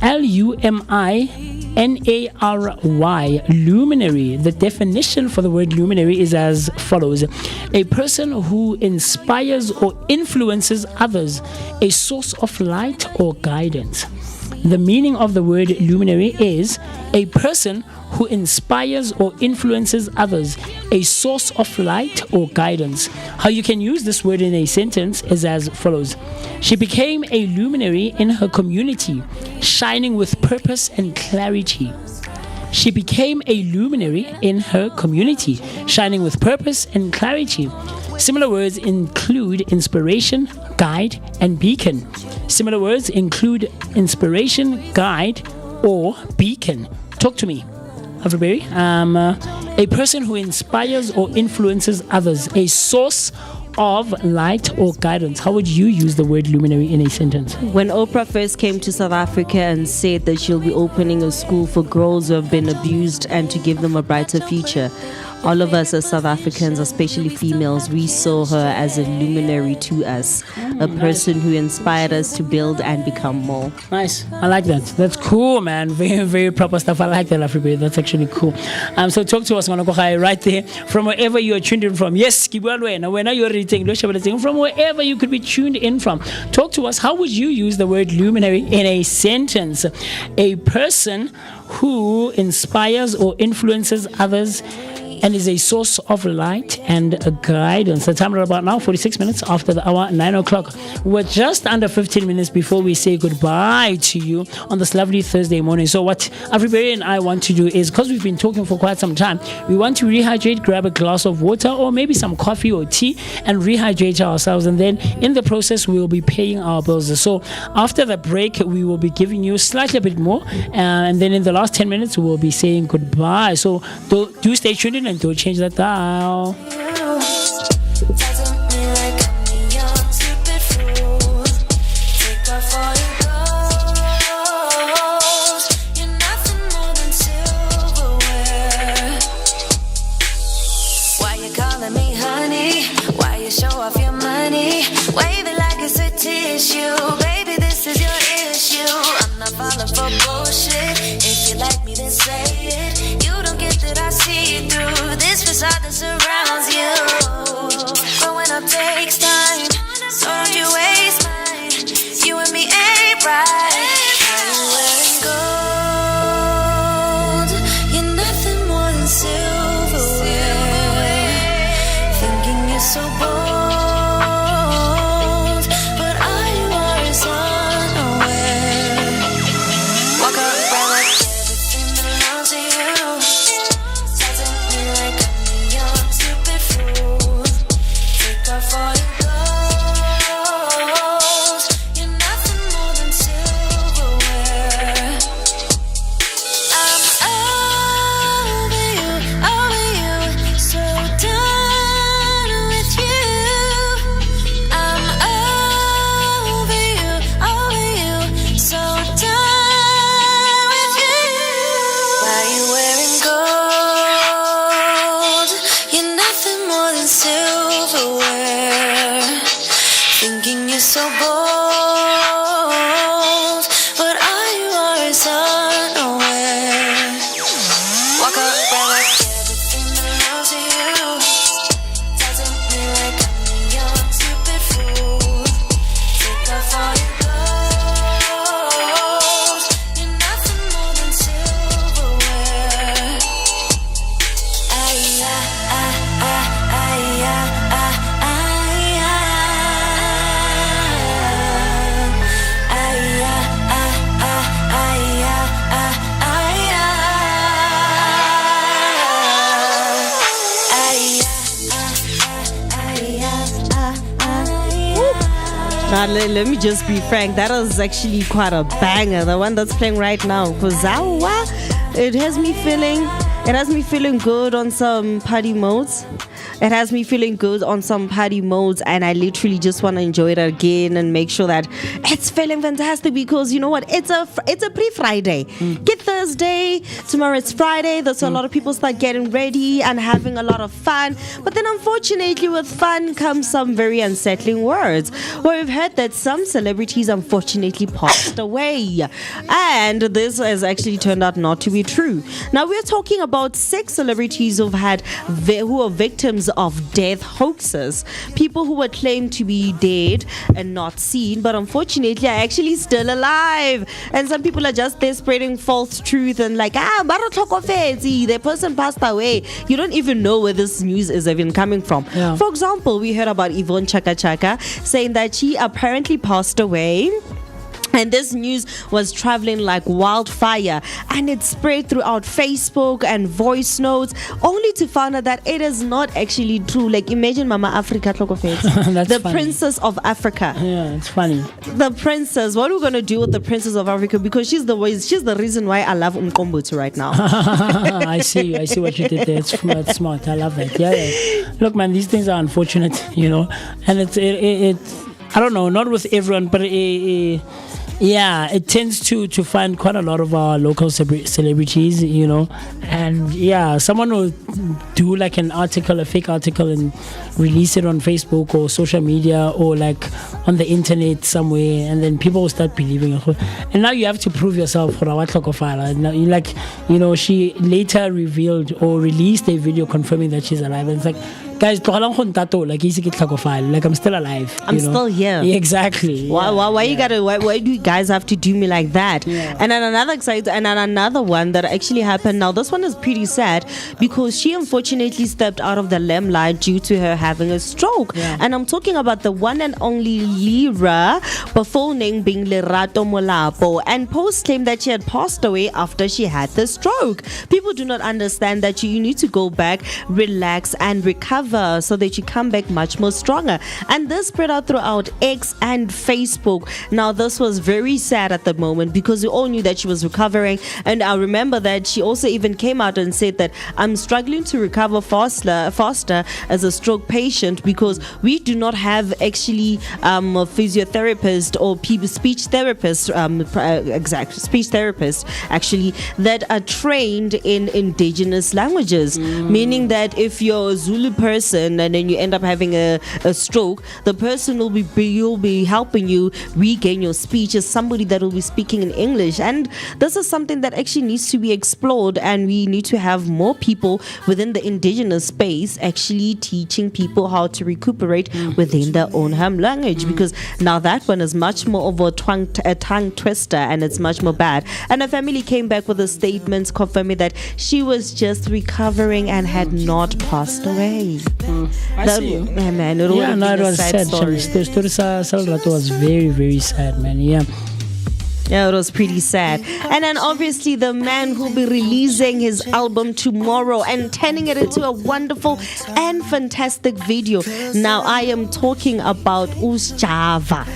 Luminary. Luminary. The definition for the word luminary is as follows: a person who inspires or influences others, a source of light or guidance. The meaning of the word luminary is a person who inspires or influences others, a source of light or guidance. How you can use this word in a sentence is as follows: she became a luminary in her community, shining with purpose and clarity. She became a luminary in her community, shining with purpose and clarity. Similar words include inspiration, guide, and beacon. Similar words include inspiration, guide, or beacon. Talk to me. Afriberry. A person who inspires or influences others, a source of light or guidance. How would you use the word luminary in a sentence? When Oprah first came to South Africa and said that she'll be opening a school for girls who have been abused and to give them a brighter future, all of us as South Africans, especially females, we saw her as a luminary to us, a person who inspired us to build and become more. Nice. I like that. That's cool, man. Very, very proper stuff. I like that, Afriberry. That's actually cool. So talk to us, right there, from wherever you're tuned in from. Yes, from wherever you could be tuned in from. Talk to us. How would you use the word luminary in a sentence? A person who inspires or influences others and is a source of light and a guidance. The time right about now, 46 minutes after the hour, 9 o'clock. We're just under 15 minutes before we say goodbye to you on this lovely Thursday morning. So what Afriberry and I want to do is, because we've been talking for quite some time, we want to rehydrate, grab a glass of water or maybe some coffee or tea and rehydrate ourselves. And then in the process, we will be paying our bills. So after the break, we will be giving you slightly a bit more. And then in the last 10 minutes, we will be saying goodbye. So do stay tuned in and don't change that dial. Why you calling me honey? Why you show off your money? Wave it like it's a tissue. Baby, this is your issue. I'm not falling for bullshit. If you like me, then say it. You don't get that I see through this facade that surrounds you. Growing up takes time, so don't you waste mine. You and me ain't right. I'm wearing gold. You're nothing more than silverware. Thinking you're so bold, but all you are is unaware. Walk around like everything belongs to you. Talk to me like I'm a young stupid fool. Take off all your clothes. You're nothing more than silverware. I'm over you, so done with you. I'm over you, so done with you. Why you wearing gold? You're nothing more than silverware. Thinking you're so bold, but all you are is unaware. Walk around like everything belongs to you. Talk to me like I'm a young stupid fool. Take off all your clothes. You're nothing more than silverware. Now, let me just be frank. That is actually quite a banger. The one that's playing right now. Because it has me feeling good on some party modes. It has me feeling good on some party modes, and I literally just want to enjoy it again and make sure that it's feeling fantastic, because you know what? It's a pre-Friday. Get Thursday, tomorrow it's Friday. That's a lot of people start getting ready and having a lot of fun. But then unfortunately with fun comes some very unsettling words. Well, we've heard that some celebrities unfortunately passed away. And this has actually turned out not to be true. Now we're talking about 6 celebrities who are victims of death hoaxes. People who were claimed to be dead and not seen, but unfortunately are actually still alive. And some people are just there spreading false truth and like, the person passed away. You don't even know where this news is even coming from. Yeah. For example, we heard about Yvonne Chaka Chaka saying that she apparently passed away. And this news was traveling like wildfire, and it spread throughout Facebook and voice notes, only to find out that it is not actually true. Like, imagine Mama Africa, the funny. Princess of Africa. Yeah, it's funny. The princess. What are we gonna do with the Princess of Africa? Because she's the reason why I love Umkombothi right now. I see what you did there. It's smart. I love that. Yeah. Look, man, these things are unfortunate, and it's I don't know, not with everyone, but it tends to find quite a lot of our local celebrities, and someone will do like a fake article and release it on Facebook or social media or like on the internet somewhere, and then people will start believing it. And now you have to prove yourself for our Now, she later revealed or released a video confirming that she's alive, and it's like, guys, like I'm still alive. I'm still here. Yeah, exactly. Why do you guys have to do me like that? Yeah. And then another one that actually happened. Now this one is pretty sad because she unfortunately stepped out of the limelight due to her having a stroke. Yeah. And I'm talking about the one and only Lyra, her full name being Lerato Molapo, and posts claim that she had passed away after she had the stroke. People do not understand that you need to go back, relax, and recover so that you come back much more stronger. And this spread out throughout X and Facebook. Now this was very sad at the moment because we all knew that she was recovering, and I remember that she also even came out and said that I'm struggling to recover faster as a stroke patient because we do not have actually a physiotherapist or speech therapists, speech therapists actually, that are trained in indigenous languages, meaning that if you're a Zulu person and then you end up having a stroke, the person will be helping you regain your speech as somebody that will be speaking in English. And this is something that actually needs to be explored, and we need to have more people within the indigenous space actually teaching people how to recuperate within their own home language, because now that one is much more of a tongue twister and it's much more bad. And her family came back with a statement confirming that she was just recovering and had not passed away. I see you. Yeah, man, it was sad. story. The story Salrato was very, very sad, man. Yeah. Yeah, it was pretty sad. And then obviously the man who'll be releasing his album tomorrow and turning it into a wonderful and fantastic video. Now I am talking about Java.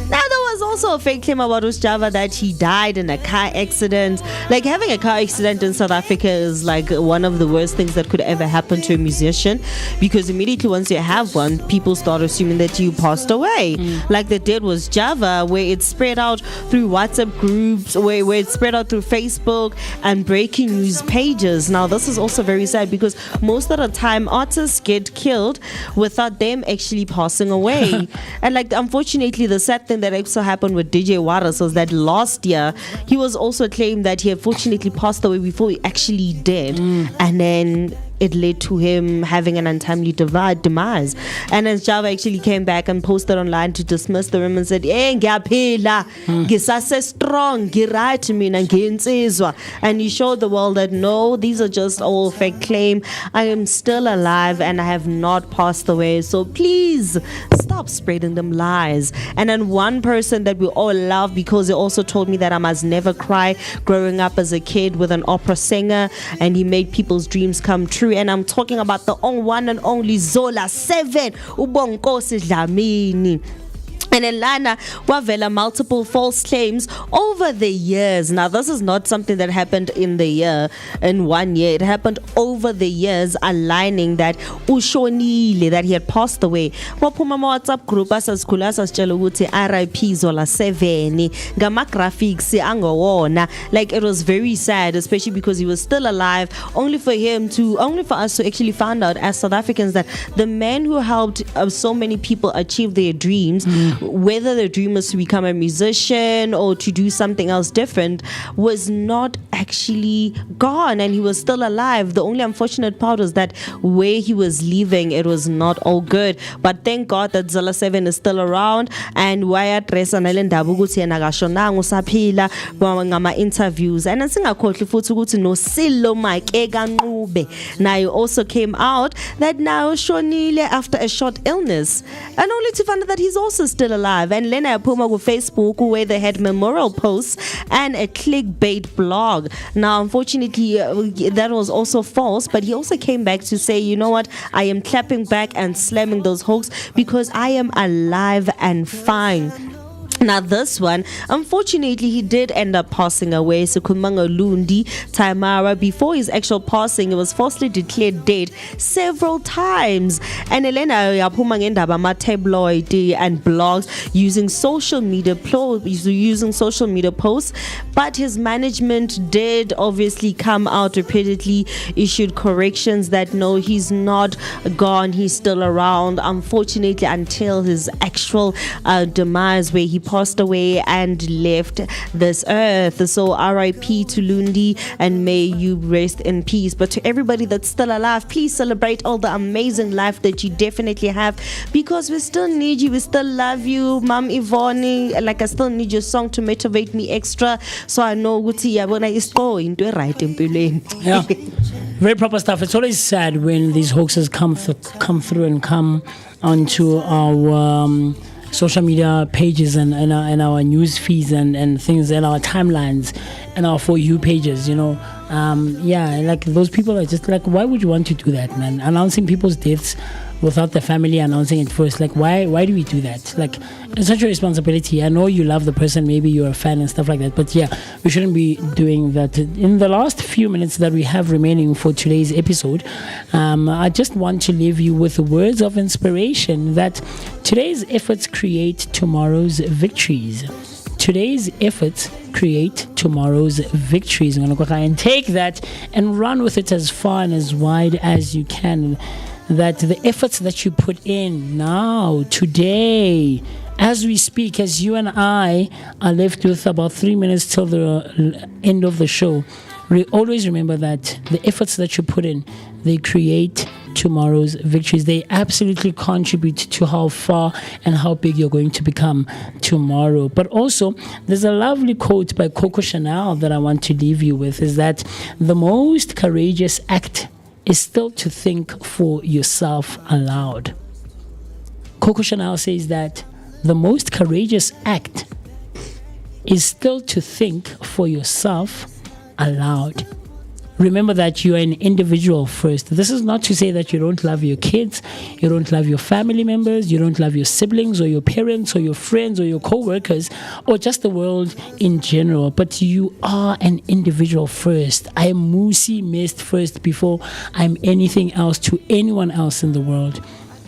Now, there was also a fake claim about Java that he died in a car accident. Like, having a car accident in South Africa is like one of the worst things that could ever happen to a musician, because immediately once you have one, people start assuming that you passed away. Like they did with Java, where it spread out through WhatsApp groups, where it spread out through Facebook and breaking news pages. Now, this is also very sad because most of the time artists get killed without them actually passing away. And like, unfortunately, the sad thing that also happened with DJ Waras was that last year he was also claimed that he unfortunately passed away before he actually did, and then it led to him having an untimely demise. And as Java actually came back and posted online to dismiss the rumor and said, ngiyaphila, ngisase strong, ngiright mina ngiyinsizwa. And he showed the world that no, these are just all fake claim. I am still alive and I have not passed away. So please stop spreading them lies. And then one person that we all love, because he also told me that I must never cry, growing up as a kid with an opera singer, and he made people's dreams come true. And I'm talking about the one and only Zola 7, Ubonkosi Dlamini. And in Lana, wavela multiple false claims over the years. Now, this is not something that happened in 1 year. It happened over the years, aligning that ushonile, that he had passed away. Waphuma WhatsApp group asasikhula sasitshela ukuthi RIP Zola 7 ngama graphics angowona. Like, it was very sad, especially because he was still alive, only for us to actually find out as South Africans that the man who helped so many people achieve their dreams, whether the dream was to become a musician or to do something else different, was not actually gone, and he was still alive. The only unfortunate part was that where he was leaving, it was not all good. But thank God that Zola 7 is still around, and waya dress analendaba ukuthi yena akashonanga usaphila ngama interviews. And singakhohlwa futhi ukuthi no Silo Makeka Nqube naye also came out that now shonile after a short illness, and only to find out that he's also still alive. And Lena Puma with Facebook, where they had memorial posts and a clickbait blog. Now, unfortunately, that was also false, but he also came back to say, you know what, I am clapping back and slamming those hoax because I am alive and fine. Now, this one, unfortunately, he did end up passing away. So Kumanga Lundi Taimara, before his actual passing, it was falsely declared dead several times. And Elena Yapumangendaba tabloid and blogs using social media posts. But his management did obviously come out repeatedly, issued corrections that no, he's not gone, he's still around. Unfortunately, until his actual demise, where he passed away and left this earth. So RIP to Lundi, and may you rest in peace. But to everybody that's still alive, please celebrate all the amazing life that you definitely have, because we still need you, we still love you, Mom Ivoni. Like, I still need your song to motivate me extra, so I know Guti Yabona is going to right in Pulane. Yeah. Very proper stuff. It's always sad when these hoaxes come through and come onto our social media pages and our news feeds and things, and our timelines and our For You pages, you know. Like, those people are just like, why would you want to do that, man? Announcing people's deaths without the family announcing it first. Like, why do we do that? Like, it's such a responsibility. I know you love the person, maybe you're a fan and stuff like that, but yeah, we shouldn't be doing that. In the last few minutes that we have remaining for today's episode, I just want to leave you with words of inspiration that today's efforts create tomorrow's victories. Today's efforts create tomorrow's victories. I'm going to go ahead and take that and run with it as far and as wide as you can. That the efforts that you put in now, today, as we speak, as you and I are left with about 3 minutes till the end of the show, always remember that the efforts that you put in, they create tomorrow's victories. They absolutely contribute to how far and how big you're going to become tomorrow. But also, there's a lovely quote by Coco Chanel that I want to leave you with, is that the most courageous act is still to think for yourself aloud. Coco Chanel says that the most courageous act is still to think for yourself aloud. Remember that you are an individual first. This is not to say that you don't love your kids, you don't love your family members, you don't love your siblings or your parents or your friends or your co-workers or just the world in general, but you are an individual first. I am Moocee Mist first before I'm anything else to anyone else in the world.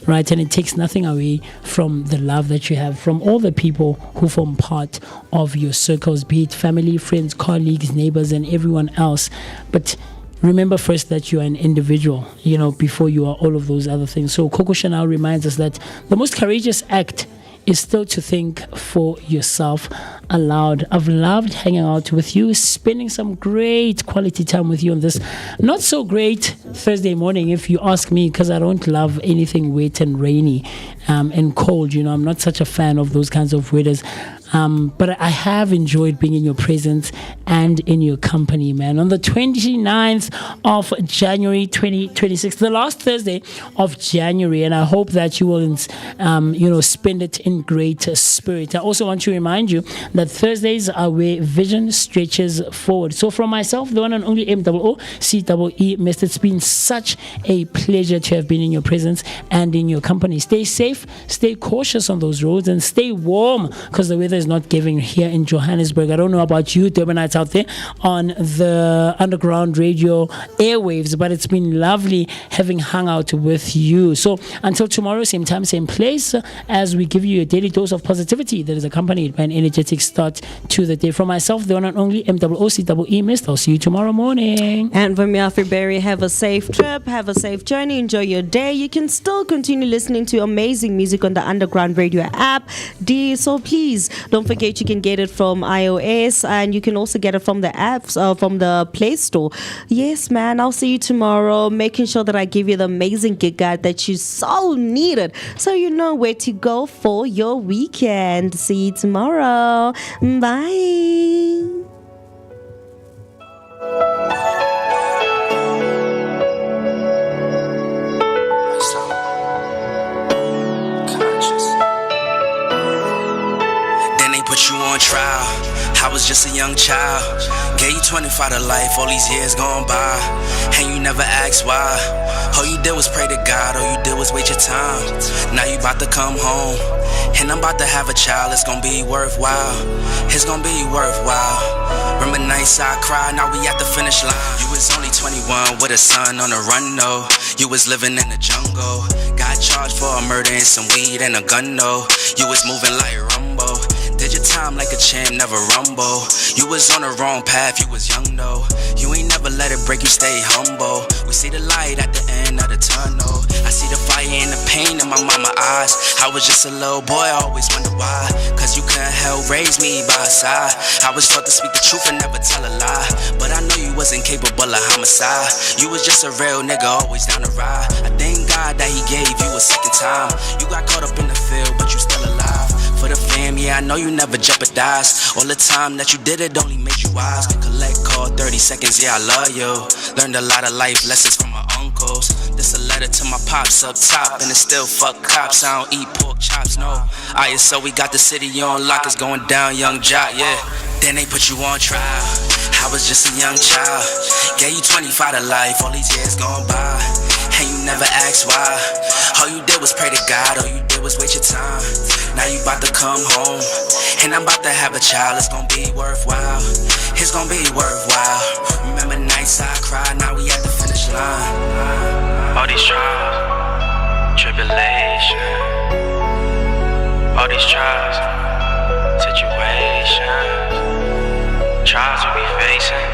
Right, and it takes nothing away from the love that you have from all the people who form part of your circles, be it family, friends, colleagues, neighbors, and everyone else. But remember first that you are an individual, you know, before you are all of those other things. So Coco Chanel reminds us that the most courageous act is still to think for yourself aloud. I've loved hanging out with you, spending some great quality time with you on this not so great Thursday morning, if you ask me, because I don't love anything wet and rainy and cold. You know, I'm not such a fan of those kinds of weathers. But I have enjoyed being in your presence and in your company, man. On the 29th of January 2026, the last Thursday of January, and I hope that you will, spend it in great spirit. I also want to remind you that Thursdays are where vision stretches forward. So from myself, the one and only MOOCEE, Mr. It's been such a pleasure to have been in your presence and in your company. Stay safe, stay cautious on those roads, and stay warm because the weather is not giving here in Johannesburg. I don't know about you Durbanites out there on the underground radio airwaves, but it's been lovely having hung out with you. So until tomorrow, same time, same place, as we give you a daily dose of positivity that is accompanied by an energetic start to the day. From myself, the one and only MOOCEE Mist. I'll see you tomorrow morning. And from me, Afriberry, have a safe trip, have a safe journey, enjoy your day. You can still continue listening to amazing music on the Underground Radio app. So please don't forget you can get it from iOS, and you can also get it from the apps, from the Play Store. Yes, man, I'll see you tomorrow, making sure that I give you the amazing gig guide that you so needed, so you know where to go for your weekend. See you tomorrow. Bye. Put you on trial. I was just a young child. Gave you 25 to life, all these years gone by, and you never asked why. All you did was pray to God, all you did was wait your time. Now you about to come home, and I'm about to have a child. It's gonna be worthwhile. It's gonna be worthwhile. Remember nights I cried, now we at the finish line. You was only 21 with a son on the run, no. You was living in the jungle. Got charged for a murder and some weed and a gun, no. You was moving like Rumbo. Did your time like a champ, never rumble. You was on the wrong path, you was young though. You ain't never let it break you, stay humble. We see the light at the end of the tunnel. I see the fire and the pain in my mama's eyes. I was just a little boy, I always wonder why. Cause you couldn't help raise me by your side. I was taught to speak the truth and never tell a lie. But I know you wasn't capable of homicide. You was just a real nigga, always down to ride. I thank God that he gave you a second time. You got caught up in the field, but you still alive. For the fam, yeah, I know you never jeopardized. All the time that you did it only made you wise. Collect call 30 seconds, yeah, I love you. Learned a lot of life lessons from my uncles. This a letter to my pops up top, and it's still fuck cops. I don't eat pork chops, no. So we got the city on lock, it's going down, young jock, yeah. Then they put you on trial. I was just a young child. Gave you 25 to life, all these years gone by, and you never asked why. All you did was pray to God, all you did was wait your time. Now you about to come home, and I'm about to have a child. It's gonna be worthwhile. It's gonna be worthwhile. Remember nights I cried, now we at the finish line. All these trials, tribulation, all these trials, situations, trials we be facing,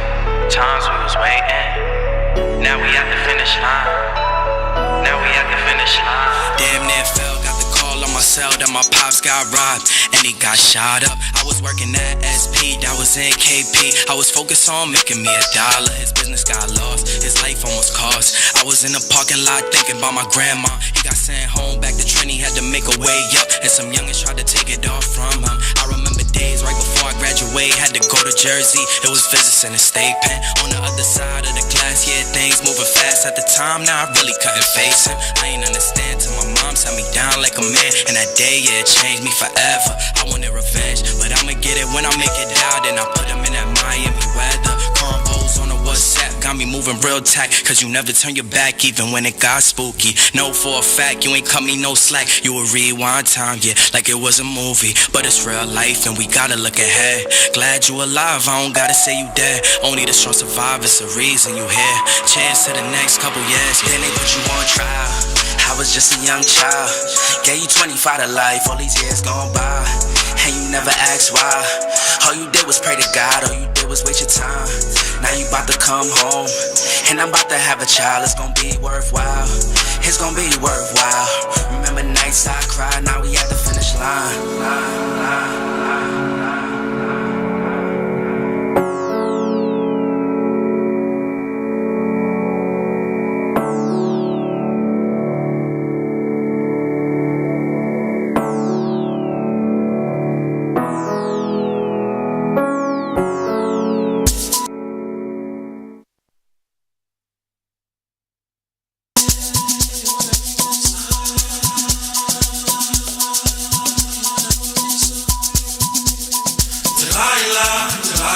times we was waiting. Now we at the finish line. Now we at the finish line. Damn near fell, got the call on my cell that my pops got robbed and he got shot up. I was working at SP, that was in KP. I was focused on making me $1. His business got lost, his life almost cost. I was in the parking lot thinking about my grandma. He got sent home back to Trinity, had to make a way up, and some youngins tried to take it off from him. I remember days right before I graduated, had to go to Jersey. It was visits in the state pen. On the other side of the class, yeah, things moving fast at the time. Now I really couldn't face him. I ain't understand till my mom sat me down like a man, and that day, yeah, it changed me forever. I wanted revenge, but I'ma get it when I make it out. And I put him in that Miami weather. Convos on the WhatsApp got me moving real tight, cause you never turn your back even when it got spooky. Know for a fact you ain't cut me no slack. You would rewind time, yeah, like it was a movie. But it's real life and we gotta look ahead. Glad you alive, I don't gotta say you dead. Only the strong survive, it's the reason you here. Chance to the next couple years, then they put you on trial. I was just a young child. Gave you 25 to life, all these years gone by, and you never asked why. All you did was pray to God, all you did was wait your time. Now you about to come home, and I'm about to have a child. It's gonna be worthwhile. It's gonna be worthwhile. Remember nights I cried, now we at the finish line.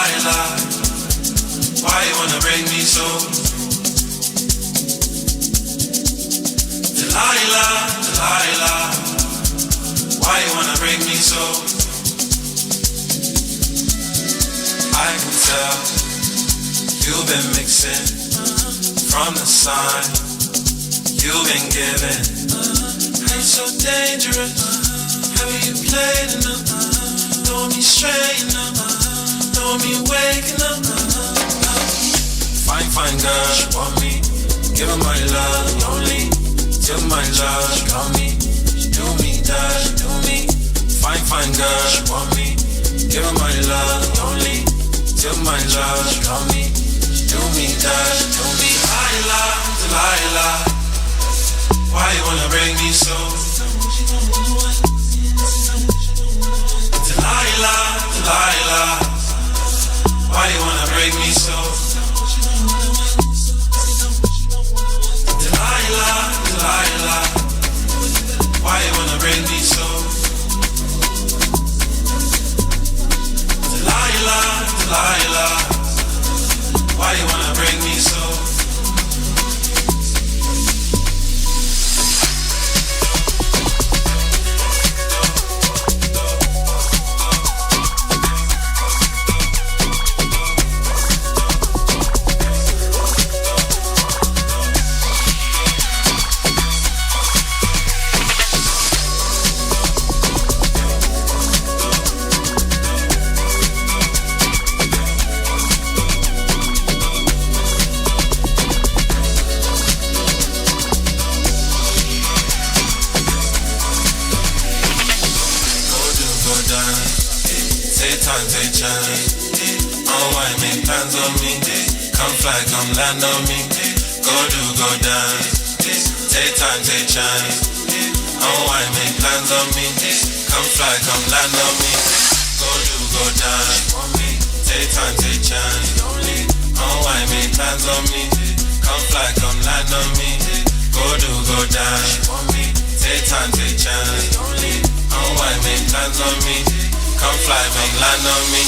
Delilah, why you wanna break me so? Delilah, Delilah, why you wanna break me so? I can tell you've been mixing from the sign you've been given. Ain't so dangerous, how you played enough? Know me straight enough, know me waking up. Fine, fine girl, she want me. Give her my love, only till my love. She got me, she do me that, she do me. Fine, fine girl, she want me. Give her my love, only till my love. She got me, she do me that, she do me. Delilah, Delilah, why you wanna break me so? Delilah, Delilah, why you wanna break me so? Delilah, Delilah, why you wanna break me so? Delilah, Delilah, why you wanna break me so? Come land on me, go do, go dance. Take time, take chance. Unwind, make plans on me. Come fly, come land on me. Go do, go dance. Take time, take chance. Unwind, make plans on me. Come fly, come land on me. Go do, go dance. Take time, take chance. Unwind, make plans on me. Come fly, make land on me.